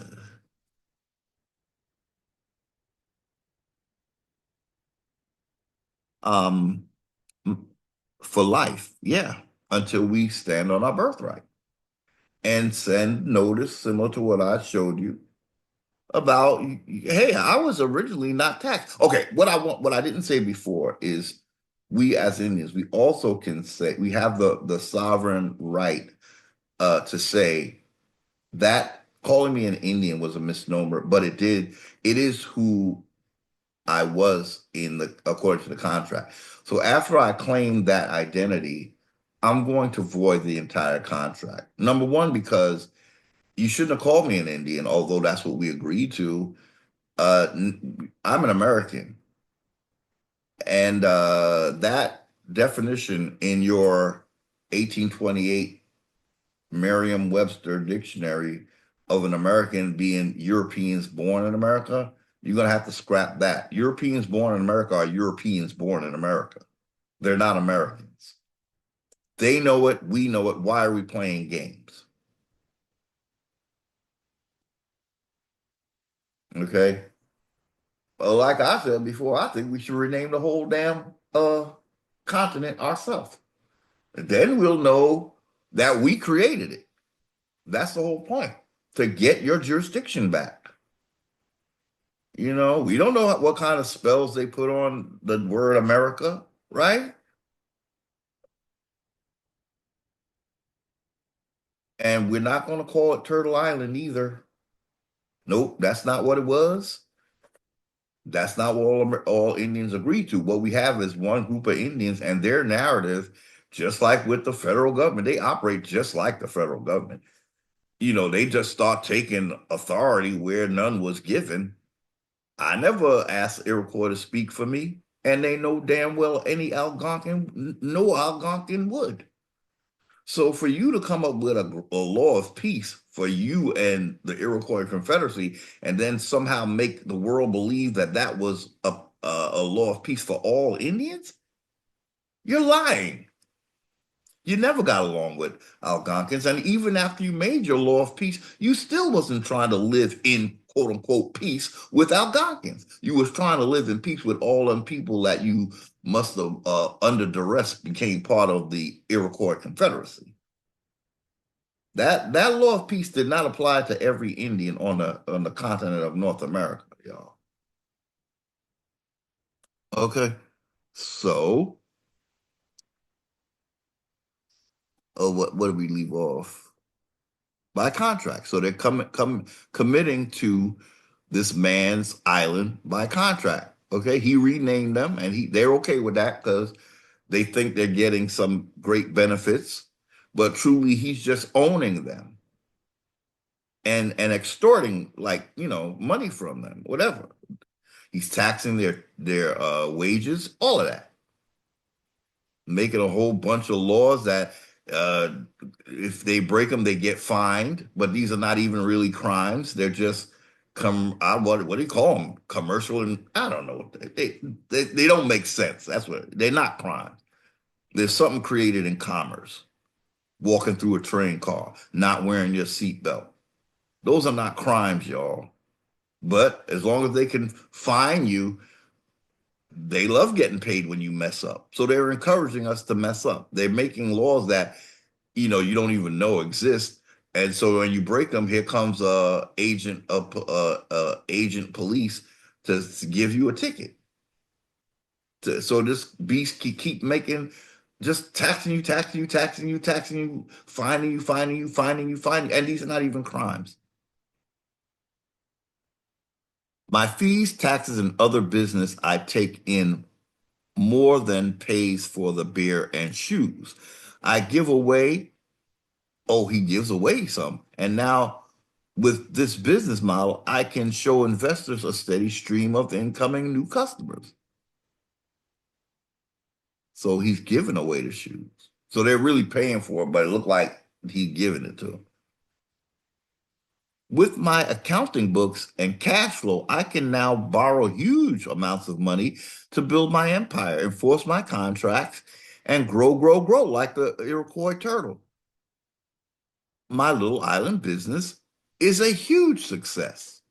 [SPEAKER 1] um, for life, yeah, until we stand on our birthright and send notice similar to what I showed you about, hey, I was originally not taxed. Okay, what I didn't say before is we as Indians, we also can say we have the sovereign right to say that calling me an Indian was a misnomer, but it is who I was in the according to the contract. So after I claim that identity, I'm going to void the entire contract. Number one, because you shouldn't have called me an Indian, although that's what we agreed to. I'm an American, and that definition in your 1828 Merriam-Webster dictionary of an American being Europeans born in America, you're going to have to scrap that. Europeans born in America are Europeans born in America. They're not Americans. They know it. We know it. Why are we playing games? Okay. Well, like I said before, I think we should rename the whole damn continent ourselves. Then we'll know that we created it. That's the whole point, to get your jurisdiction back. We don't know what kind of spells they put on the word America, right? And we're not going to call it Turtle Island either. Nope, that's not what it was. That's not what all Indians agree to. What we have is one group of Indians and their narrative, just like with the federal government, they operate just like the federal government. They just start taking authority where none was given. I never asked Iroquois to speak for me, and they know damn well no Algonquin would. So for you to come up with a law of peace for you and the Iroquois Confederacy, and then somehow make the world believe that that was a law of peace for all Indians, you're lying. You never got along with Algonquins, and even after you made your law of peace, you still wasn't trying to live in quote unquote peace with Algonquins. You was trying to live in peace with all them people that you must have under duress became part of the Iroquois Confederacy. That law of peace did not apply to every Indian on the continent of North America, y'all. Okay, so what did we leave off? By contract. So they're committing to this man's island by contract. Okay, he renamed them, and they're okay with that because they think they're getting some great benefits, but truly he's just owning them and extorting, like, money from them, whatever. He's taxing their wages, all of that, making a whole bunch of laws that uh, if they break them, they get fined. But these are not even really crimes; they're just what do you call them? Commercial, and I don't know. They don't make sense. That's what they're not crimes. There's something created in commerce. Walking through a train car, not wearing your seatbelt. Those are not crimes, y'all. But as long as they can fine you, they love getting paid when you mess up. So they're encouraging us to mess up. They're making laws that you don't even know exist. And so when you break them, here comes agent police to give you a ticket. So this beast keep making, just taxing you, taxing you, taxing you, taxing you, finding you, finding you, finding you, finding, and these are not even crimes. My fees, taxes, and other business I take in more than pays for the beer and shoes. I give away, oh, he gives away some. And now with this business model, I can show investors a steady stream of incoming new customers. So he's giving away the shoes. So they're really paying for it, but it looked like he's giving it to them. With my accounting books and cash flow, I can now borrow huge amounts of money to build my empire, enforce my contracts, and grow, grow, grow like the Iroquois turtle. My little island business is a huge success.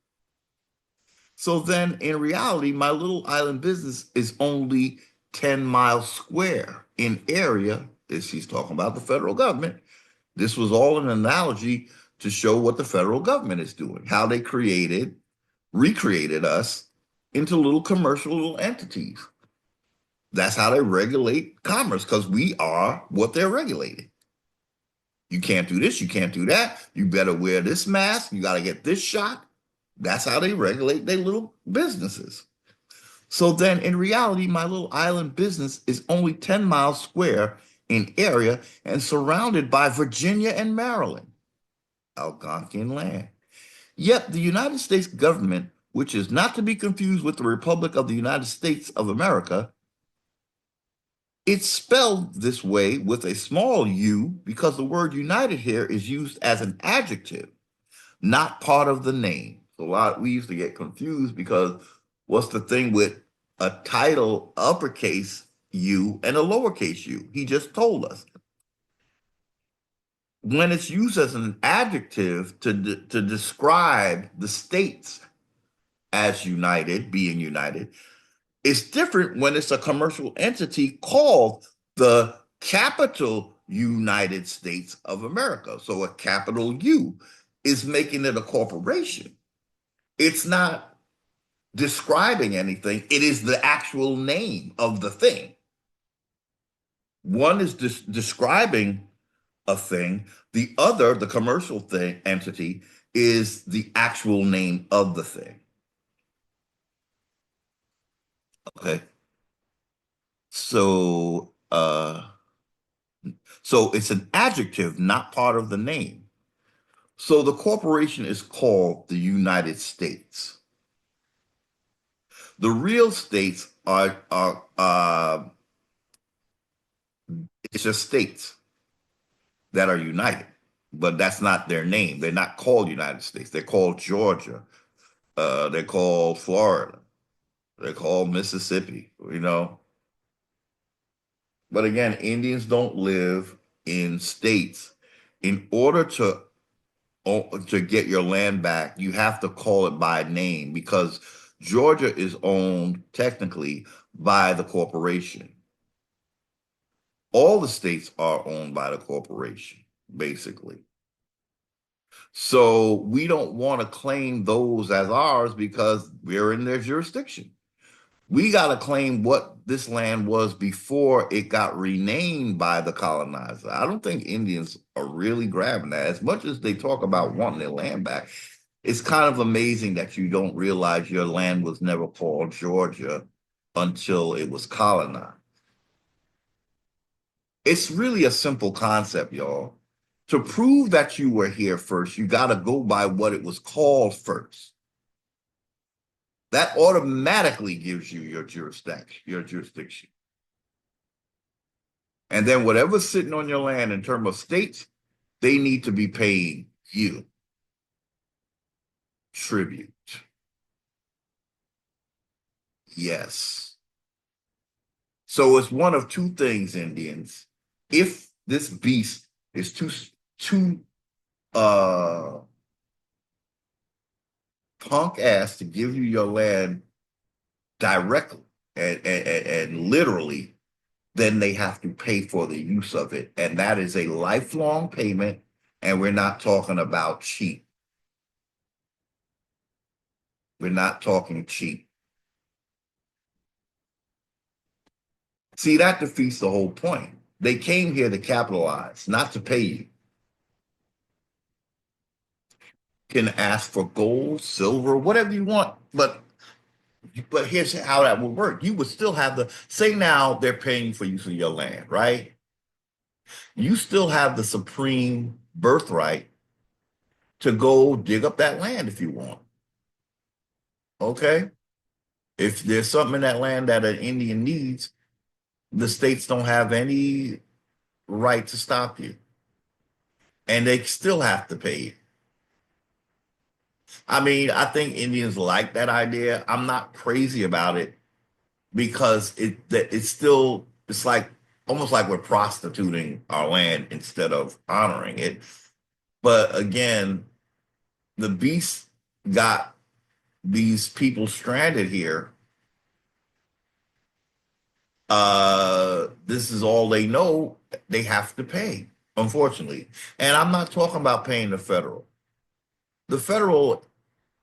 [SPEAKER 1] So then, in reality, my little island business is only 10 miles square in area. As she's talking about the federal government. This was all an analogy to show what the federal government is doing, how they recreated us into little commercial little entities. That's how they regulate commerce because we are what they're regulating. You can't do this, you can't do that. You better wear this mask, you got to get this shot. That's how they regulate their little businesses. So then in reality, my little island business is only 10 miles square in area and surrounded by Virginia and Maryland, Algonquian land. Yet the United States government, which is not to be confused with the Republic of the United States of America, it's spelled this way with a small u because the word united here is used as an adjective, not part of the name. So we used to get confused because what's the thing with a title uppercase U and a lowercase u? He just told us. When it's used as an adjective to describe the states as united, being united, it's different when it's a commercial entity called the capital United States of America. So a capital U is making it a corporation. It's not describing anything, it is the actual name of the thing. One is describing a thing, the other, the commercial thing entity, is the actual name of the thing. Okay. So so it's an adjective, not part of the name. So the corporation is called the United States. The real states are it's just states that are united, but that's not their name. They're not called United States. They're called Georgia. They're called Florida. They're called Mississippi. But again, Indians don't live in states. In order to get your land back, you have to call it by name because Georgia is owned technically by the corporation. All the states are owned by the corporation, basically. So we don't want to claim those as ours because we're in their jurisdiction. We got to claim what this land was before it got renamed by the colonizer. I don't think Indians are really grabbing that. As much as they talk about wanting their land back, it's kind of amazing that you don't realize your land was never called Georgia until it was colonized. It's really a simple concept, y'all. To prove that you were here first, you got to go by what it was called first. That automatically gives you your jurisdiction. And then whatever's sitting on your land in terms of states, they need to be paying you tribute. Yes. So it's one of two things, Indians. If this beast is too uh punk ass to give you your land directly and literally, then they have to pay for the use of it. And that is a lifelong payment. And we're not talking about cheap. We're not talking cheap. See, that defeats the whole point. They came here to capitalize, not to pay you. You can ask for gold, silver, whatever you want, but here's how that would work. You would still have the say now they're paying for use of your land, right? You still have the supreme birthright to go dig up that land if you want. Okay? If there's something in that land that an Indian needs, the states don't have any right to stop you. And they still have to pay you. I mean, I think Indians like that idea. I'm not crazy about it because it's still it's like almost like we're prostituting our land instead of honoring it. But again, the beast got these people stranded here. This is all they know. They have to pay, unfortunately. And I'm not talking about paying the federal. The federal,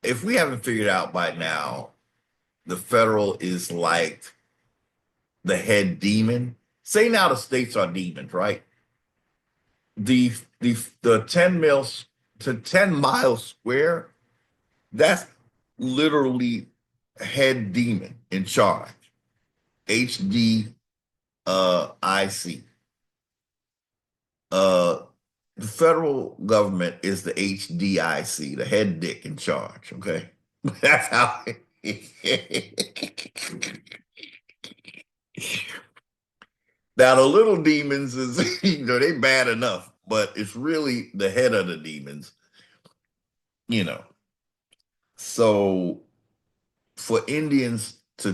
[SPEAKER 1] if we haven't figured out by now, the federal is like the head demon. Say now the states are demons, right? The 10 miles to 10 miles square, that's literally head demon in charge. HDIC. Uh the federal government is the HDIC, the head dick in charge, okay? That's how now the little demons is they bad enough, but it's really the head of the demons, you know. So for Indians to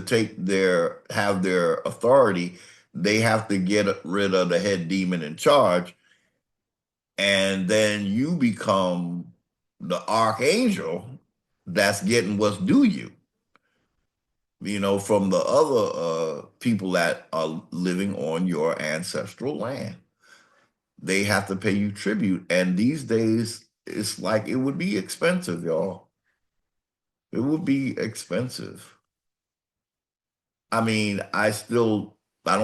[SPEAKER 1] have their authority, they have to get rid of the head demon in charge, and then you become the archangel that's getting what's due you. From the other people that are living on your ancestral land. They have to pay you tribute. And these days, it's like it would be expensive, y'all. It would be expensive. I mean, I don't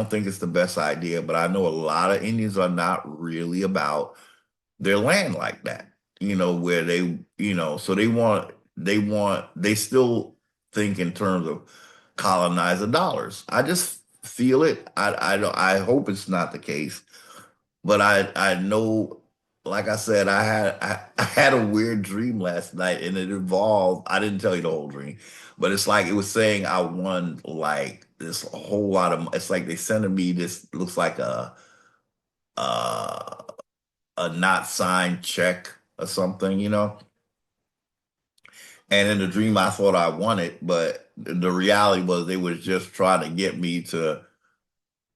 [SPEAKER 1] think it's the best idea, but I know a lot of Indians are not really about their land like that, where so they still think in terms of colonizer dollars. I just feel it. I hope it's not the case, but I know, like I said, I had a weird dream last night, and it involved. I didn't tell you the whole dream, but it's like it was saying I won like this whole lot of. It's like they sending me this looks like uh, a not signed check or something. And in the dream, I thought I won it, but the reality was they was just trying to get me to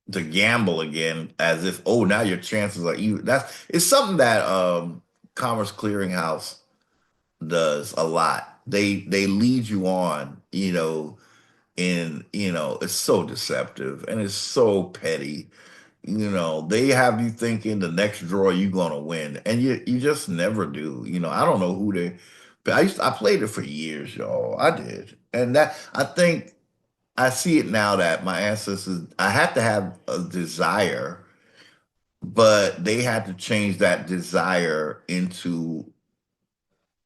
[SPEAKER 1] gamble again, as if, oh, now your chances are even. It's something that Commerce Clearinghouse does a lot. They lead you on, it's so deceptive and it's so petty. They have you thinking the next draw you're gonna win, and you just never do. I don't know who they. But I played it for years, y'all. I did, and that I think I see it now that my ancestors. I had to have a desire, but they had to change that desire into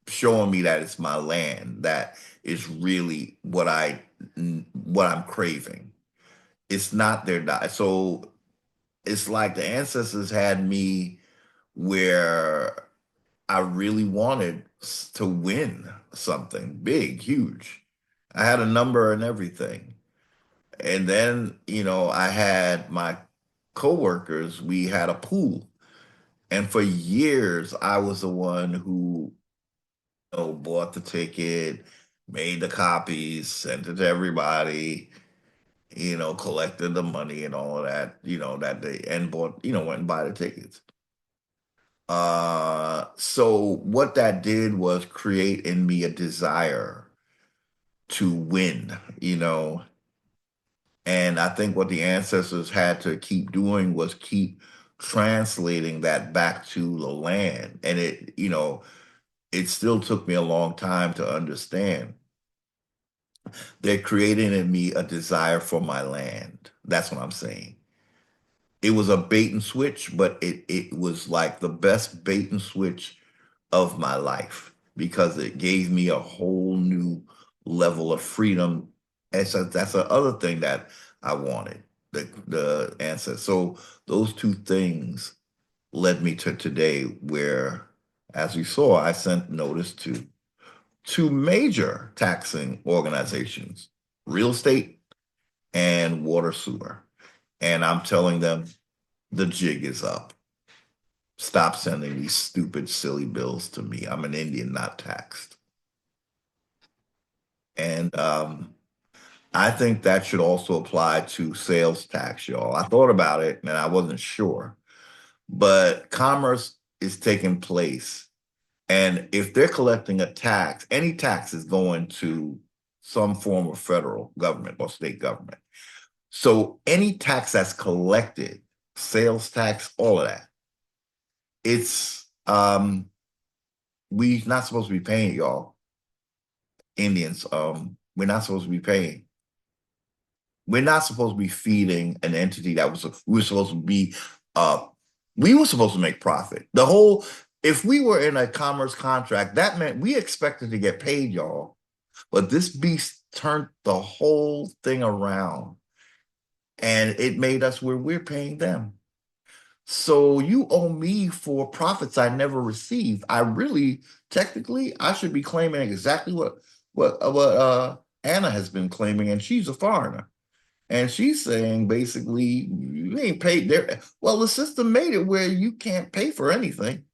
[SPEAKER 1] showing me that it's my land that is really what I'm craving. It's not their diet. So it's like the ancestors had me where I really wanted to win something big, huge. I had a number and everything. And then, I had my coworkers, we had a pool. And for years, I was the one who, bought the ticket, made the copies, sent it to everybody, collected the money and all of that, that day, and bought, went and buy the tickets. So what that did was create in me a desire. to win, you know. And I think what the ancestors had to keep doing was keep translating that back to the land. And it still took me a long time to understand. They're creating in me a desire for my land. That's what I'm saying. It was a bait and switch, but it was like the best bait and switch of my life because it gave me a whole new level of freedom. And so that's the other thing that I wanted, the answer. So those two things led me to today where, as you saw, I sent notice to two major taxing organizations, real estate and water sewer. And I'm telling them the jig is up. Stop sending these stupid, silly bills to me. I'm an Indian, not taxed. And I think that should also apply to sales tax, y'all. I thought about it and I wasn't sure, but commerce is taking place. And if they're collecting a tax, any tax is going to some form of federal government or state government. So any tax that's collected, sales tax, all of that, it's we not supposed to be paying y'all Indians. We're not supposed to be paying. We're not supposed to be feeding an entity that was we were supposed to be uh we were supposed to make profit. The whole if we were in a commerce contract, that meant we expected to get paid, y'all. But this beast turned the whole thing around and it made us where we're paying them. So you owe me for profits I never received. I really, technically, I should be claiming exactly what Anna has been claiming, and she's a foreigner. And she's saying basically, you ain't paid there. Well, the system made it where you can't pay for anything.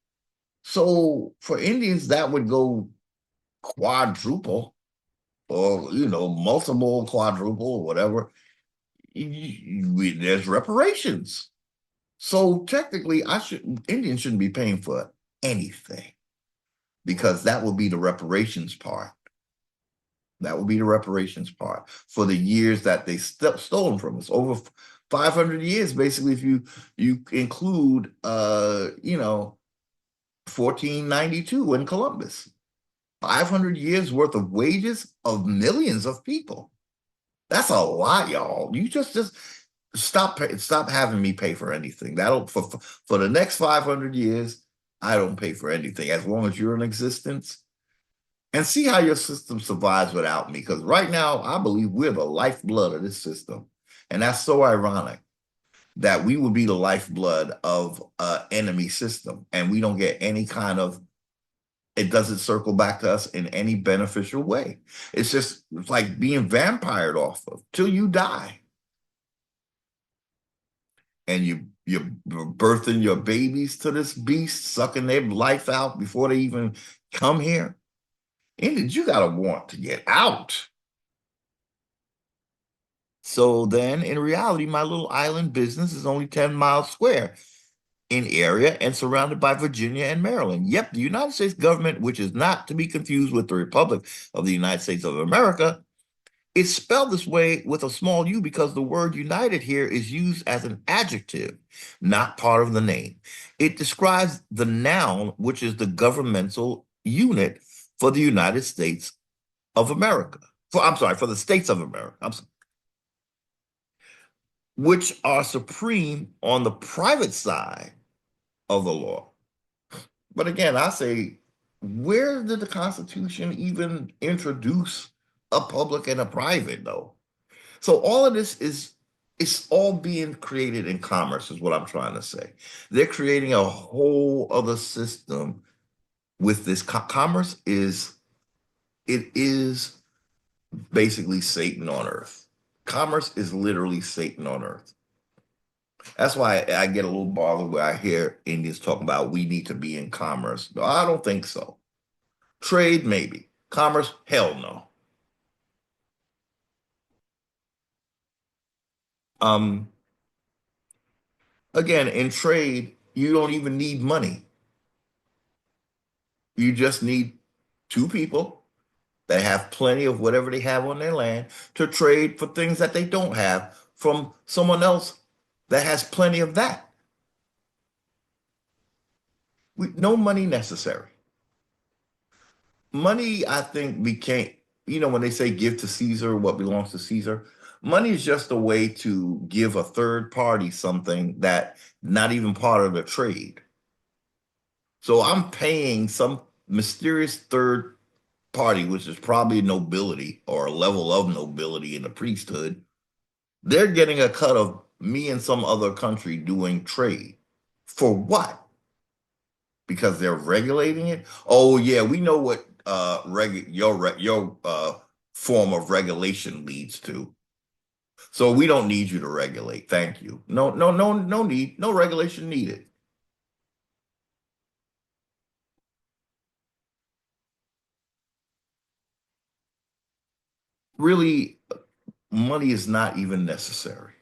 [SPEAKER 1] So for Indians, that would go quadruple or, multiple quadruple or whatever. There's reparations. So technically, Indians shouldn't be paying for anything because that will be the reparations part. That will be the reparations part for the years that they stolen from us. Over 500 years, basically, if you include 1492 in Columbus. 500 years worth of wages of millions of people. That's a lot, y'all. You just stop having me pay for anything. That'll for the next 500 years, I don't pay for anything as long as you're in existence. And see how your system survives without me. Because right now, I believe we're the lifeblood of this system. And that's so ironic that we would be the lifeblood of an enemy system. And we don't get any kind of, it doesn't circle back to us in any beneficial way. It's like being vampired off of till you die. And you're birthing your babies to this beast, sucking their life out before they even come here. And you gotta want to get out. So then, in reality, my little island business is only 10 miles square in area and surrounded by Virginia and Maryland. Yep, the United States government, which is not to be confused with the Republic of the United States of America, it's spelled this way with a small u because the word united here is used as an adjective, not part of the name. It describes the noun, which is the governmental unit for the United States of America. I'm sorry, for the states of America. Which are supreme on the private side of the law. But again, I say, where did the Constitution even introduce a public and a private, though? So all of this it's all being created in commerce, is what I'm trying to say. They're creating a whole other system with this. Commerce is basically Satan on earth. Commerce is literally Satan on earth. That's why I get a little bothered where I hear Indians talking about we need to be in commerce. No, I don't think so. Trade, maybe. Commerce, hell no. Um, Again, in trade, you don't even need money. You just need two people. They have plenty of whatever they have on their land to trade for things that they don't have from someone else that has plenty of that. No money necessary. Money, I think we can't, when they say give to Caesar what belongs to Caesar, money is just a way to give a third party something that not even part of the trade. So I'm paying some mysterious third party, which is probably nobility or a level of nobility in the priesthood. They're getting a cut of me and some other country doing trade. For what? Because they're regulating it. Oh yeah, we know what your form of regulation leads to. So we don't need you to regulate. Thank you. No, no, no, no need. No regulation needed. Really, money is not even necessary.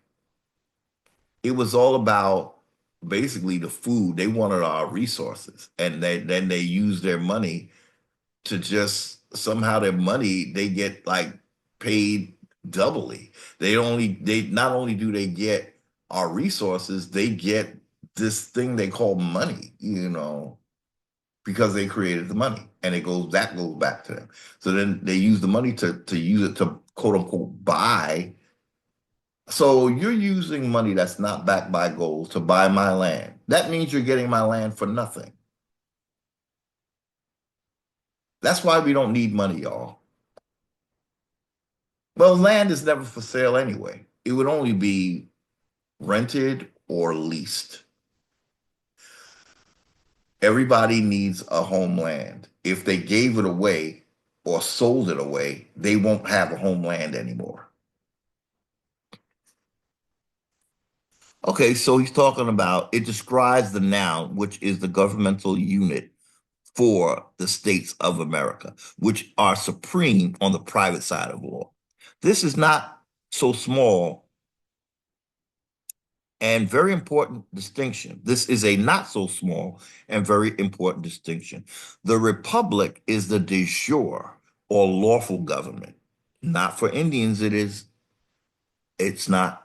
[SPEAKER 1] It was all about basically the food. They wanted our resources, and then they used their money to just somehow their money they get like paid doubly. They not only do they get our resources, they get this thing they call money, because they created the money and that goes back to them. So then they use the money to use it to quote unquote buy. So you're using money that's not backed by gold to buy my land. That means you're getting my land for nothing. That's why we don't need money, y'all. Well, land is never for sale anyway. It would only be rented or leased. Everybody needs a homeland. If they gave it away or sold it away, they won't have a homeland anymore. Okay, so he's talking about it describes the noun, which is the governmental unit for the states of America, which are supreme on the private side of law. This is not so small and very important distinction. This is a not so small and very important distinction. The republic is the de jure or lawful government. Not for Indians, it's not.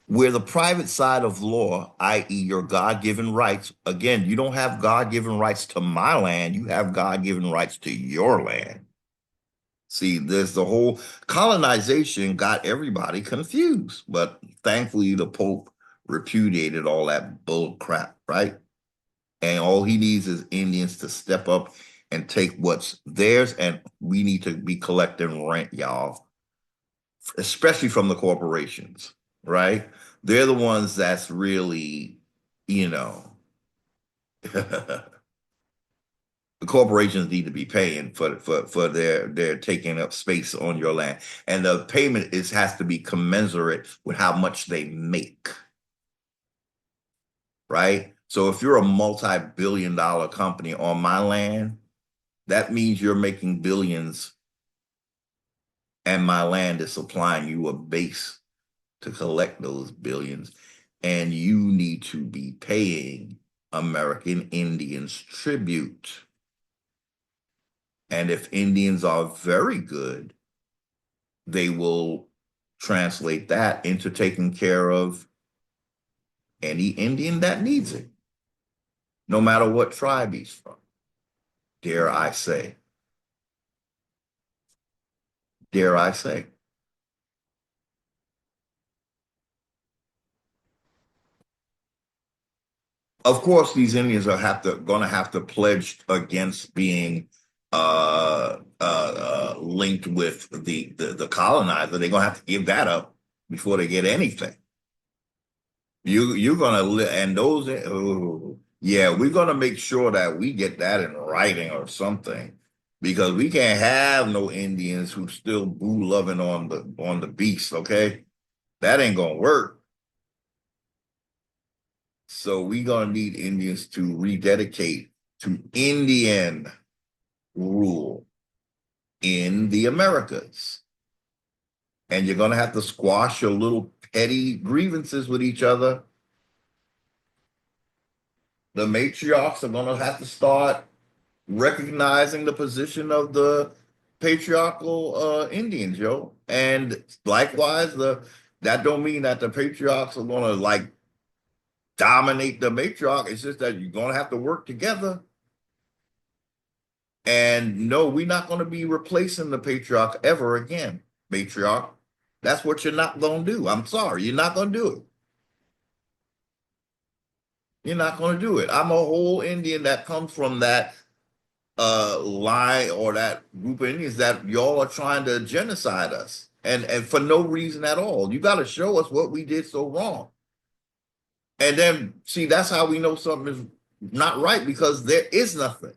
[SPEAKER 1] Where the private side of law, i.e., your God given rights, again, you don't have God given rights to my land, you have God given rights to your land. See, there's the whole colonization got everybody confused, but thankfully the Pope repudiated all that bull crap, right? And all he needs is Indians to step up and take what's theirs, and we need to be collecting rent, y'all, especially from the corporations, right? They're the ones that's really, you know, the corporations need to be paying for their taking up space on your land, and the payment is has to be commensurate with how much they make, right? So if you're a multi-billion-dollar company on my land, that means you're making billions, and my land is supplying you a base to collect those billions, and you need to be paying American Indians tribute. And if Indians are very good, they will translate that into taking care of any Indian that needs it, no matter what tribe he's from. Dare I say, dare I say. Of course, these Indians are going to have to pledge against being linked with the colonizer. They're going to have to give that up before they get anything. You're gonna and those oh, yeah, we're gonna make sure that we get that in writing or something because we can't have no Indians who still boo loving on the beast. Okay, that ain't gonna work. So we gonna need Indians to rededicate to Indian rule in the Americas, and you're gonna have to squash your little petty grievances with each other. The matriarchs are gonna have to start recognizing the position of the patriarchal Indians, yo. And likewise, the that don't mean that the patriarchs are gonna like dominate the matriarch. It's just that you're gonna have to work together. And no, we're not gonna be replacing the patriarch ever again, matriarch. That's what you're not gonna do. I'm sorry, you're not gonna do it. You're not gonna do it. I'm a whole Indian that comes from that lie or that group of Indians that y'all are trying to genocide us and for no reason at all. You got to show us what we did so wrong. And then see that's how we know something is not right because there is nothing.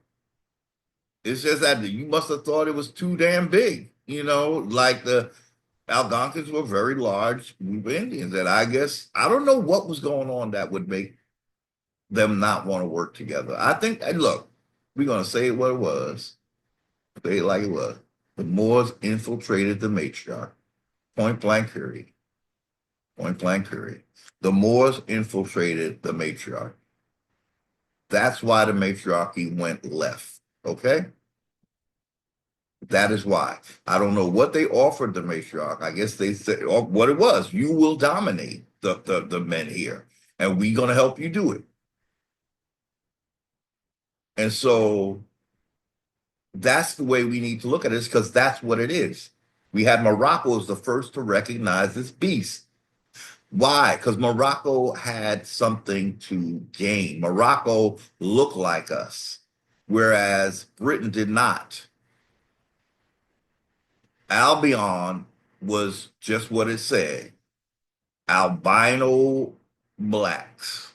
[SPEAKER 1] It's just that you must have thought it was too damn big. Like the Algonquins were a very large group of Indians, and I guess I don't know what was going on that would make them not want to work together. I think, and look, we're gonna say it what it was. Say it like it was. The Moors infiltrated the matriarch. Point blank period. Point blank period. The Moors infiltrated the matriarch. That's why the matriarchy went left. Okay? That is why. I don't know what they offered the matriarch. I guess they said what it was. You will dominate the men here, and we're gonna help you do it. And so that's the way we need to look at this because that's what it is. We had Morocco as the first to recognize this beast. Why? Because Morocco had something to gain. Morocco looked like us, whereas Britain did not. Albion was just what it said, albino blacks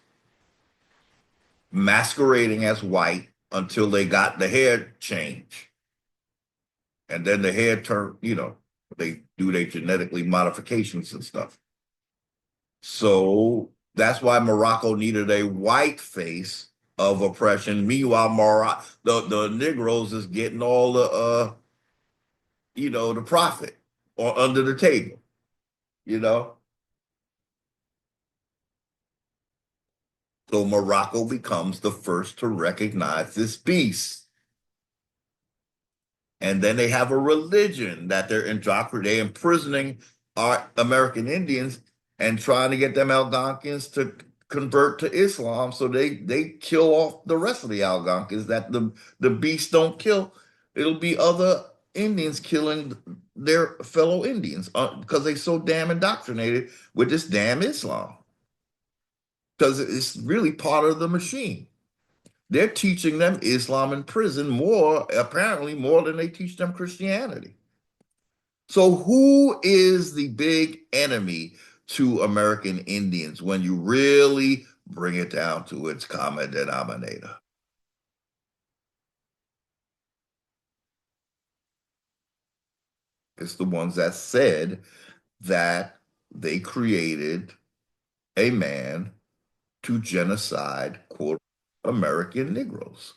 [SPEAKER 1] masquerading as white until they got the hair change. And then the hair turned, they do their genetically modifications and stuff. So that's why Morocco needed a white face of oppression. Meanwhile, Morocco, the Negroes is getting all the profit or under the table, you know. So Morocco becomes the first to recognize this beast. And then they have a religion that they're indoctrinating, imprisoning our American Indians and trying to get them Algonquins to convert to Islam. So they kill off the rest of the Algonquins that the beasts don't kill. It'll be other Indians killing their fellow Indians because they're so damn indoctrinated with this damn Islam. Because it's really part of the machine. They're teaching them Islam in prison more, apparently more than they teach them Christianity. So who is the big enemy to American Indians when you really bring it down to its common denominator? It's the ones that said that they created a man to genocide, quote, American Negroes.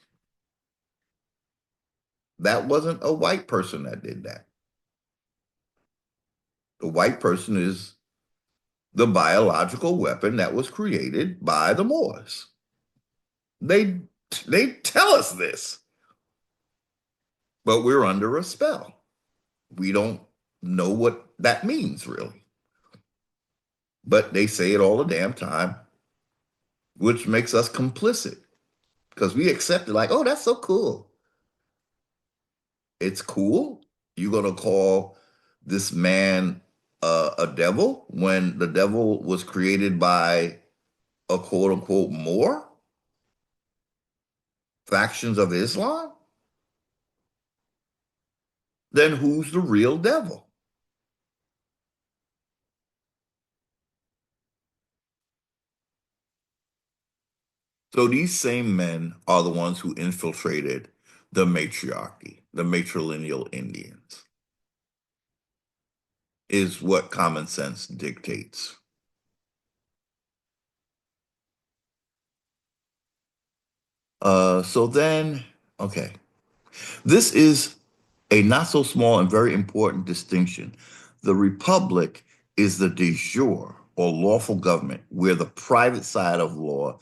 [SPEAKER 1] That wasn't a white person that did that. The white person is the biological weapon that was created by the Moors. They they tell us this, but we're under a spell. We don't know what that means really. But they say it all the damn time, which makes us complicit because we accept it like, oh, that's so cool. It's cool. You're gonna call this man a devil when the devil was created by a quote unquote Moor factions of Islam? Then who's the real devil? So these same men are the ones who infiltrated the matriarchy, the matrilineal Indians, is what common sense dictates. So then, okay, this is a not so small and very important distinction. The republic is the de jure or lawful government, where the private side of law,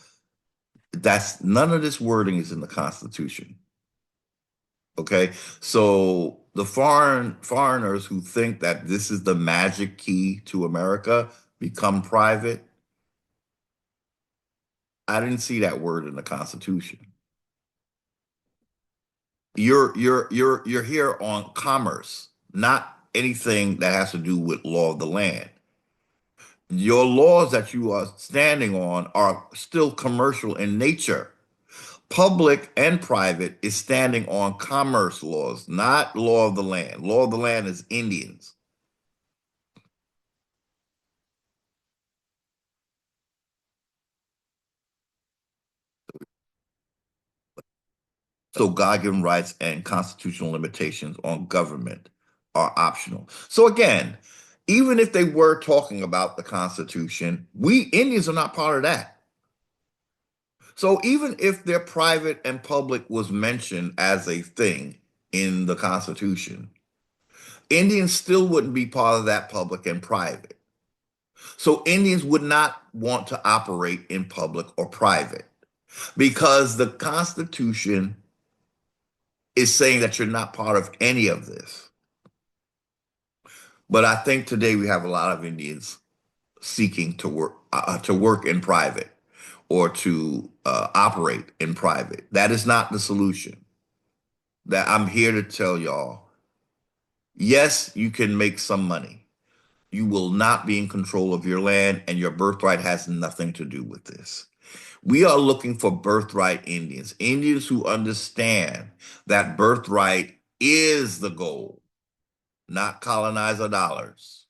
[SPEAKER 1] that's none of this wording is in the Constitution. Okay. So the foreigners who think that this is the magic key to America become private. I didn't see that word in the Constitution. You're here on commerce, not anything that has to do with law of the land. Your laws that you are standing on are still commercial in nature. Public and private is standing on commerce laws, not law of the land. Law of the land is Indians. So God-given rights and constitutional limitations on government are optional. So again, even if they were talking about the Constitution, we Indians are not part of that. So even if their private and public was mentioned as a thing in the Constitution, Indians still wouldn't be part of that public and private. So Indians would not want to operate in public or private because the Constitution is saying that you're not part of any of this. But I think today we have a lot of Indians seeking to work in private or to operate in private. That is not the solution. That I'm here to tell y'all. Yes, you can make some money. You will not be in control of your land, and your birthright has nothing to do with this. We are looking for birthright Indians, Indians who understand that birthright is the goal, not colonizer dollars.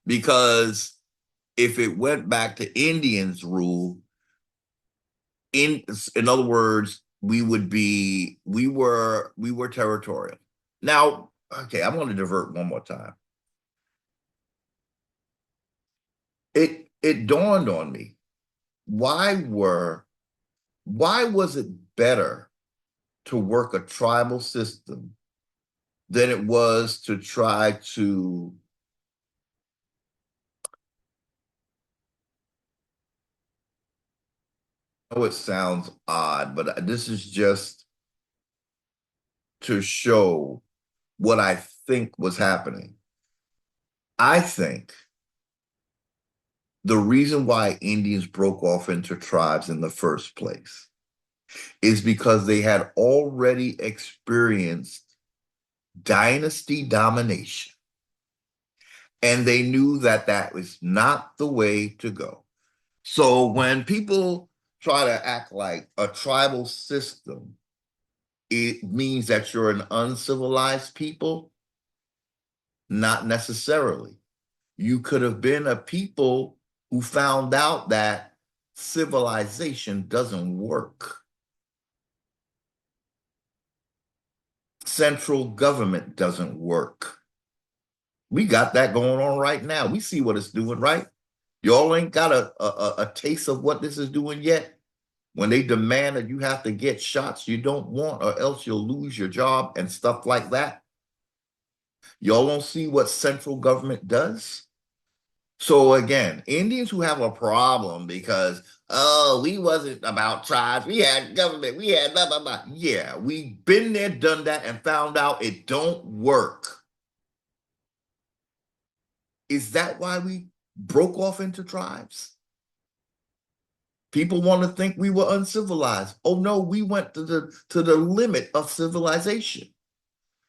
[SPEAKER 1] Because if it went back to Indians rule, in in other words, we were territorial. Now, okay, I'm going to divert one more time. It dawned on me, why were why was it better to work a tribal system than it was to try to, I know it sounds odd, but this is just to show what I think was happening. I think the reason why Indians broke off into tribes in the first place is because they had already experienced dynasty domination, and they knew that that was not the way to go. So when people try to act like a tribal system, it means that you're an uncivilized people. Not necessarily. You could have been a people who found out that civilization doesn't work. Central government doesn't work. We got that going on right now. We see what it's doing, right? Y'all ain't got a taste of what this is doing yet. When they demand that you have to get shots you don't want, or else you'll lose your job and stuff like that. Y'all don't see what central government does. So again, Indians who have a problem because, oh, we wasn't about tribes, we had government, we had blah blah blah. Yeah, we've been there, done that, and found out it don't work. Is that why we broke off into tribes? People want to think we were uncivilized. Oh no, we went to the limit of civilization.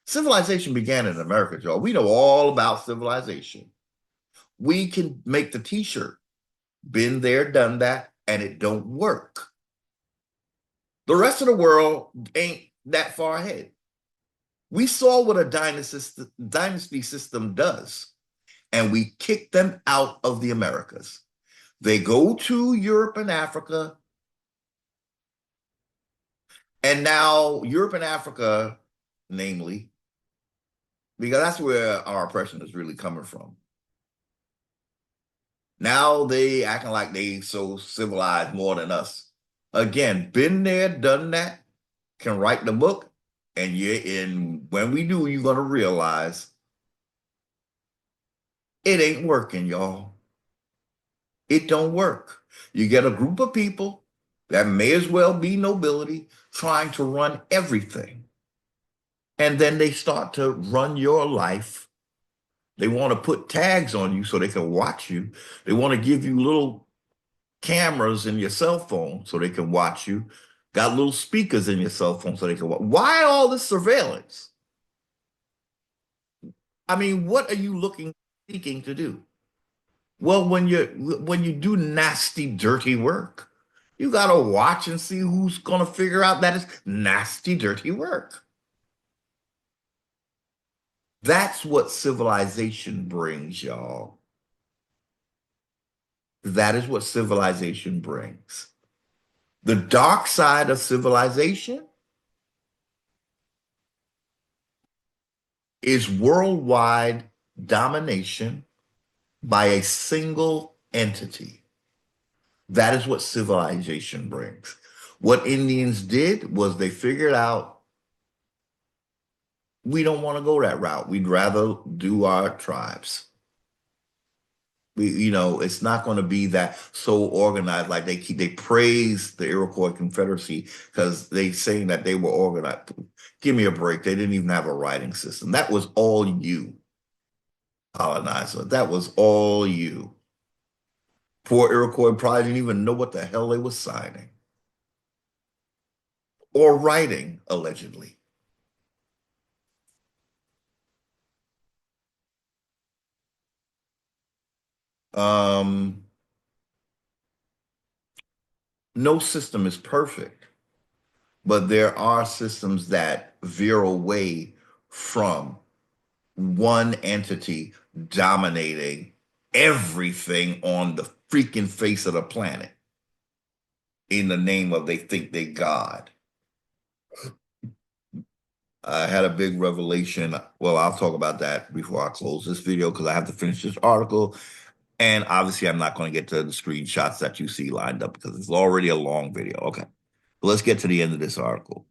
[SPEAKER 1] Civilization began in America, Joe. We know all about civilization. We can make the t-shirt. Been there, done that, and it don't work. The rest of the world ain't that far ahead. We saw what a dynasty system does, and we kicked them out of the Americas. They go to Europe and Africa, and now Europe and Africa, namely, because that's where our oppression is really coming from. Now they acting like they so civilized more than us. Again, been there, done that, can write the book, and when we do, you're gonna realize it ain't working, y'all. It don't work. You get a group of people. that may as well be nobility trying to run everything. And then they start to run your life. They want to put tags on you so they can watch you. They want to give you little cameras in your cell phone so they can watch you. Got little speakers in your cell phone so they can watch. Why all this surveillance? I mean, what are you seeking to do? Well, when you do nasty, dirty work, you gotta watch and see who's gonna figure out that it's nasty, dirty work. That's what civilization brings, y'all. That is what civilization brings. The dark side of civilization is worldwide domination by a single entity. That is what civilization brings. What Indians did was they figured out we don't want to go that route. We'd rather do our tribes. It's not going to be that so organized. Like they praise the Iroquois Confederacy because they saying that they were organized. Give me a break. They didn't even have a writing system. That was all you, colonizer. That was all you. Poor Iroquois probably didn't even know what the hell they were signing or writing, allegedly. Um, no system is perfect, but there are systems that veer away from one entity dominating everything on the freaking face of the planet in the name of they think they God. I had a big revelation. Well, I'll talk about that before I close this video because I have to finish this article. And obviously, I'm not going to get to the screenshots that you see lined up because it's already a long video. Okay. Let's get to the end of this article.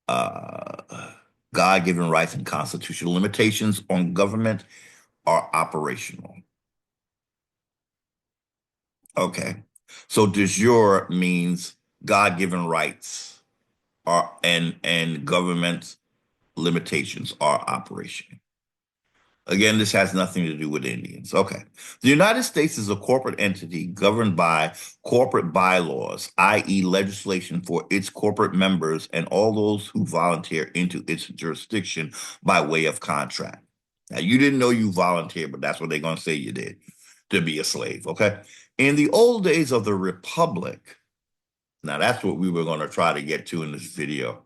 [SPEAKER 1] Uh, God-given rights and constitutional limitations on government are operational. Okay. So de jure means God-given rights are and government limitations are operational. Again, this has nothing to do with Indians. Okay. The United States is a corporate entity governed by corporate bylaws, i.e., legislation for its corporate members and all those who volunteer into its jurisdiction by way of contract. Now, you didn't know you volunteered, but that's what they're going to say you did to be a slave. Okay. In the old days of the Republic, now that's what we were going to try to get to in this video,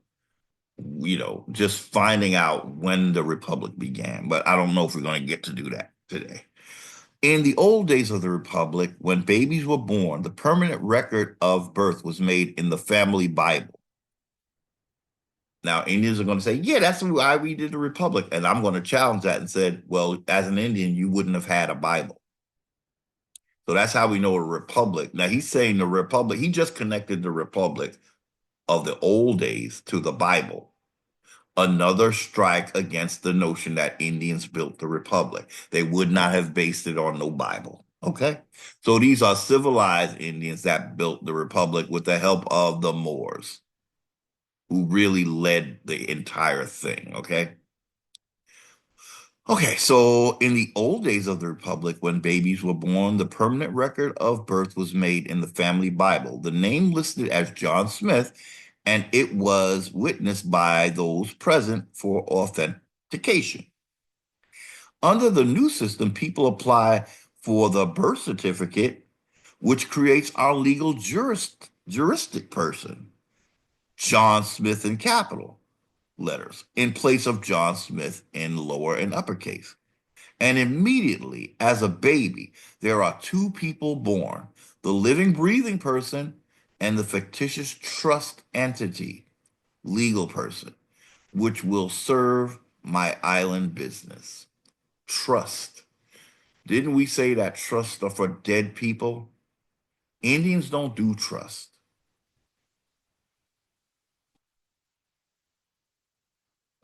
[SPEAKER 1] just finding out when the Republic began. But I don't know if we're going to get to do that today. In the old days of the Republic, when babies were born, the permanent record of birth was made in the family Bible. Now, Indians are going to say, yeah, that's why we did the Republic. And I'm going to challenge that and said, well, as an Indian, you wouldn't have had a Bible. So that's how we know a Republic. Now, he's saying the Republic, he just connected the Republic of the old days to the Bible. Another strike against the notion that Indians built the Republic. They would not have based it on no Bible. Okay. So these are civilized Indians that built the Republic with the help of the Moors, who really led the entire thing. Okay. Okay, so in the old days of the Republic, when babies were born, the permanent record of birth was made in the family Bible. The name listed as John Smith, and it was witnessed by those present for authentication. Under the new system, people apply for the birth certificate, which creates our legal juristic person, John Smith in capital letters, in place of John Smith in lower and uppercase. And immediately, as a baby, there are two people born, the living, breathing person and the fictitious trust entity, legal person, which will serve my island business. Trust. Didn't we say that trusts are for dead people? Indians don't do trust.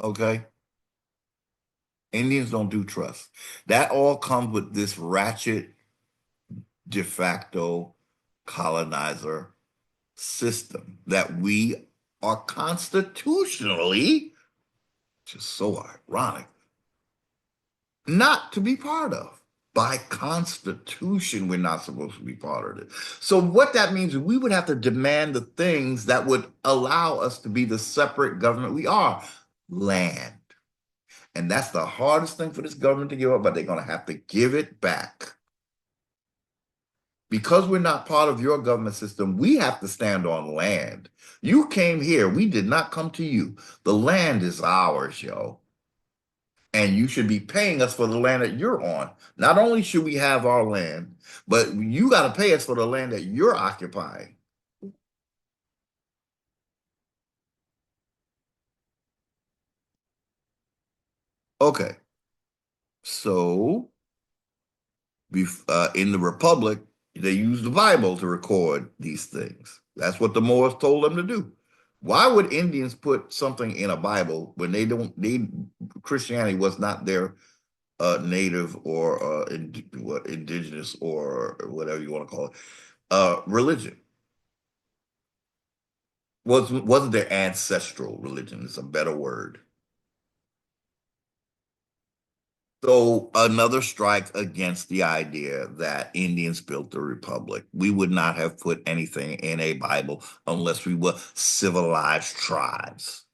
[SPEAKER 1] Okay? Indians don't do trust. That all comes with this ratchet de facto colonizer system that we are constitutionally, just so ironic, not to be part of. By constitution, we're not supposed to be part of it. So what that means is we would have to demand the things that would allow us to be the separate government we are. Land. And that's the hardest thing for this government to give up, but they're going to have to give it back. Because we're not part of your government system, we have to stand on land. You came here. We did not come to you. The land is ours, yo. And you should be paying us for the land that you're on. Not only should we have our land, but you got to pay us for the land that you're occupying. Okay. So in the Republic, they use the Bible to record these things. That's what the Moors told them to do. Why would Indians put something in a Bible when Christianity was not their native or indigenous or whatever you want to call it religion? Wasn't their ancestral religion? It's a better word. So another strike against the idea that Indians built the republic. We would not have put anything in a Bible unless we were civilized tribes.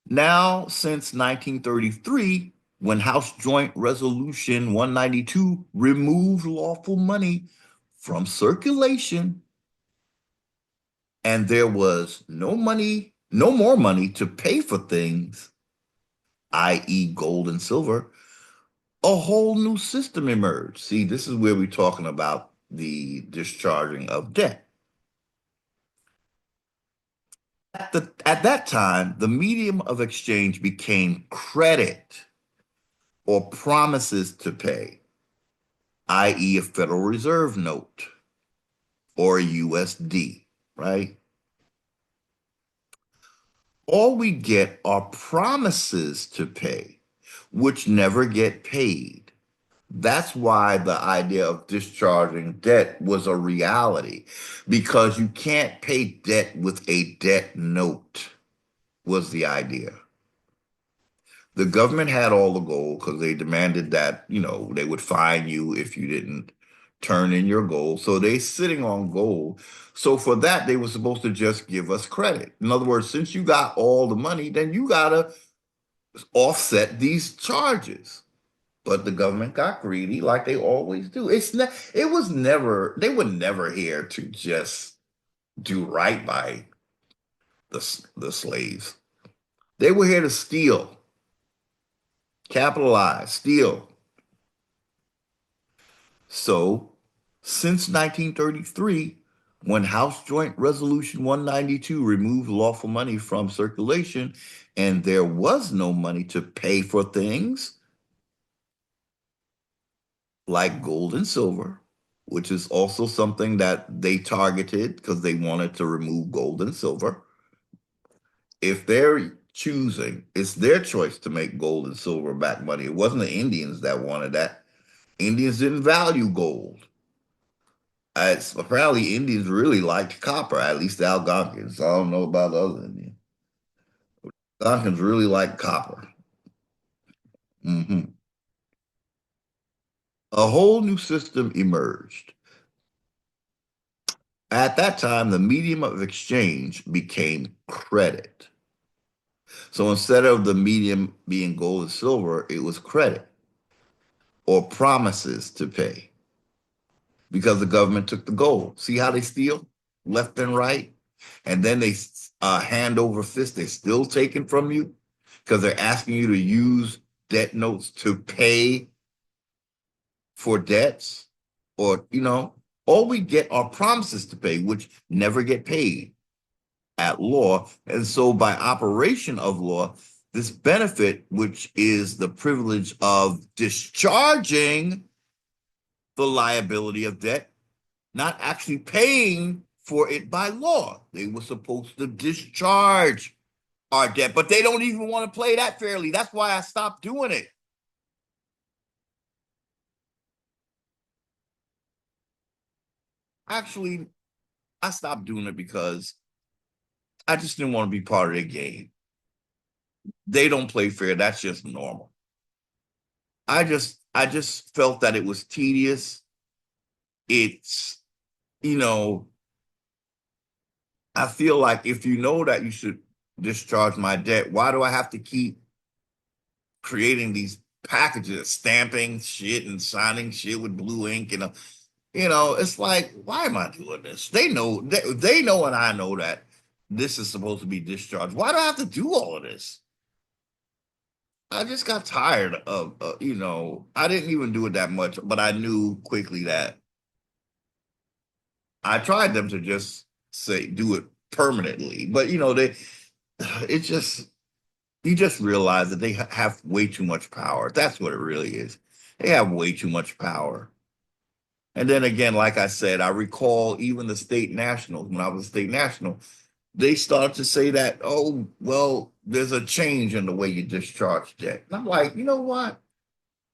[SPEAKER 1] Now, since 1933, when House Joint Resolution 192 removed lawful money from circulation, and there was no money, no more money to pay for things, i.e., gold and silver, a whole new system emerged. See, this is where we're talking about the discharging of debt. At that time, the medium of exchange became credit or promises to pay, i.e., a Federal Reserve note or a USD, right? All we get are promises to pay, which never get paid. That's why the idea of discharging debt was a reality, because you can't pay debt with a debt note, was the idea. The government had all the gold because they demanded that, they would fine you if you didn't turn in your gold. So they sitting on gold. So for that, they were supposed to just give us credit. In other words, since you got all the money, then you gotta offset these charges. But the government got greedy like they always do. It was never, they were never here to just do right by the slaves. They were here to steal, capitalize, steal. So, since 1933, when House Joint Resolution 192 removed lawful money from circulation and there was no money to pay for things like gold and silver, which is also something that they targeted because they wanted to remove gold and silver. If they're choosing, it's their choice to make gold and silver back money. It wasn't the Indians that wanted that. Indians didn't value gold. Apparently, Indians really liked copper, at least the Algonquins. I don't know about the other Indians. Algonquins really liked copper. Hmm. A whole new system emerged. At that time, the medium of exchange became credit. So instead of the medium being gold and silver, it was credit or promises to pay because the government took the gold. See how they steal left and right? And then they hand over fist. They're still taking from you because they're asking you to use debt notes to pay for debts or, all we get are promises to pay, which never get paid at law. And so by operation of law, this benefit, which is the privilege of discharging the liability of debt, not actually paying for it by law. They were supposed to discharge our debt, but they don't even want to play that fairly. That's why I stopped doing it. Actually, I stopped doing it because I just didn't want to be part of their game. They don't play fair. That's just normal. I just felt that it was tedious. It's, you know, I feel like if you know that you should discharge my debt, why do I have to keep creating these packages, stamping shit and signing shit with blue ink? It's like, why am I doing this? They know and I know that this is supposed to be discharged. Why do I have to do all of this? I just got tired of, I didn't even do it that much, but I knew quickly that I tried them to just say, do it permanently. But, it just, you just realize that they have way too much power. That's what it really is. They have way too much power. And then again, like I said, I recall even the state nationals, when I was a state national, they started to say that, oh, well, there's a change in the way you discharge debt. And I'm like, you know what?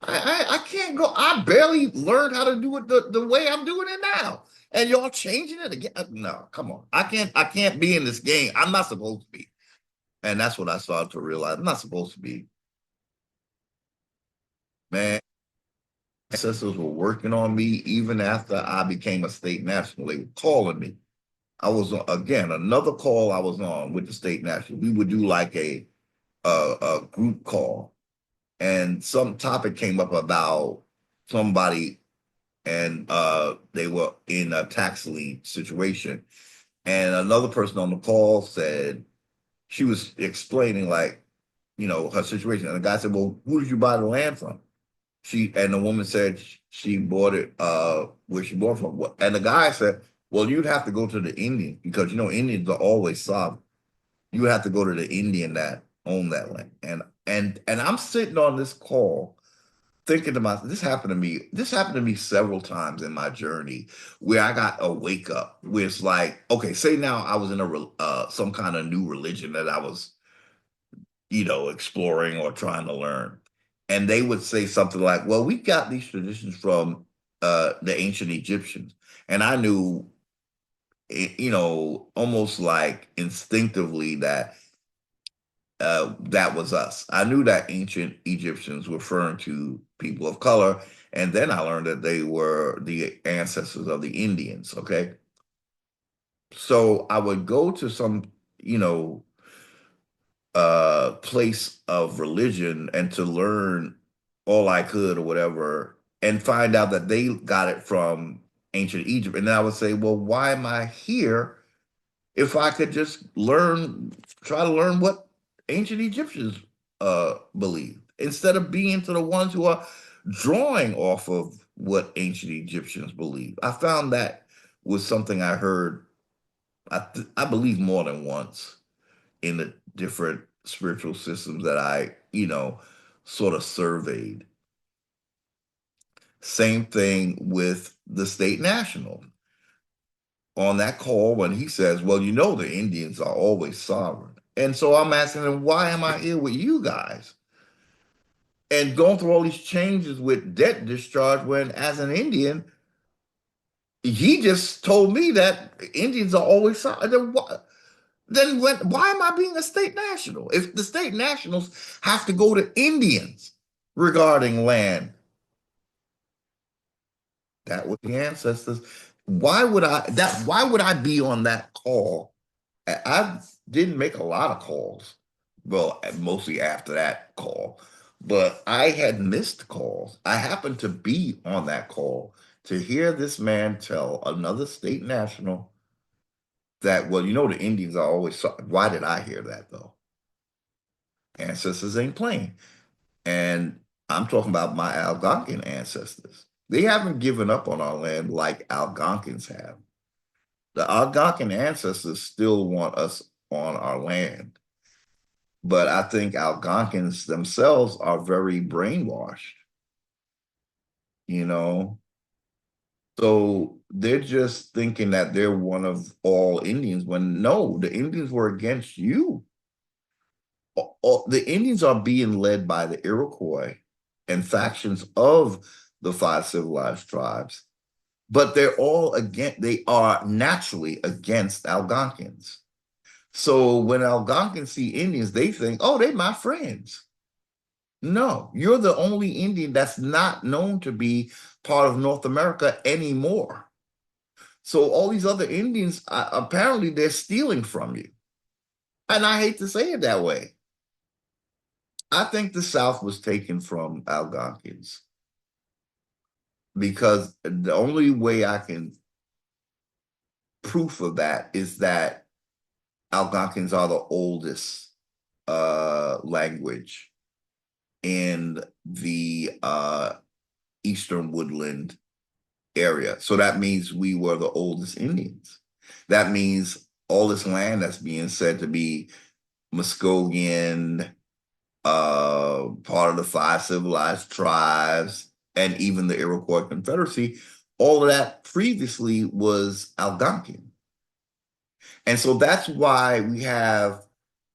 [SPEAKER 1] I can't go. I barely learned how to do it the way I'm doing it now. And y'all changing it again. No, come on. I can't be in this game. I'm not supposed to be. And that's what I started to realize. I'm not supposed to be. Man, ancestors were working on me even after I became a state national. They were calling me. I was on, again, another call I was on with the state national. We would do like a group call, and some topic came up about somebody, and they were in a tax lien situation. And another person on the call said she was explaining, like, her situation. And the guy said, "Well, who did you buy the land from?" And the woman said she bought it where she bought from. And the guy said, "Well, you'd have to go to the Indian because Indians are always sovereign. You would have to go to the Indian that owned that land." And I'm sitting on this call thinking to myself, this happened to me several times in my journey where I got a wake up where it's like, okay, say now I was in some kind of new religion that I was, exploring or trying to learn. And they would say something like, well, we got these traditions from the ancient Egyptians. And I knew, almost like instinctively that that was us. I knew that ancient Egyptians were referring to people of color. And then I learned that they were the ancestors of the Indians. Okay. So I would go to some, you know, place of religion and to learn all I could or whatever, and find out that they got it from ancient Egypt. And then I would say, well, why am I here if I could just try to learn what ancient Egyptians believed instead of being to the ones who are drawing off of what ancient Egyptians believe? I found that was something I heard, I believe more than once in the different spiritual systems that I, sort of surveyed. Same thing with the state national. On that call, when he says, well, the Indians are always sovereign. And so I'm asking him, why am I here with you guys? And going through all these changes with debt discharge when, as an Indian, he just told me that Indians are always sovereign. Why am I being a state national? If the state nationals have to go to Indians regarding land, that was the ancestors. Why would I be on that call? I didn't make a lot of calls. Well, mostly after that call, but I had missed calls. I happened to be on that call to hear this man tell another state national that, well, the Indians are always. Why did I hear that though? Ancestors ain't playing. And I'm talking about my Algonquin ancestors. They haven't given up on our land like Algonquins have. The Algonquin ancestors still want us on our land. But I think Algonquins themselves are very brainwashed, you know? So they're just thinking that they're one of all Indians when no, the Indians were against you. The Indians are being led by the Iroquois and factions of the five civilized tribes. but they are naturally against Algonquins. So when Algonquins see Indians, they think, oh, they're my friends. No, you're the only Indian that's not known to be part of North America anymore. So all these other Indians, apparently they're stealing from you. And I hate to say it that way. I think the South was taken from Algonquins because the only way I can proof of that is that Algonquins are the oldest language in the Eastern Woodland area. So that means we were the oldest Indians. That means all this land that's being said to be Muskogean, part of the five civilized tribes, and even the Iroquois Confederacy, all of that previously was Algonquin. And so that's why we have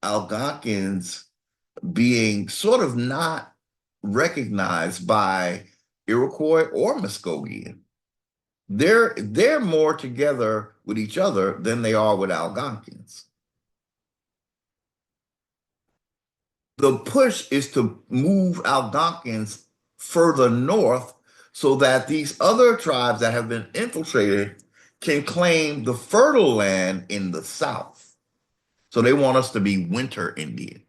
[SPEAKER 1] Algonquins being sort of not recognized by Iroquois or Muskogean. They're more together with each other than they are with Algonquins. The push is to move Algonquins further north so that these other tribes that have been infiltrated can claim the fertile land in the south. So they want us to be winter Indian.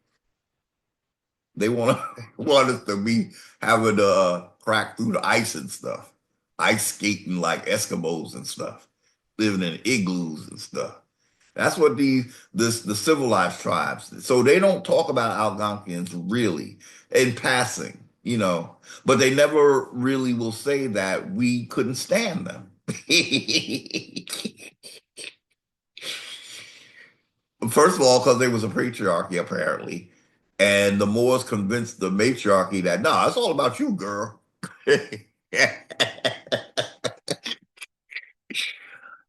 [SPEAKER 1] They want want us to be having to crack through the ice and stuff, ice skating like Eskimos and stuff, living in igloos and stuff. That's what the civilized tribes. So they don't talk about Algonquins really in passing, but they never really will say that we couldn't stand them. First of all, because there was a patriarchy apparently, and the Moors convinced the matriarchy that it's all about you, girl.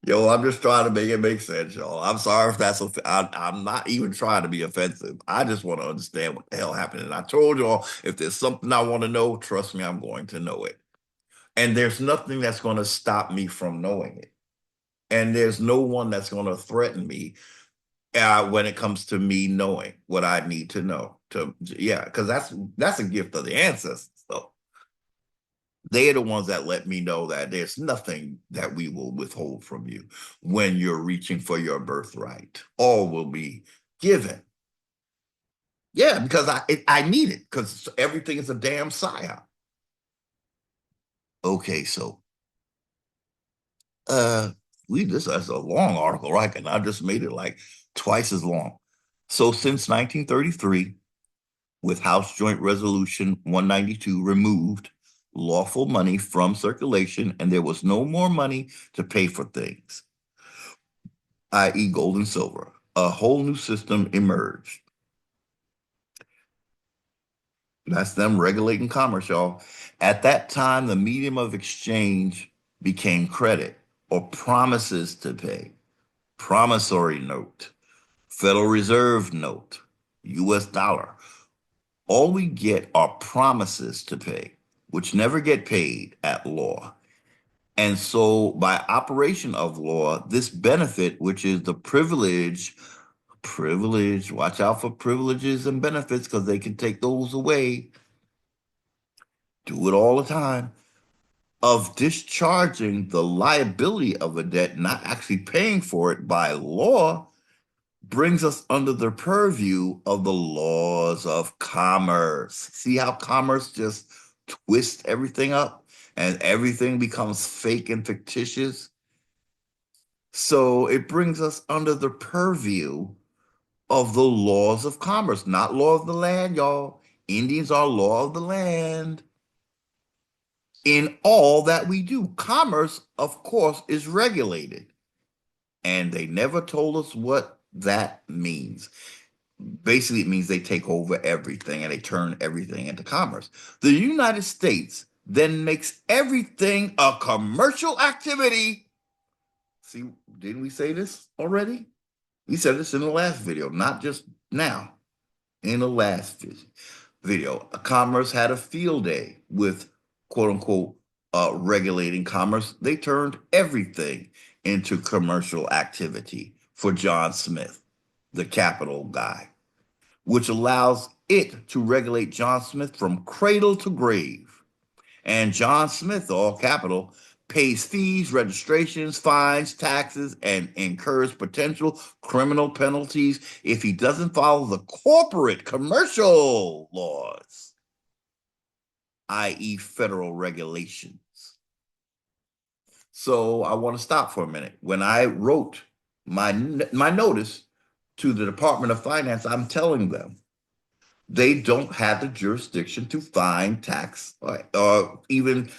[SPEAKER 1] Yo, I'm just trying to make it make sense, y'all. I'm sorry if I'm not even trying to be offensive. I just want to understand what the hell happened. And I told y'all, if there's something I want to know, trust me, I'm going to know it. And there's nothing that's going to stop me from knowing it. And there's no one that's going to threaten me when it comes to me knowing what I need to know. Yeah, because that's a gift of the ancestors. So they're the ones that let me know that there's nothing that we will withhold from you when you're reaching for your birthright. All will be given. Yeah, because I need it because everything is a damn psyop. Okay, so uh this is a long article, right? And I just made it like twice as long. So since 1933, with House Joint Resolution 192 removed lawful money from circulation, and there was no more money to pay for things, i.e., gold and silver. A whole new system emerged. That's them regulating commerce, y'all. At that time, the medium of exchange became credit or promises to pay, promissory note, Federal Reserve note, US dollar. All we get are promises to pay, which never get paid at law. And so, by operation of law, this benefit, which is the privilege, watch out for privileges and benefits because they can take those away, do it all the time, of discharging the liability of a debt, not actually paying for it by law, brings us under the purview of the laws of commerce. See how commerce just twists everything up and everything becomes fake and fictitious? So it brings us under the purview of the laws of commerce, not law of the land, y'all. Indians are law of the land in all that we do. Commerce, of course, is regulated. And they never told us what that means. Basically, it means they take over everything and they turn everything into commerce. The United States then makes everything a commercial activity. See, didn't we say this already? We said this in the last video, not just now. In the last video, commerce had a field day with quote unquote regulating commerce, they turned everything into commercial activity for John Smith, the capital guy, which allows it to regulate John Smith from cradle to grave. And John Smith, all capital, pays fees, registrations, fines, taxes, and incurs potential criminal penalties if he doesn't follow the corporate commercial laws, i.e., federal regulations. So I want to stop for a minute. When I wrote my notice to the Department of Finance, I'm telling them they don't have the jurisdiction to fine, tax, or even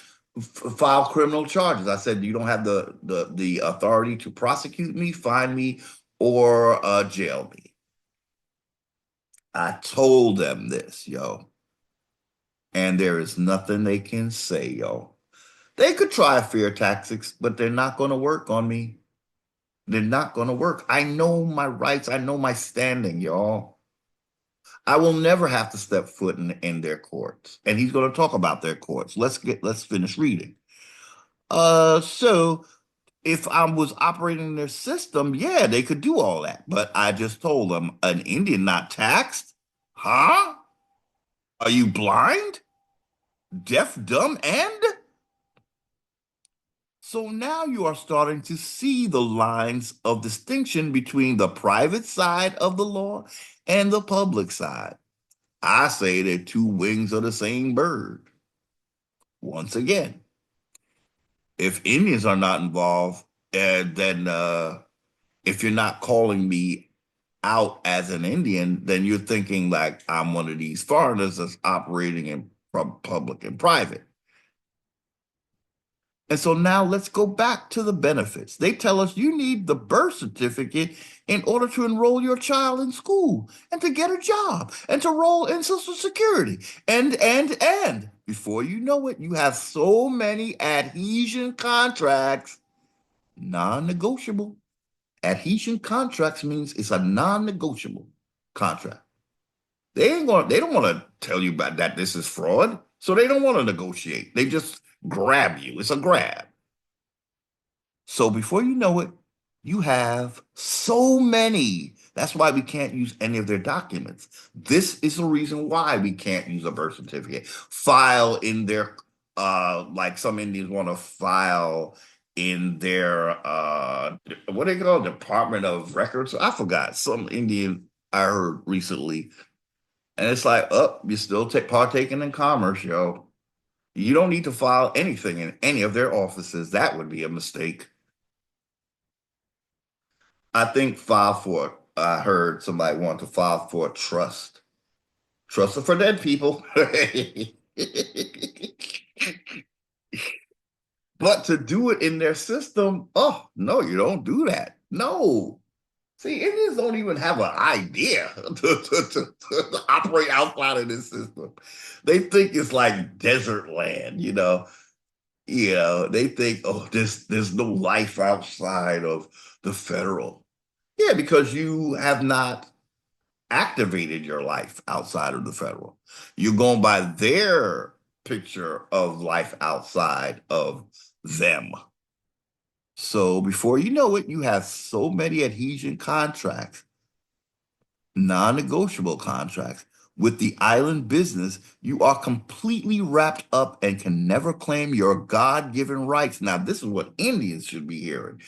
[SPEAKER 1] file criminal charges. I said you don't have the authority to prosecute me, fine me, or jail me. I told them this, yo, and there is nothing they can say, yo. They could try fair tactics, but they're not going to work on me. They're not going to work. I know my rights. I know my standing, y'all. I will never have to step foot in their courts. And he's going to talk about their courts. Let's finish reading. So if I was operating their system, yeah, they could do all that. But I just told them an Indian not taxed? Huh? Are you blind? Deaf, dumb, and? So now you are starting to see the lines of distinction between the private side of the law and the public side. I say they're two wings of the same bird. Once again, if Indians are not involved, then if you're not calling me out as an Indian, then you're thinking like I'm one of these foreigners that's operating in public and private. And so now let's go back to the benefits. They tell us you need the birth certificate in order to enroll your child in school and to get a job and to roll in Social Security. And before you know it, you have so many adhesion contracts, non-negotiable. Adhesion contracts means it's a non-negotiable contract. They don't want to tell you about that this is fraud. So they don't want to negotiate. They just grab you. It's a grab. So before you know it, you have so many. That's why we can't use any of their documents. This is the reason why we can't use a birth certificate. File in their like some Indians want to file in their what they call Department of Records. I forgot some Indian I heard recently. And it's like, oh, you're still partaking in commerce, yo. You don't need to file anything in any of their offices. That would be a mistake. I think file for, I heard somebody want to file for a trust. Trust are for dead people. But to do it in their system, oh, no, you don't do that. No. See, Indians don't even have an idea to operate outside of this system. They think it's like desert land, you know. They think, oh, there's no life outside of the federal. Yeah, because you have not activated your life outside of the federal. You're going by their picture of life outside of them. So before you know it, you have so many adhesion contracts, non-negotiable contracts with the island business, you are completely wrapped up and can never claim your God-given rights. Now, this is what Indians should be hearing.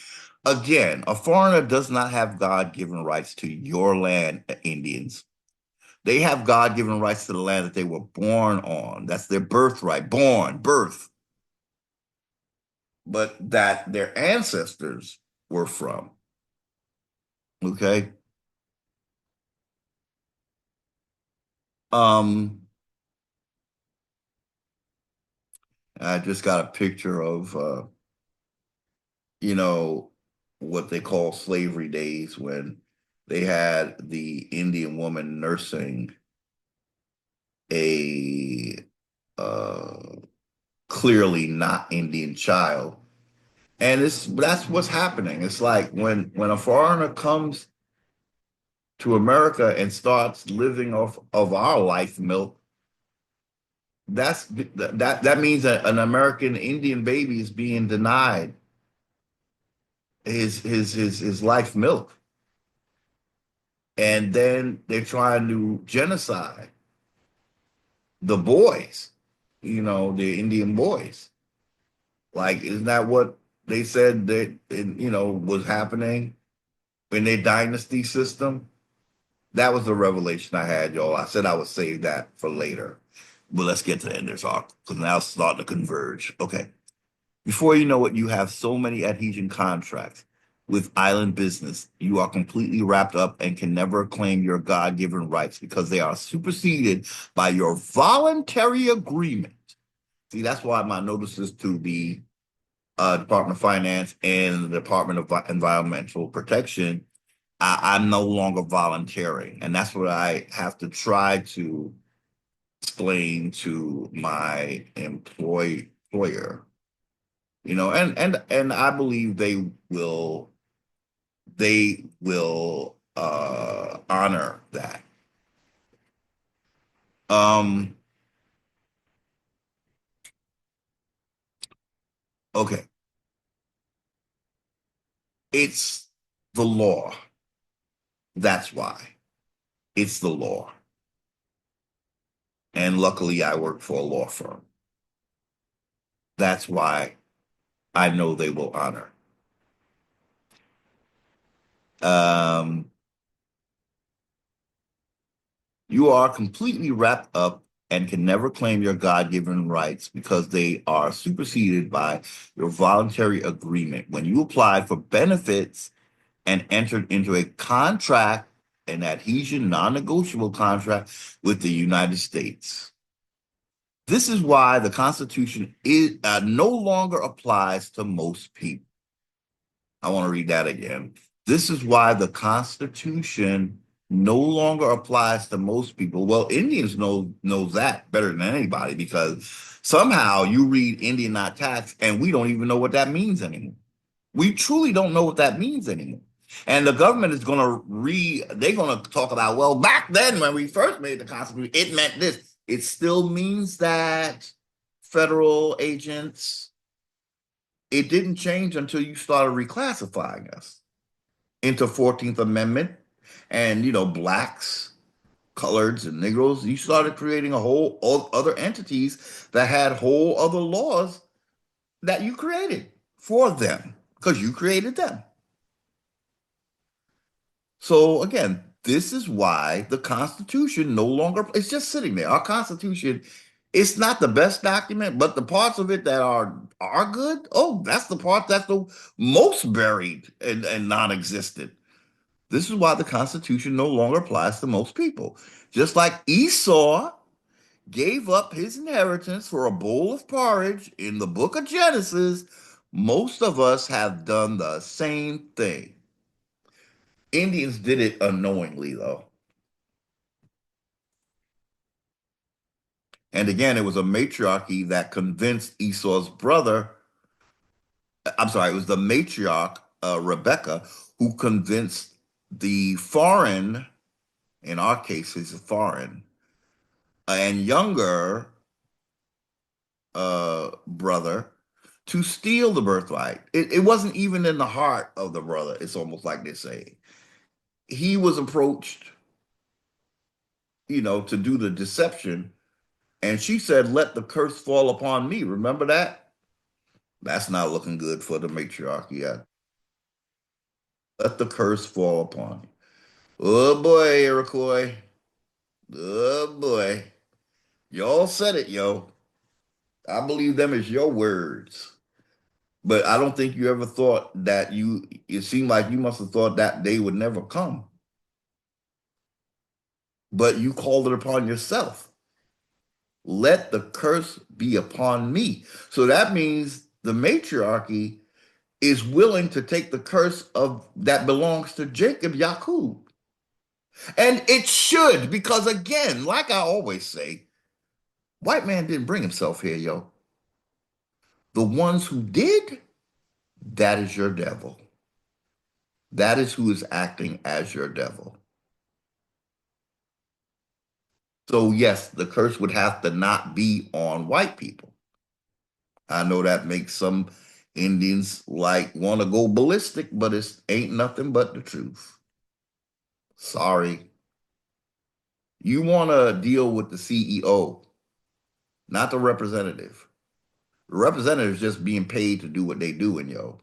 [SPEAKER 1] Again, a foreigner does not have God-given rights to your land, Indians. They have God-given rights to the land that they were born on. That's their birthright, born, birth, but that their ancestors were from. Okay. Um, I just got a picture of you know, what they call slavery days when they had the Indian woman nursing a uh, clearly not Indian child. And that's what's happening. It's like when a foreigner comes to America and starts living off of our life milk, that means that an American Indian baby is being denied his life milk, and then they're trying to genocide the boys, the Indian boys. Like, isn't that what they said that was happening in their dynasty system? That was the revelation I had, y'all. I said I would save that for later. But let's get to the end of this arc because now it's starting to converge. Okay. Before you know it, you have so many adhesion contracts with island business. You are completely wrapped up and can never claim your God-given rights because they are superseded by your voluntary agreement. See, that's why my notices to the Department of Finance and the Department of Environmental Protection, I'm no longer volunteering. And that's what I have to try to explain to my employer. And I believe they will honor that. Um, okay. It's the law. That's why. It's the law. And luckily I work for a law firm. That's why I know they will honor. Um, you are completely wrapped up and can never claim your God-given rights because they are superseded by your voluntary agreement. When you applied for benefits and entered into a contract, an adhesion non-negotiable contract with the United States. This is why the Constitution no longer applies to most people. I want to read that again. This is why the Constitution no longer applies to most people. Well, Indians know that better than anybody because somehow you read Indian not taxed and we don't even know what that means anymore. We truly don't know what that means anymore. And the government is going to they're going to talk about, well, back then when we first made the Constitution, it meant this. It still means that federal agents, it didn't change until you started reclassifying us into 14th Amendment and, blacks, coloreds, and Negroes. You started creating a whole other entities that had whole other laws that you created for them because you created them. So again, this is why the Constitution no longer, it's just sitting there. Our Constitution, it's not the best document, but the parts of it that are good, oh, that's the part that's the most buried and non-existent. This is why the Constitution no longer applies to most people. Just like Esau gave up his inheritance for a bowl of porridge in the book of Genesis, most of us have done the same thing. Indians did it unknowingly, though. And again, it was a matriarchy that convinced Esau's brother. I'm sorry, it was the matriarch, Rebecca, who convinced the foreign, in our case, he's a foreign, and younger brother to steal the birthright. It wasn't even in the heart of the brother. It's almost like they say. He was approached, to do the deception. And she said, let the curse fall upon me. Remember that? That's not looking good for the matriarchy yet. Let the curse fall upon you. Oh boy, Iroquois. Oh boy. Y'all said it, yo. I believe them as your words. But I don't think you ever thought that it seemed like you must have thought that day would never come. But you called it upon yourself. Let the curse be upon me. So that means the matriarchy is willing to take the curse of that belongs to Jacob, Yaakov. And it should, because again, like I always say, white man didn't bring himself here, yo. The ones who did, that is your devil. That is who is acting as your devil. So yes, the curse would have to not be on white people. I know that makes some Indians like want to go ballistic, but it's ain't nothing but the truth. Sorry. You want to deal with the CEO, not the representative. The representative is just being paid to do what they do, and yo.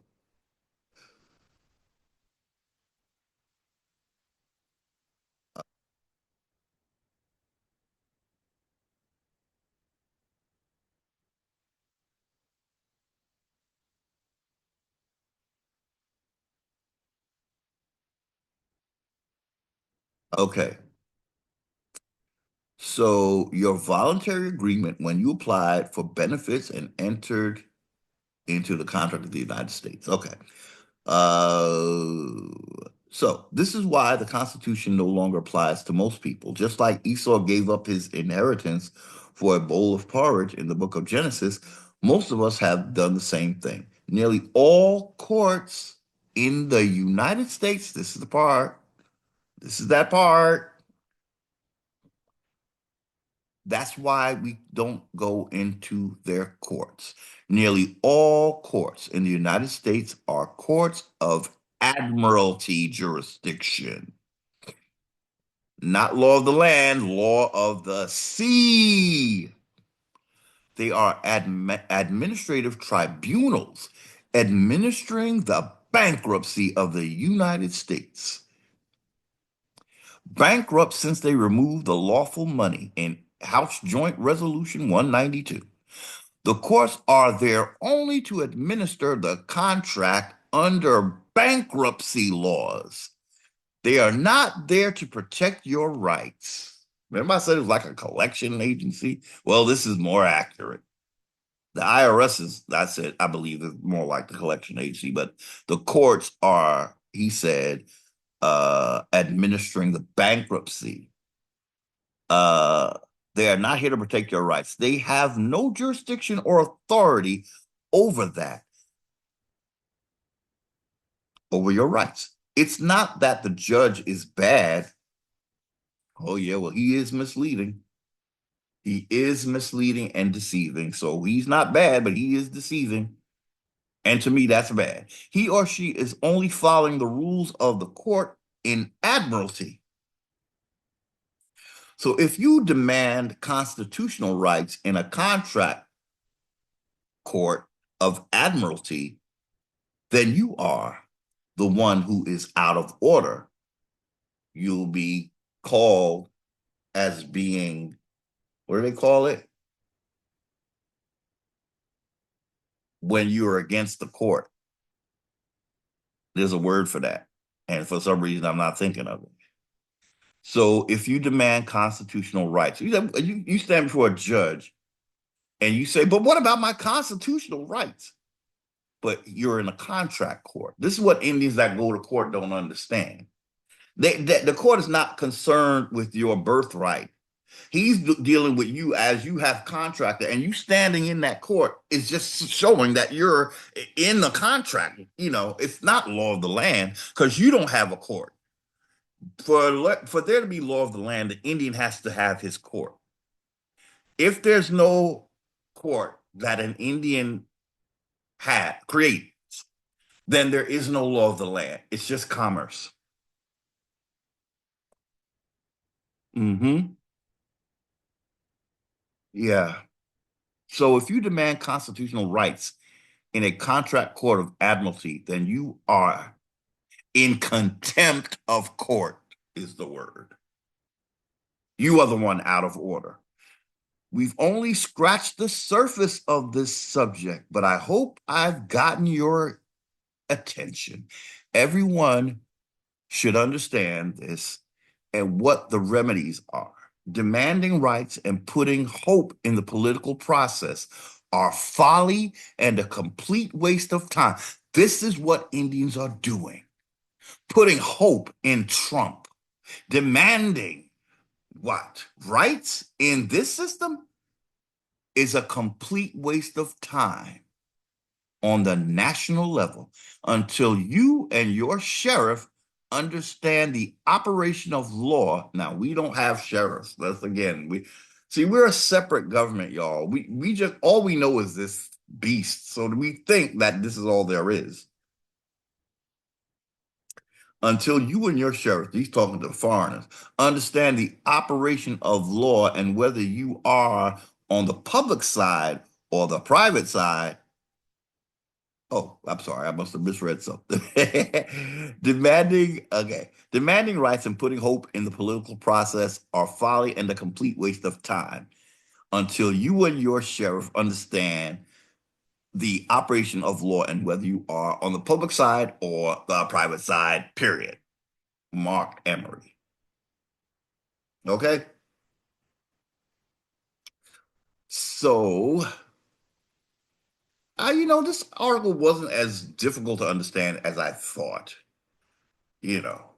[SPEAKER 1] Okay. So your voluntary agreement when you applied for benefits and entered into the contract of the United States. Okay. Uh, so this is why the Constitution no longer applies to most people. Just like Esau gave up his inheritance for a bowl of porridge in the book of Genesis, most of us have done the same thing. Nearly all courts in the United States, this is the part, this is that part. That's why we don't go into their courts. Nearly all courts in the United States are courts of admiralty jurisdiction, not law of the land, law of the sea. They are administrative tribunals administering the bankruptcy of the United States. Bankrupt since they removed the lawful money in House Joint Resolution 192. The courts are there only to administer the contract under bankruptcy laws. They are not there to protect your rights. Remember, I said it was like a collection agency? Well, this is more accurate. The IRS is, I said, I believe, is more like the collection agency, but the courts are, he said, administering the bankruptcy. Uh, they are not here to protect your rights. They have no jurisdiction or authority over that, over your rights. It's not that the judge is bad. Oh, yeah, well, he is misleading. He is misleading and deceiving. So he's not bad, but he is deceiving. And to me, that's bad. He or she is only following the rules of the court in admiralty. So if you demand constitutional rights in a contract court of admiralty, then you are the one who is out of order. You'll be called as being, what do they call it? When you're against the court. There's a word for that. And for some reason, I'm not thinking of it. So if you demand constitutional rights, you stand before a judge and you say, but what about my constitutional rights? But you're in a contract court. This is what Indians that go to court don't understand. The court is not concerned with your birthright. He's dealing with you as you have contractor, and you standing in that court is just showing that you're in the contract. You know, it's not law of the land because you don't have a court. For there to be law of the land, the Indian has to have his court. If there's no court that an Indian had create, then there is no law of the land. It's just commerce. Mm-hmm. Yeah. So if you demand constitutional rights in a contract court of admiralty, then you are in contempt of court, is the word. You are the one out of order. We've only scratched the surface of this subject, but I hope I've gotten your attention. Everyone should understand this and what the remedies are. Demanding rights and putting hope in the political process are folly and a complete waste of time. This is what Indians are doing, putting hope in Trump, demanding what? Rights in this system is a complete waste of time on the national level until you and your sheriff understand the operation of law. Now, we don't have sheriffs. That's again, we see we're a separate government, y'all. We just all we know is this beast. So we think that this is all there is until you and your sheriff, he's talking to foreigners, understand the operation of law and whether you are on the public side or the private side. Oh, I'm sorry. I must have misread something. Demanding rights and putting hope in the political process are folly and a complete waste of time until you and your sheriff understand the operation of law and whether you are on the public side or the private side, period. Mark Emery. Okay? So, this article wasn't as difficult to understand as I thought. You know,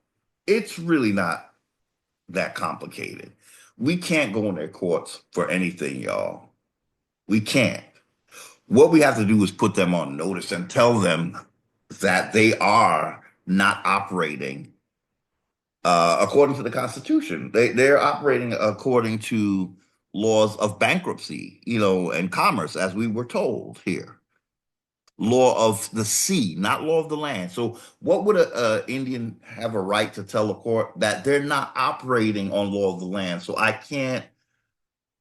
[SPEAKER 1] it's really not that complicated. We can't go in their courts for anything, y'all. We can't. What we have to do is put them on notice and tell them that they are not operating according to the Constitution. They're operating according to laws of bankruptcy, and commerce, as we were told here. Law of the sea, not law of the land. So, what would a Indian have a right to tell a court that they're not operating on law of the land? So I can't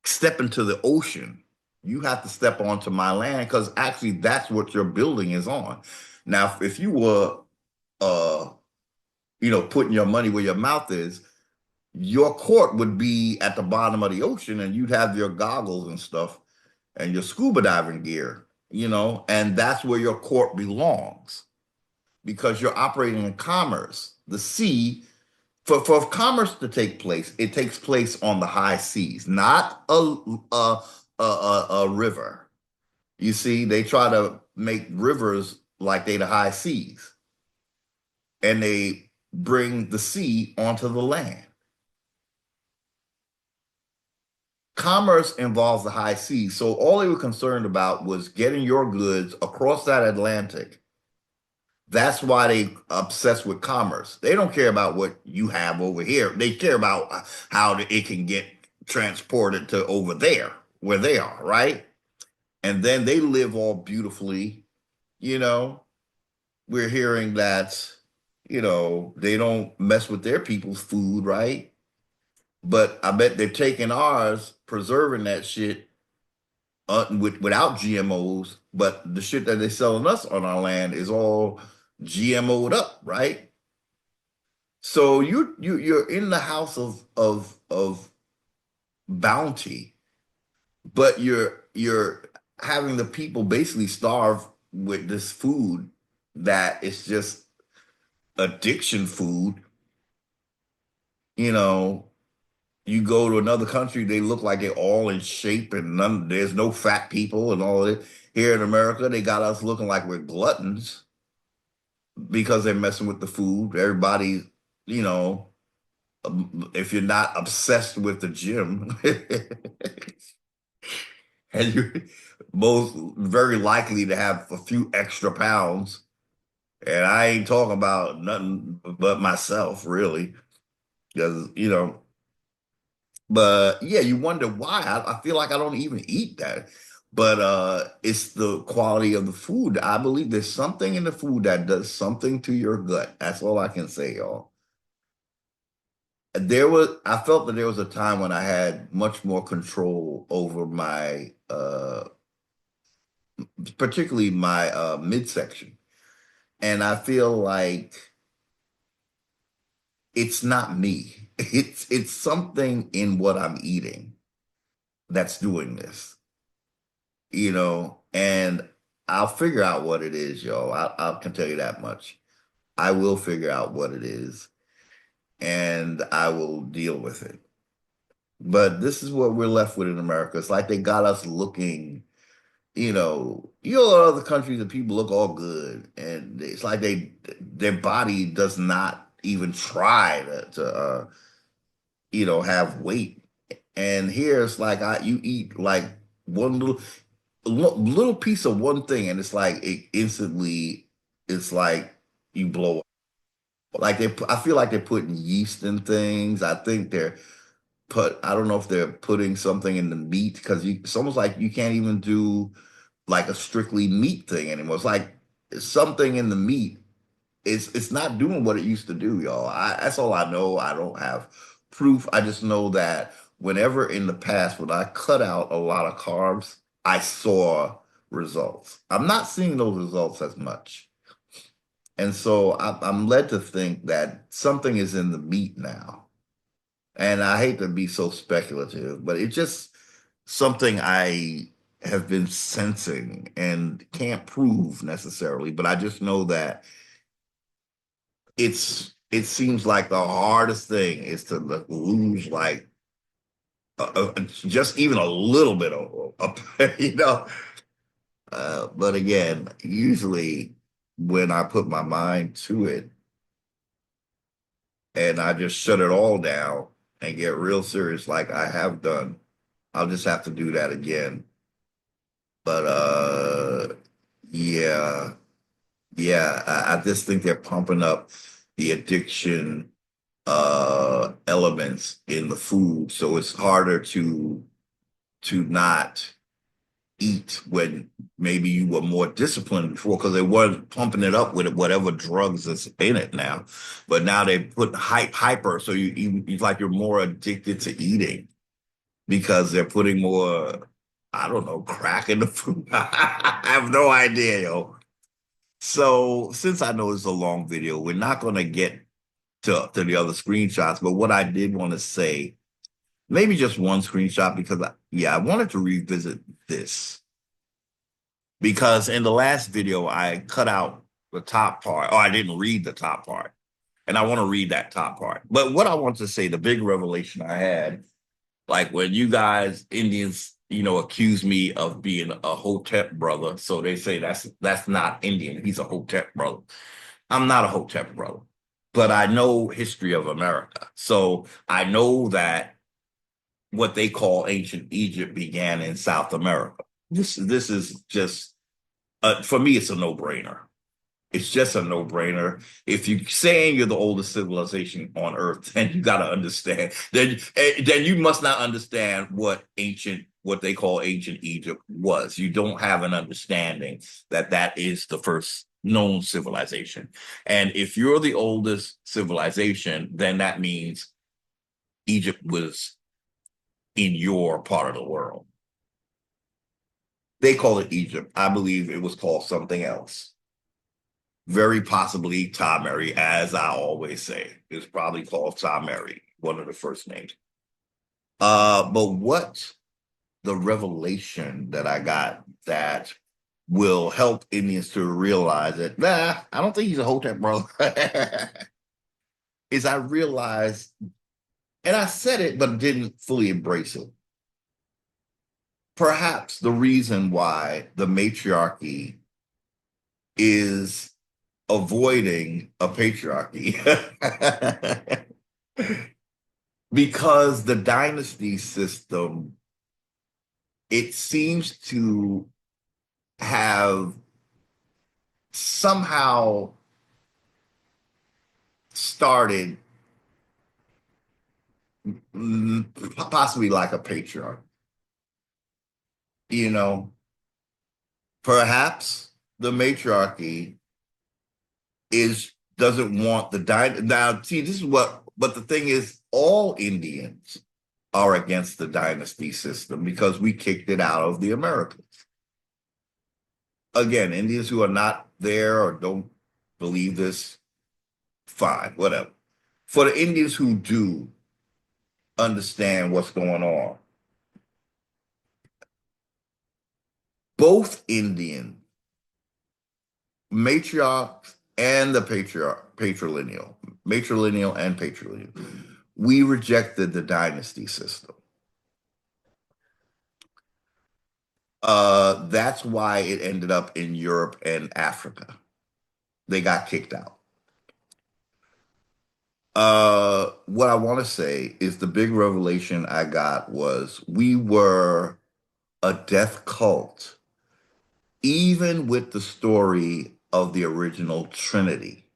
[SPEAKER 1] step into the ocean. You have to step onto my land because actually that's what your building is on. Now, if you were, uh, putting your money where your mouth is, your court would be at the bottom of the ocean, and you'd have your goggles and stuff and your scuba diving gear, and that's where your court belongs because you're operating in commerce. The sea, for commerce to take place, it takes place on the high seas, not a river. You see, they try to make rivers like they the high seas, and they bring the sea onto the land. Commerce involves the high seas, so all they were concerned about was getting your goods across that Atlantic. That's why they obsessed with commerce. They don't care about what you have over here. They care about how it can get transported to over there where they are, right? And then they live all beautifully. You know, we're hearing that, they don't mess with their people's food, right? But I bet they're taking ours, preserving that shit without GMOs. But the shit that they're selling us on our land is all GMO'd up, right? So you're in the house of bounty, but you're having the people basically starve with this food that is just addiction food. You know, you go to another country, they look like they're all in shape and there's no fat people and all of it. Here in America, they got us looking like we're gluttons because they're messing with the food. Everybody, you know, if you're not obsessed with the gym, and you're most very likely to have a few extra pounds. And I ain't talking about nothing but myself, really, because but yeah, you wonder why. I feel like I don't even eat that. But it's the quality of the food. I believe there's something in the food that does something to your gut. That's all I can say, y'all. I felt that there was a time when I had much more control over my particularly my midsection. And I feel like it's not me. It's something in what I'm eating that's doing this, and I'll figure out what it is, yo. I can tell you that much. I will figure out what it is and I will deal with it. But this is what we're left with in America. It's like they got us looking, other countries and people look all good, and it's like their body does not even try to have weight. And here it's like you eat like one little piece of one thing, and it's like it instantly, it's like you blow up. Like I feel like they're putting yeast in things. I think I don't know if they're putting something in the meat because it's almost like you can't even do like a strictly meat thing anymore. It's like something in the meat. It's not doing what it used to do, y'all. That's all I know. I don't have proof. I just know that whenever in the past when I cut out a lot of carbs, I saw results. I'm not seeing those results as much. And so I'm led to think that something is in the meat now. And I hate to be so speculative, but it's just something I have been sensing and can't prove necessarily, but I just know that it seems like the hardest thing is to lose like just even a little bit of you know. But again, usually when I put my mind to it and I just shut it all down and get real serious, like I have done, I'll just have to do that again. But yeah, yeah, I just think they're pumping up the addiction elements in the food, so it's harder to not eat when maybe you were more disciplined before because they weren't pumping it up with whatever drugs is in it now. But now they put hyper, so it's like you're more addicted to eating because they're putting more, I don't know, crack in the food. I have no idea, yo. So since I know it's a long video, we're not going to get to the other screenshots. But what I did want to say, maybe just one screenshot because yeah, I wanted to revisit this because in the last video I cut out the top part, or I didn't read the top part, and I want to read that top part. But what I want to say, the big revelation I had, like when you guys Indians, accuse me of being a Hotep brother, so they say that's not Indian. He's a Hotep brother. I'm not a Hotep brother, but I know history of America. So I know that what they call ancient Egypt began in South America. This is just for me, it's a no brainer. It's just a no brainer. If you saying you're the oldest civilization on Earth, then you got to understand. Then you must not understand what they call ancient Egypt was. You don't have an understanding that that is the first known civilization. And if you're the oldest civilization, then that means Egypt was in your part of the world. They call it Egypt. I believe it was called something else. Very possibly Tamari, as I always say. It's probably called Tamari, one of the first names. But what the revelation that I got that will help Indians to realize that, I don't think he's a Hotep, bro, is I realized, and I said it, but didn't fully embrace it. Perhaps the reason why the matriarchy is avoiding a patriarchy because the dynasty system, it seems to have somehow started possibly like a patriarch. You know, perhaps the matriarchy is doesn't want the now. See, this is but the thing is, all Indians are against the dynasty system because we kicked it out of the Americas. Again, Indians who are not there or don't believe this, fine, whatever. For the Indians who do understand what's going on, both Indian matriarchs and the matrilineal and patrilineal, we rejected the dynasty system. That's why it ended up in Europe and Africa. They got kicked out. What I want to say is the big revelation I got was we were a death cult, even with the story of the original Trinity.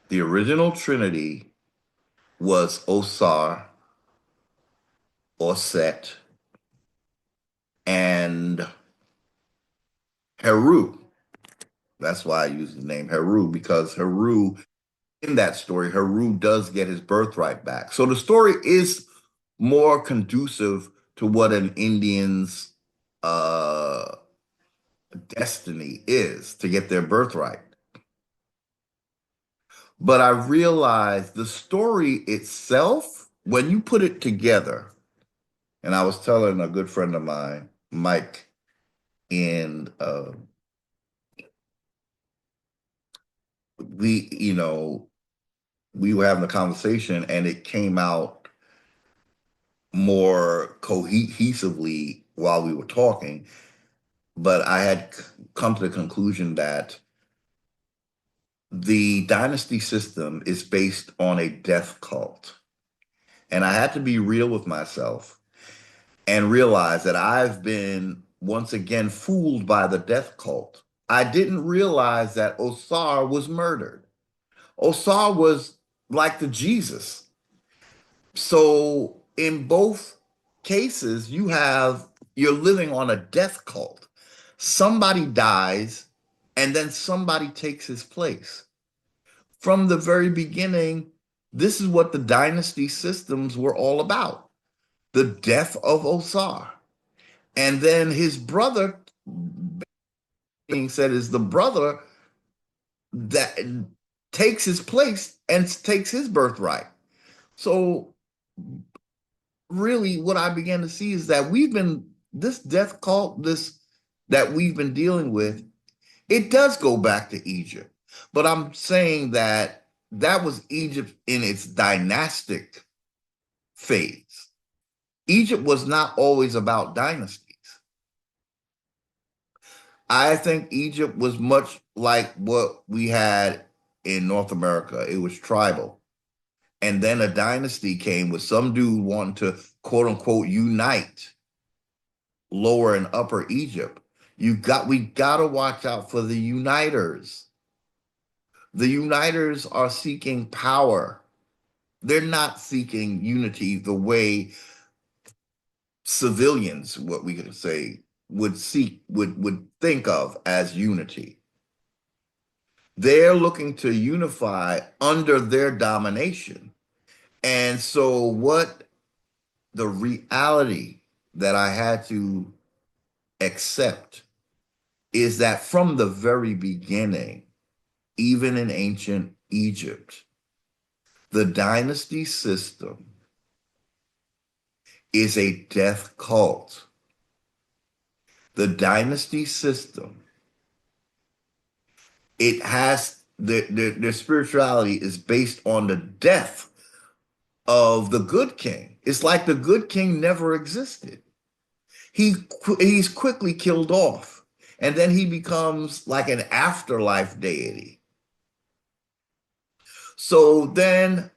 [SPEAKER 1] The original Trinity was Osar, Set, and Heru. That's why I use the name Heru, because Heru, in that story, Heru does get his birthright back. So the story is more conducive to what an Indian's uh, destiny is to get their birthright. But I realized the story itself, when you put it together, and I was telling a good friend of mine, Mike, and you know, we were having a conversation and it came out more cohesively while we were talking. But I had come to the conclusion that the dynasty system is based on a death cult. And I had to be real with myself and realize that I've been once again fooled by the death cult. I didn't realize that Osar was murdered. Osar was like the Jesus. So in both cases, you're living on a death cult. Somebody dies and then somebody takes his place. From the very beginning, this is what the dynasty systems were all about. The death of Osar. And then his brother, being said, is the brother that takes his place and takes his birthright. So really what I began to see is that this death cult, this that we've been dealing with, it does go back to Egypt. But I'm saying that that was Egypt in its dynastic phase. Egypt was not always about dynasties. I think Egypt was much like what we had in North America. It was tribal. And then a dynasty came with some dude wanting to quote unquote unite lower and upper Egypt. We gotta watch out for the uniters. The uniters are seeking power. They're not seeking unity the way civilians, what we could say, would think of as unity. They're looking to unify under their domination. And so what the reality that I had to accept is that from the very beginning, even in ancient Egypt, the dynasty system is a death cult. The dynasty system, it has their spirituality is based on the death of the good king. It's like the good king never existed. He's quickly killed off, and then he becomes like an afterlife deity. So then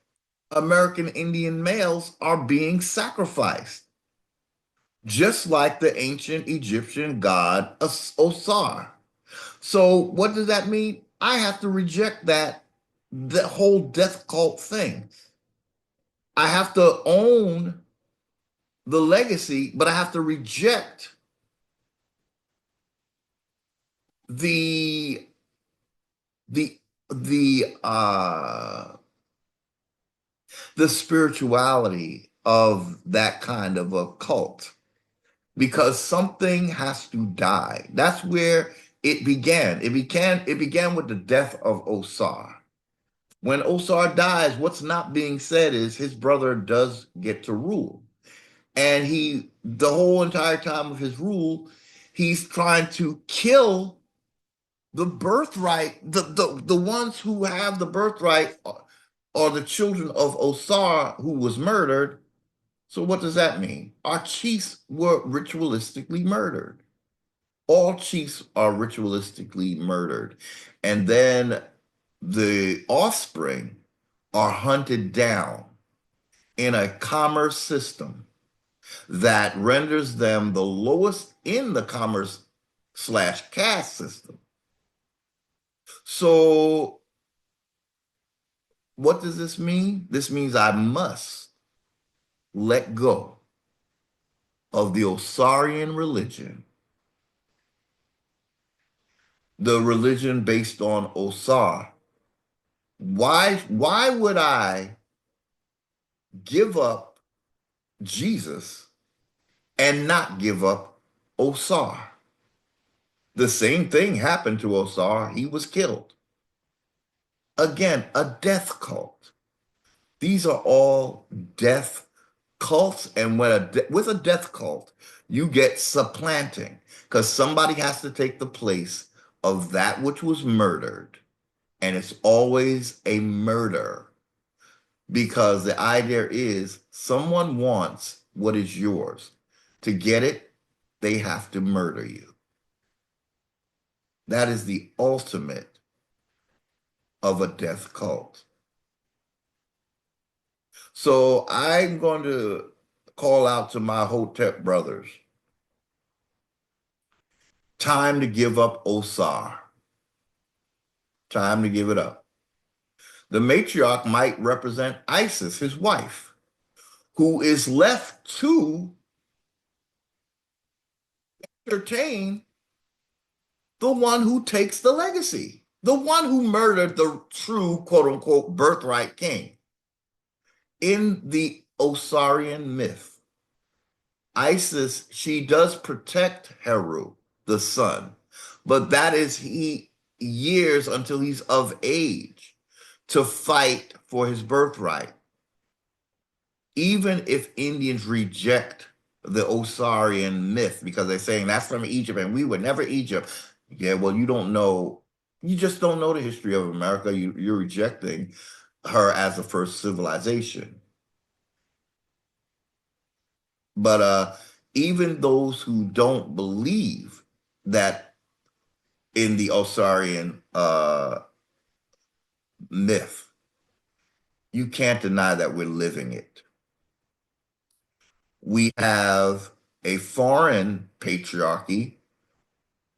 [SPEAKER 1] American Indian males are being sacrificed, just like the ancient Egyptian god Osar. So what does that mean? I have to reject the whole death cult thing. I have to own the legacy, but I have to reject the the the the spirituality of that kind of a cult, because something has to die. That's where it began. It began with the death of Osar. When Osar dies, what's not being said is his brother does get to rule. And the whole entire time of his rule, he's trying to kill the birthright. The ones who have the birthright are the children of Osar who was murdered. So what does that mean? Our chiefs were ritualistically murdered. All chiefs are ritualistically murdered. And then the offspring are hunted down in a commerce system that renders them the lowest in the commerce slash caste system. So what does this mean? This means I must let go of the Osarian religion, the religion based on Osar. Why would I give up Jesus and not give up Osar? The same thing happened to Osar. He was killed. Again, a death cult. These are all death cults, and with a death cult, you get supplanting because somebody has to take the place of that which was murdered, and it's always a murder because the idea is someone wants what is yours. To get it, they have to murder you. That is the ultimate of a death cult. So I'm going to call out to my Hotep brothers. Time to give up Osar. Time to give it up. The matriarch might represent Isis, his wife, who is left to entertain the one who takes the legacy, the one who murdered the true quote unquote birthright king. In the Osarian myth, Isis, she does protect Heru, the son, but that is he years until he's of age to fight for his birthright. Even if Indians reject the Osarian myth because they're saying that's from Egypt and we were never Egypt. Yeah, well, you don't know, you just don't know the history of America. You're rejecting her as the first civilization. But even those who don't believe that in the Osarian myth, you can't deny that we're living it. We have a foreign patriarchy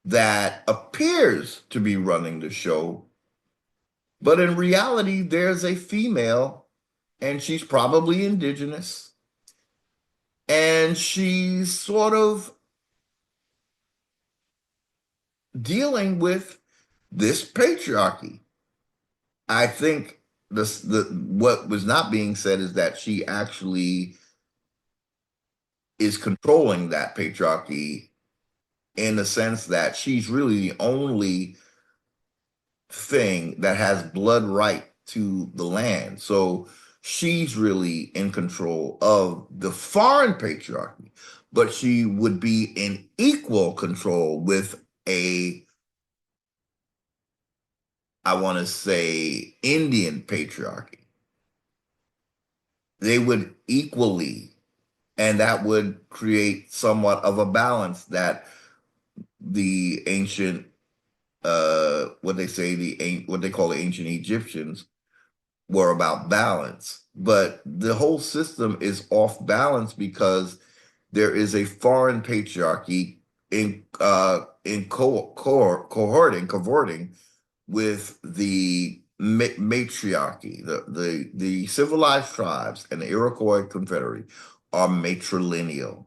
[SPEAKER 1] that appears to be running the show, but in reality, there's a female, and she's probably indigenous, and she's sort of dealing with this patriarchy. I think the what was not being said is that she actually is controlling that patriarchy in the sense that she's really the only thing that has blood right to the land. So she's really in control of the foreign patriarchy, but she would be in equal control with I want to say, Indian patriarchy. They would equally, and that would create somewhat of a balance that the ancient, what they say, what they call the ancient Egyptians were about balance. But the whole system is off balance because there is a foreign patriarchy cavorting with the matriarchy. The civilized tribes and the Iroquois Confederate are matrilineal.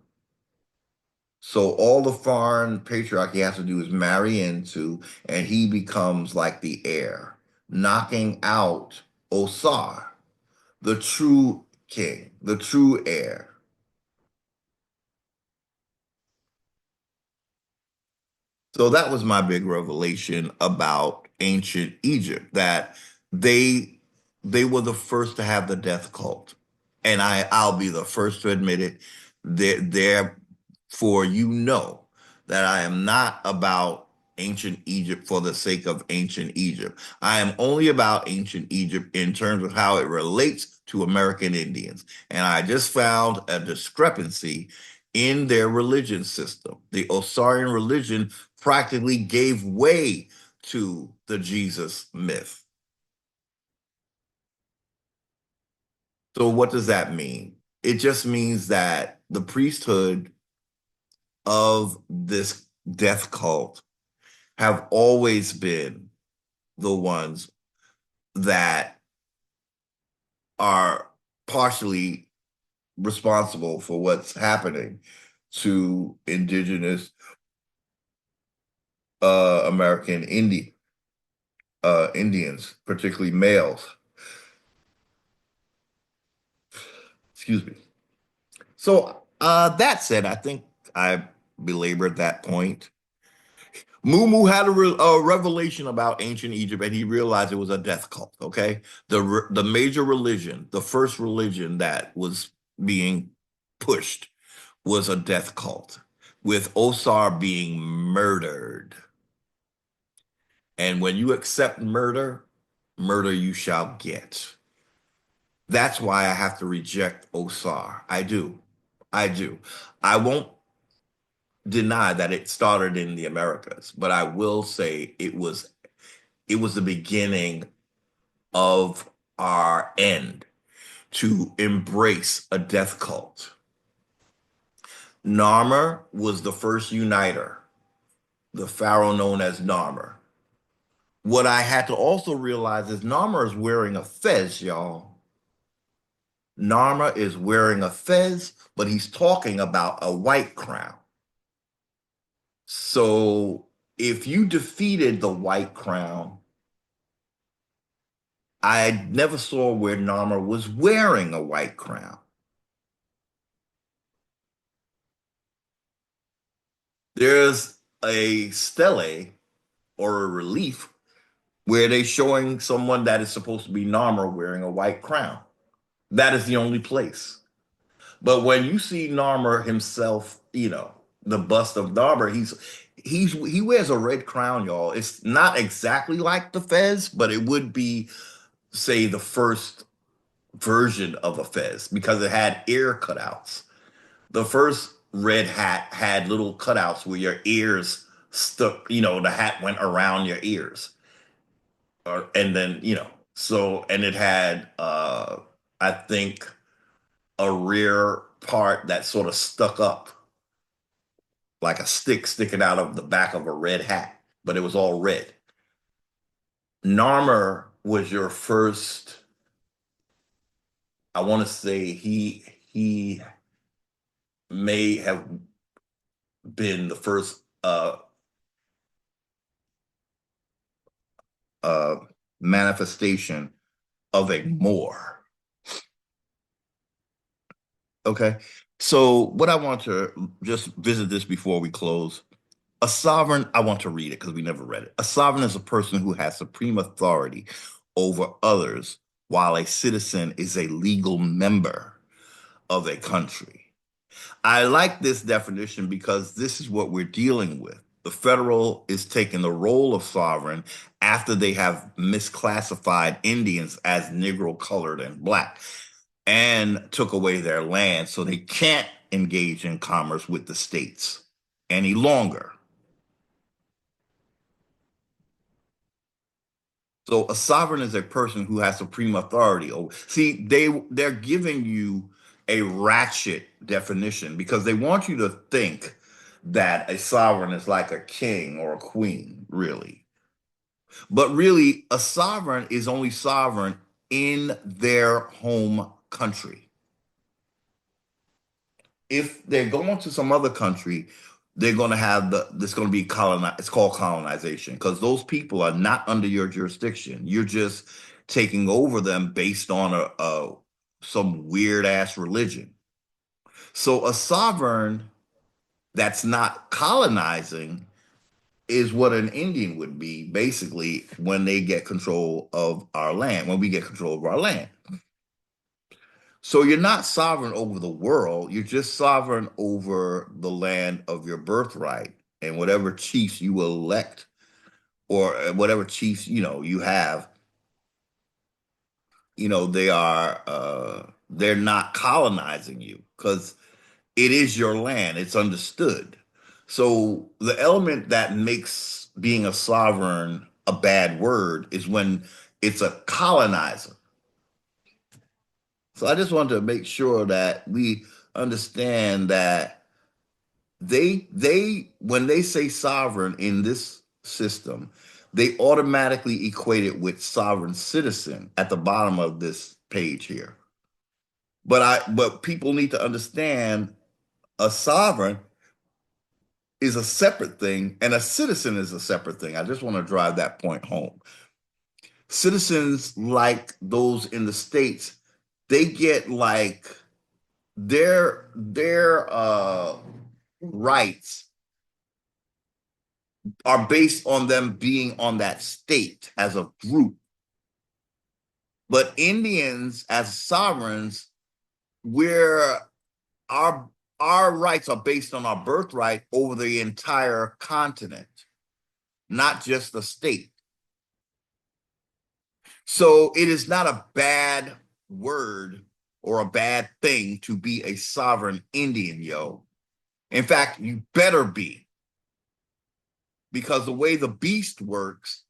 [SPEAKER 1] So all the foreign patriarchy has to do is marry into, and he becomes like the heir, knocking out Osar, the true king, the true heir. So that was my big revelation about ancient Egypt, that they they were the first to have the death cult. And I'll be the first to admit it. Therefore, you know that I am not about ancient Egypt for the sake of ancient Egypt. I am only about ancient Egypt in terms of how it relates to American Indians. And I just found a discrepancy in their religion system. The Osarian religion practically gave way to the Jesus myth. So, what does that mean? It just means that the priesthood of this death cult have always been the ones that are partially responsible for what's happening to indigenous American Indians, particularly males. Excuse me. So that said, I think I belabored that point. Mumu had a revelation about ancient Egypt, and he realized it was a death cult. Okay, the major religion, the first religion that was being pushed, was a death cult, with Osar being murdered. And when you accept murder, murder you shall get. That's why I have to reject Osar. I do. I do. I won't deny that it started in the Americas, but I will say it was the beginning of our end to embrace a death cult. Narmer was the first uniter, the pharaoh known as Narmer. What I had to also realize is Narmer is wearing a fez, y'all. Narmer is wearing a fez, but he's talking about a white crown. So if you defeated the white crown, I never saw where Narmer was wearing a white crown. There's a stele or a relief where they're showing someone that is supposed to be Narmer wearing a white crown. That is the only place. But when you see Narmer himself, the bust of Narmer, he wears a red crown, y'all. It's not exactly like the fez, but it would be, say, the first version of a fez because it had ear cutouts. The first red hat had little cutouts where your ears stuck, the hat went around your ears. And then, so and it had I think a rear part that sort of stuck up like a stick sticking out of the back of a red hat, but it was all red. Narmer was your first, I want to say he may have been the first uh manifestation of a Moor. Okay. So what I want to just visit this before we close. A sovereign, I want to read it because we never read it. A sovereign is a person who has supreme authority over others, while a citizen is a legal member of a country. I like this definition because this is what we're dealing with. The federal is taking the role of sovereign after they have misclassified Indians as Negro, colored, and black and took away their land so they can't engage in commerce with the states any longer. So a sovereign is a person who has supreme authority. Oh, see, they're giving you a ratchet definition because they want you to think that a sovereign is like a king or a queen, really. But really, a sovereign is only sovereign in their home country. If they're going to some other country, they're going to have this going to be colonized. It's called colonization because those people are not under your jurisdiction. You're just taking over them based on a some weird ass religion. So a sovereign that's not colonizing is what an Indian would be basically when they get control of our land, when we get control of our land. So you're not sovereign over the world. You're just sovereign over the land of your birthright and whatever chiefs you will elect or whatever chiefs, you have, they're not colonizing you because it is your land. It's understood. So the element that makes being a sovereign a bad word is when it's a colonizer. So I just want to make sure that we understand that they when they say sovereign in this system, they automatically equate it with sovereign citizen at the bottom of this page here. But people need to understand a sovereign is a separate thing and a citizen is a separate thing. I just want to drive that point home. Citizens like those in the States, they get like their rights are based on them being on that state as a group. But Indians as sovereigns, we're our our rights are based on our birthright over the entire continent, not just the state. So it is not a bad word or a bad thing to be a sovereign Indian, yo. In fact, you better be, because the way the beast works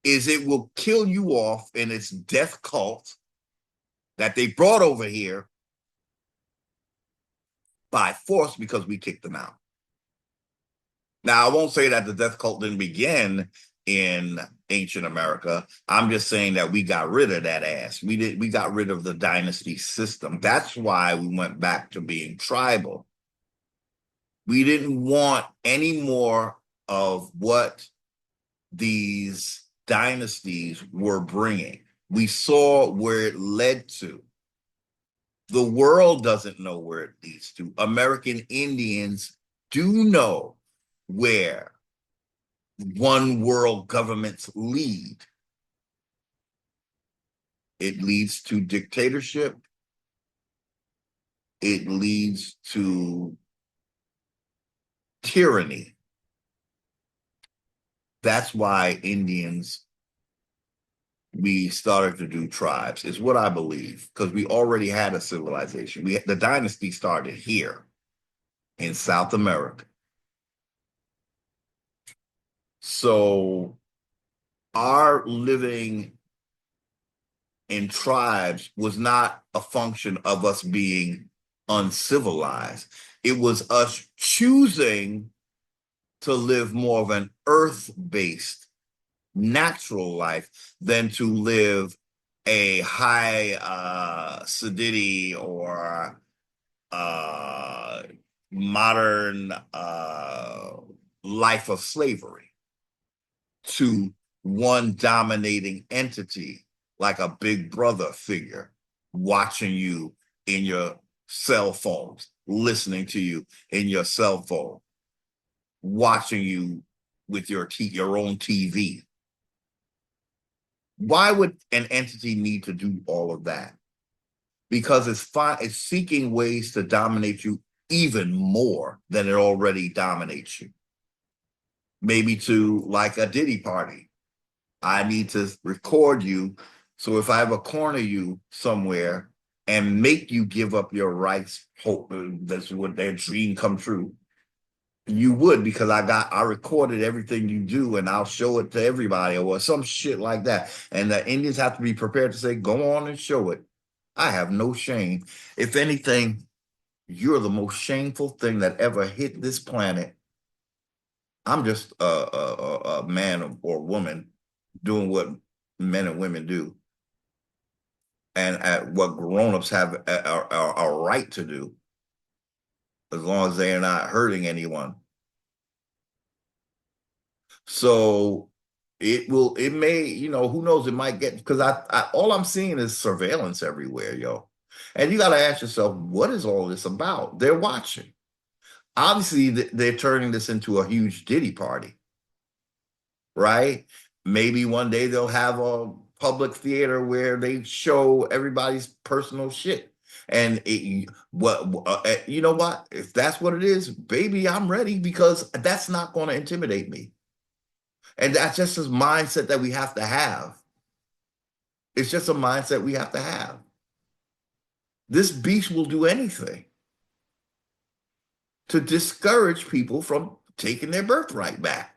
[SPEAKER 1] is it will kill you off in its death cult that they brought over here by force because we kicked them out. Now, I won't say that the death cult didn't begin in ancient America. I'm just saying that we got rid of that ass. We got rid of the dynasty system. That's why we went back to being tribal. We didn't want any more of what these dynasties were bringing. We saw where it led to. The world doesn't know where it leads to. American Indians do know where one world governments lead. It leads to dictatorship. It leads to tyranny. That's why Indians, we started to do tribes, is what I believe, because we already had a civilization. The dynasty started here in South America. So our living in tribes was not a function of us being uncivilized. It was us choosing to live more of an earth-based, natural life than to live a high sedity or modern life of slavery to one dominating entity like a big brother figure watching you in your cell phones, listening to you in your cell phone, watching you with your own TV. Why would an entity need to do all of that? Because it's seeking ways to dominate you even more than it already dominates you. Maybe to like a Diddy party. I need to record you. So if I ever corner you somewhere and make you give up your rights, hope that's what their dream come true, you would, because I recorded everything you do and I'll show it to everybody or some shit like that. And the Indians have to be prepared to say, go on and show it. I have no shame. If anything, you're the most shameful thing that ever hit this planet. I'm just a man or woman doing what men and women do, and at what grown-ups have a right to do, as long as they are not hurting anyone. So it may, who knows, it might get, because all I'm seeing is surveillance everywhere, yo. And you got to ask yourself, what is all this about? They're watching. Obviously, they're turning this into a huge Diddy party, right? Maybe one day they'll have a public theater where they show everybody's personal shit. And you know what? If that's what it is, baby, I'm ready, because that's not going to intimidate me. And that's just a mindset that we have to have. It's just a mindset we have to have. This beast will do anything to discourage people from taking their birthright back.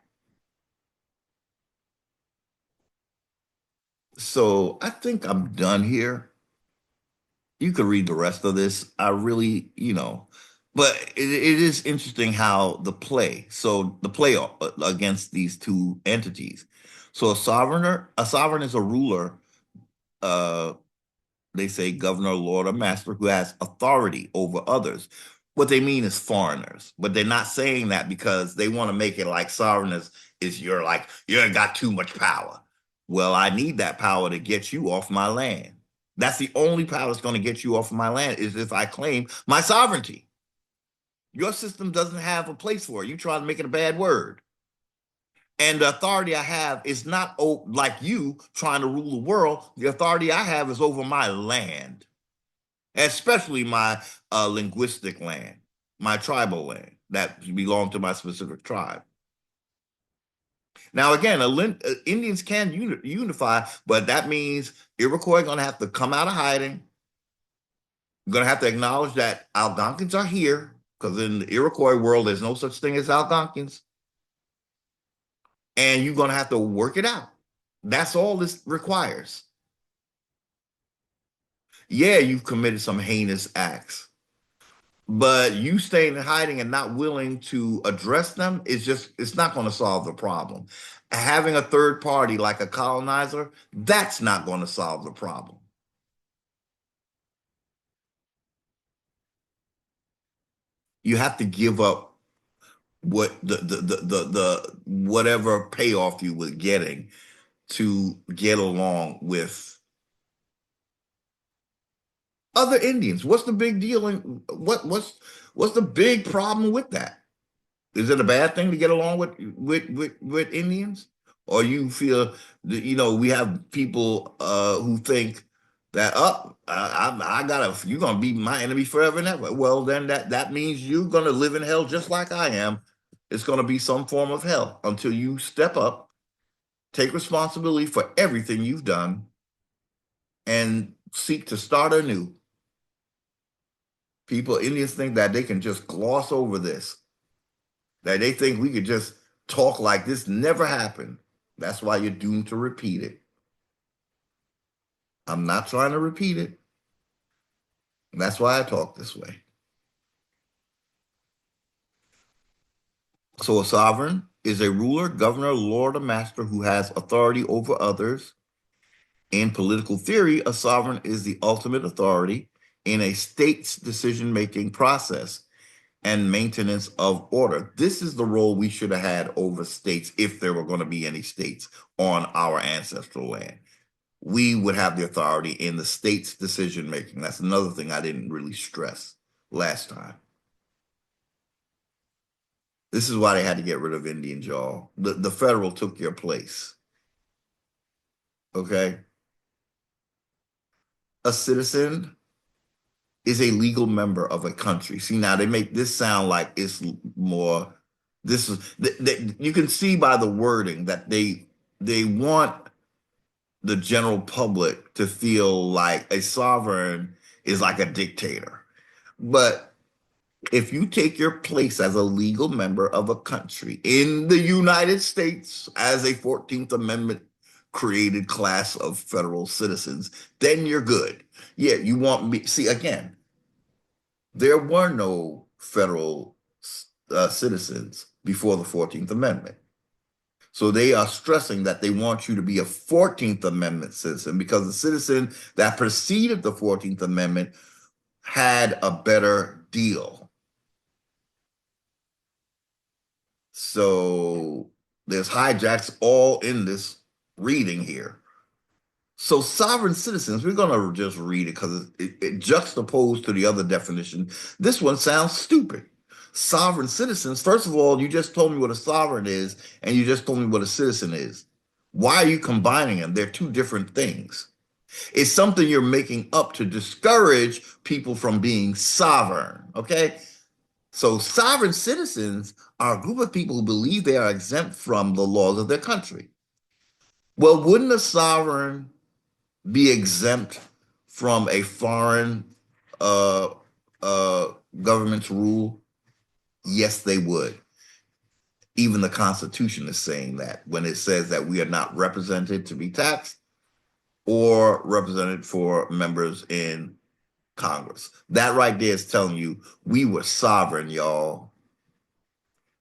[SPEAKER 1] So I think I'm done here. You could read the rest of this. I really, but it is interesting how the play against these two entities. So a sovereign is a ruler, uh, They say governor, lord, or master who has authority over others. What they mean is foreigners, but they're not saying that because they want to make it like sovereign is you're like, you ain't got too much power. Well, I need that power to get you off my land. That's the only power that's going to get you off of my land is if I claim my sovereignty. Your system doesn't have a place for it. You try to make it a bad word. And the authority I have is not like you trying to rule the world. The authority I have is over my land, especially my linguistic land, my tribal land that belong to my specific tribe. Now, again, Indians can unify, but that means Iroquois are going to have to come out of hiding. You're going to have to acknowledge that Algonquins are here, because in the Iroquois world, there's no such thing as Algonquins. And you're going to have to work it out. That's all this requires. Yeah, you've committed some heinous acts, but you staying in hiding and not willing to address them is just, it's not going to solve the problem. Having a third party like a colonizer, that's not going to solve the problem. You have to give up what the whatever payoff you were getting to get along with other Indians. What's the big deal? And what's the big problem with that? Is it a bad thing to get along with Indians? Or you feel that, we have people who think that I gotta you're gonna be my enemy forever and ever. Well, then that means you're gonna live in hell just like I am. It's gonna be some form of hell until you step up, take responsibility for everything you've done, and seek to start anew. People, Indians think that they can just gloss over this, that they think we could just talk like this never happened. That's why you're doomed to repeat it. I'm not trying to repeat it. That's why I talk this way. So a sovereign is a ruler, governor, lord, or master who has authority over others. In political theory, a sovereign is the ultimate authority in a state's decision-making process and maintenance of order. This is the role we should have had over states if there were going to be any states on our ancestral land. We would have the authority in the state's decision making. That's another thing I didn't really stress last time. This is why they had to get rid of Indians, y'all. The federal took your place. Okay? A citizen is a legal member of a country. See, now they make this sound like it's more, this is, you can see by the wording that they want the general public to feel like a sovereign is like a dictator. But if you take your place as a legal member of a country in the United States as a 14th Amendment created class of federal citizens, then you're good. Yeah, you want me. See, again, there were no federal citizens before the 14th Amendment. So they are stressing that they want you to be a 14th Amendment citizen because the citizen that preceded the 14th Amendment had a better deal. So there's hijacks all in this reading here. So sovereign citizens, we're going to just read it because it juxtaposed to the other definition. This one sounds stupid. Sovereign citizens, first of all, you just told me what a sovereign is, and you just told me what a citizen is. Why are you combining them? They're two different things. It's something you're making up to discourage people from being sovereign, okay? So sovereign citizens are a group of people who believe they are exempt from the laws of their country. Well, wouldn't a sovereign be exempt from a foreign uh, uh, government's rule? Yes, they would. Even the Constitution is saying that when it says that we are not represented to be taxed or represented for members in Congress. That right there is telling you we were sovereign, y'all.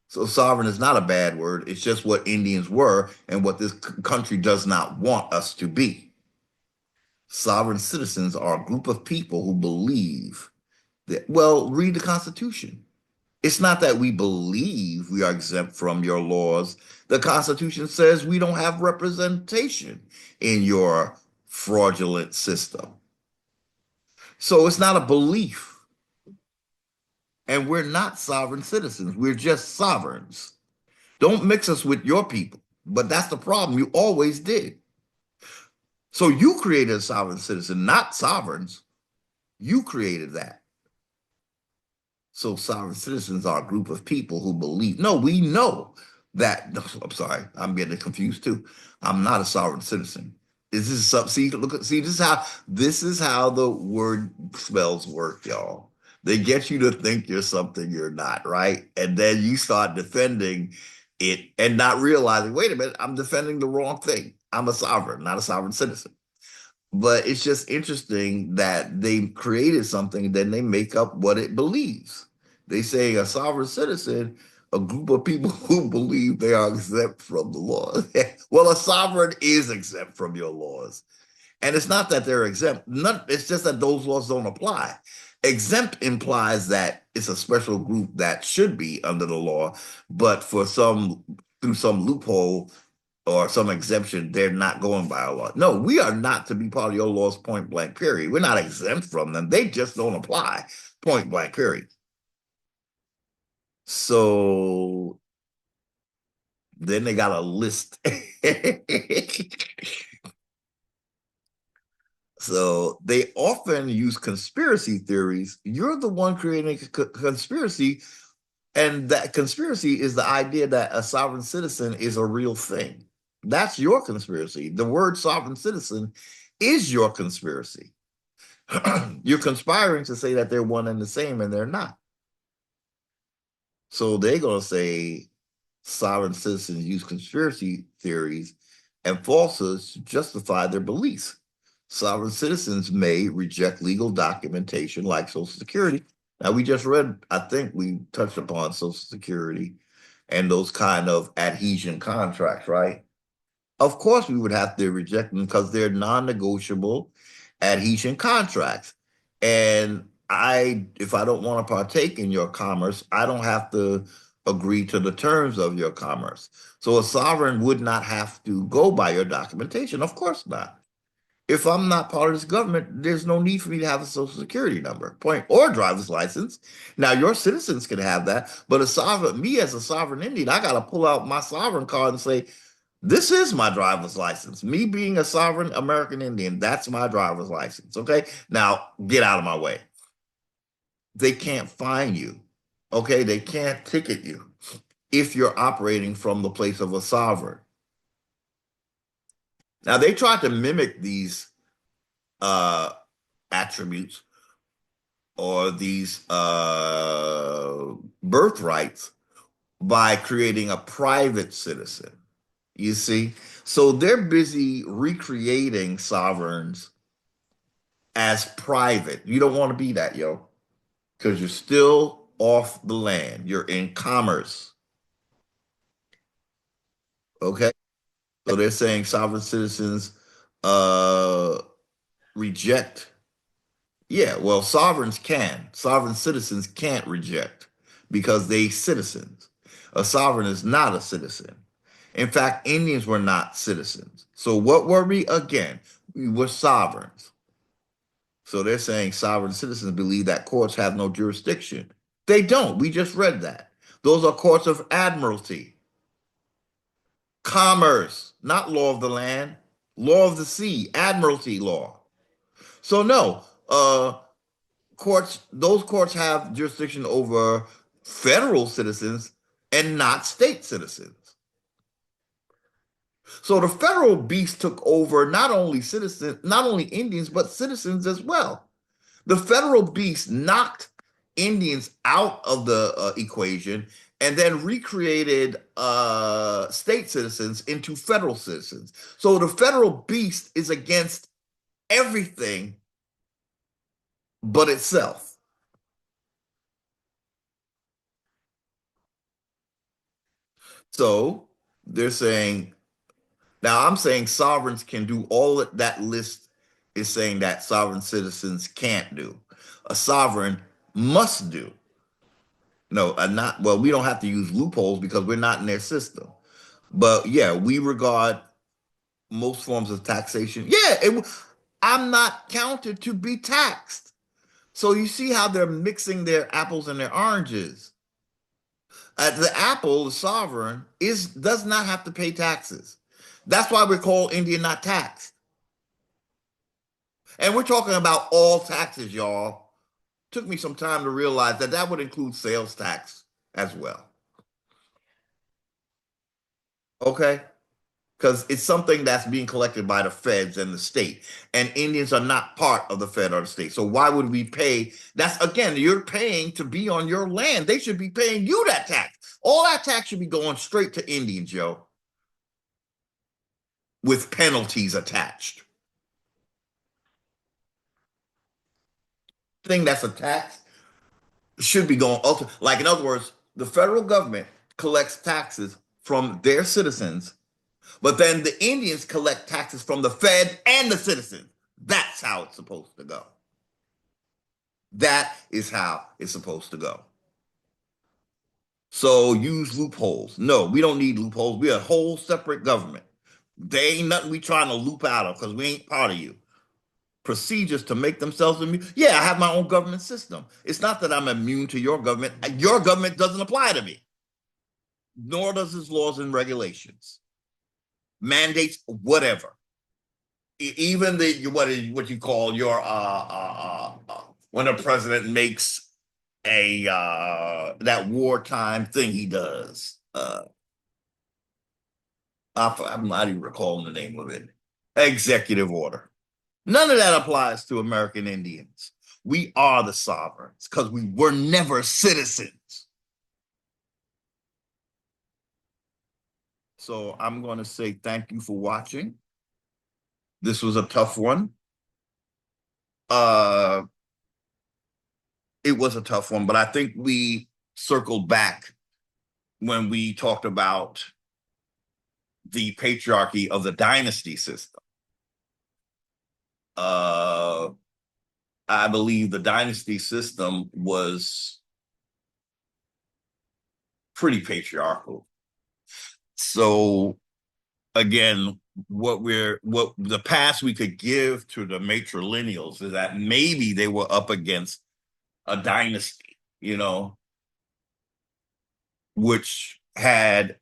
[SPEAKER 1] So sovereign is not a bad word. It's just what Indians were and what this country does not want us to be. Sovereign citizens are a group of people who believe that, well, read the Constitution. It's not that we believe we are exempt from your laws. The Constitution says we don't have representation in your fraudulent system. So it's not a belief. And we're not sovereign citizens. We're just sovereigns. Don't mix us with your people. But that's the problem. You always did. So you created a sovereign citizen, not sovereigns. You created that. So sovereign citizens are a group of people who believe. No, we know that. No, I'm sorry, I'm getting confused too. I'm not a sovereign citizen. This is some see, look at see, this is how the word spells work, y'all. They get you to think you're something you're not, right? And then you start defending it and not realizing, wait a minute, I'm defending the wrong thing. I'm a sovereign, not a sovereign citizen. But it's just interesting that they created something, then they make up what it believes. They say a sovereign citizen, a group of people who believe they are exempt from the laws. Well, a sovereign is exempt from your laws. And it's not that they're exempt. None, it's just that those laws don't apply. Exempt implies that it's a special group that should be under the law, but for some through some loophole or some exemption, they're not going by our law. No, we are not to be part of your laws, point blank, period. We're not exempt from them. They just don't apply, point blank, period. So then they got a list. So they often use conspiracy theories. You're the one creating a conspiracy, and that conspiracy is the idea that a sovereign citizen is a real thing. That's your conspiracy. The word sovereign citizen is your conspiracy. You're conspiring to say that they're one and the same, and they're not. So they're going to say sovereign citizens use conspiracy theories and falsehoods to justify their beliefs. Sovereign citizens may reject legal documentation like Social Security. Now, we just read, I think we touched upon Social Security and those kind of adhesion contracts, right? Of course, we would have to reject them because they're non-negotiable adhesion contracts. And if I don't want to partake in your commerce, I don't have to agree to the terms of your commerce. So a sovereign would not have to go by your documentation. Of course not. If I'm not part of this government, there's no need for me to have a social security number, point, or driver's license. Now, your citizens can have that, but me as a sovereign Indian, I got to pull out my sovereign card and say, this is my driver's license. Me being a sovereign American Indian, that's my driver's license. Okay. Now get out of my way. They can't fine you. Okay. They can't ticket you if you're operating from the place of a sovereign. Now they tried to mimic these uh, attributes or these birthrights by creating a private citizen. You see? So they're busy recreating sovereigns as private. You don't want to be that, yo, because you're still off the land. You're in commerce. Okay. So they're saying sovereign citizens uh reject. Yeah, well, sovereigns can. Sovereign citizens can't reject because they citizens. A sovereign is not a citizen. In fact, Indians were not citizens. So what were we again? We were sovereigns. So they're saying sovereign citizens believe that courts have no jurisdiction. They don't. We just read that. Those are courts of admiralty, commerce, not law of the land, law of the sea, admiralty law. So no, those courts have jurisdiction over federal citizens and not state citizens. So the federal beast took over not only Indians, but citizens as well. The federal beast knocked Indians out of the equation and then recreated state citizens into federal citizens. So the federal beast is against everything but itself. So they're saying, now I'm saying sovereigns can do all that list is saying that sovereign citizens can't do. A sovereign must do. No, not well, we don't have to use loopholes because we're not in their system. But yeah, we regard most forms of taxation. Yeah, I'm not counted to be taxed. So you see how they're mixing their apples and their oranges. The apple, the sovereign, does not have to pay taxes. That's why we call India not taxed. And we're talking about all taxes, y'all. Took me some time to realize that that would include sales tax as well. Okay? Because it's something that's being collected by the feds and the state. And Indians are not part of the fed or the state. So why would we pay? That's again, you're paying to be on your land. They should be paying you that tax. All that tax should be going straight to Indians, Joe, with penalties attached. Thing that's a tax should be going like in other words, the federal government collects taxes from their citizens, but then the Indians collect taxes from the Fed and the citizens. That's how it's supposed to go. That is how it's supposed to go. So use loopholes. No, we don't need loopholes. We're a whole separate government. There ain't nothing we trying to loop out of because we ain't part of you. Procedures to make themselves immune. Yeah, I have my own government system. It's not that I'm immune to your government. Your government doesn't apply to me, nor does its laws and regulations, mandates, whatever. Even the what you call your when a president makes a that wartime thing he does. I'm not even recalling the name of it. Executive order. None of that applies to American Indians. We are the sovereigns because we were never citizens. So I'm going to say thank you for watching. This was a tough one. Uh, it was a tough one, but I think we circled back when we talked about the patriarchy of the dynasty system. Uh, I believe the dynasty system was pretty patriarchal. So again, what the past we could give to the matrilineals is that maybe they were up against a dynasty, which had,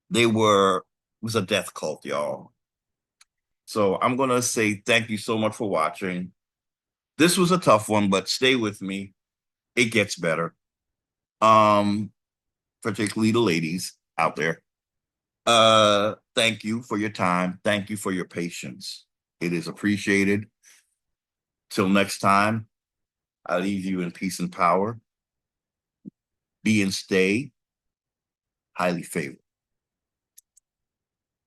[SPEAKER 1] they were it was a death cult, y'all. So I'm gonna say thank you so much for watching. This was a tough one, but stay with me. It gets better. Um, Particularly the ladies out there. Thank you for your time. Thank you for your patience. It is appreciated. Till next time, I leave you in peace and power. Be and stay highly favored.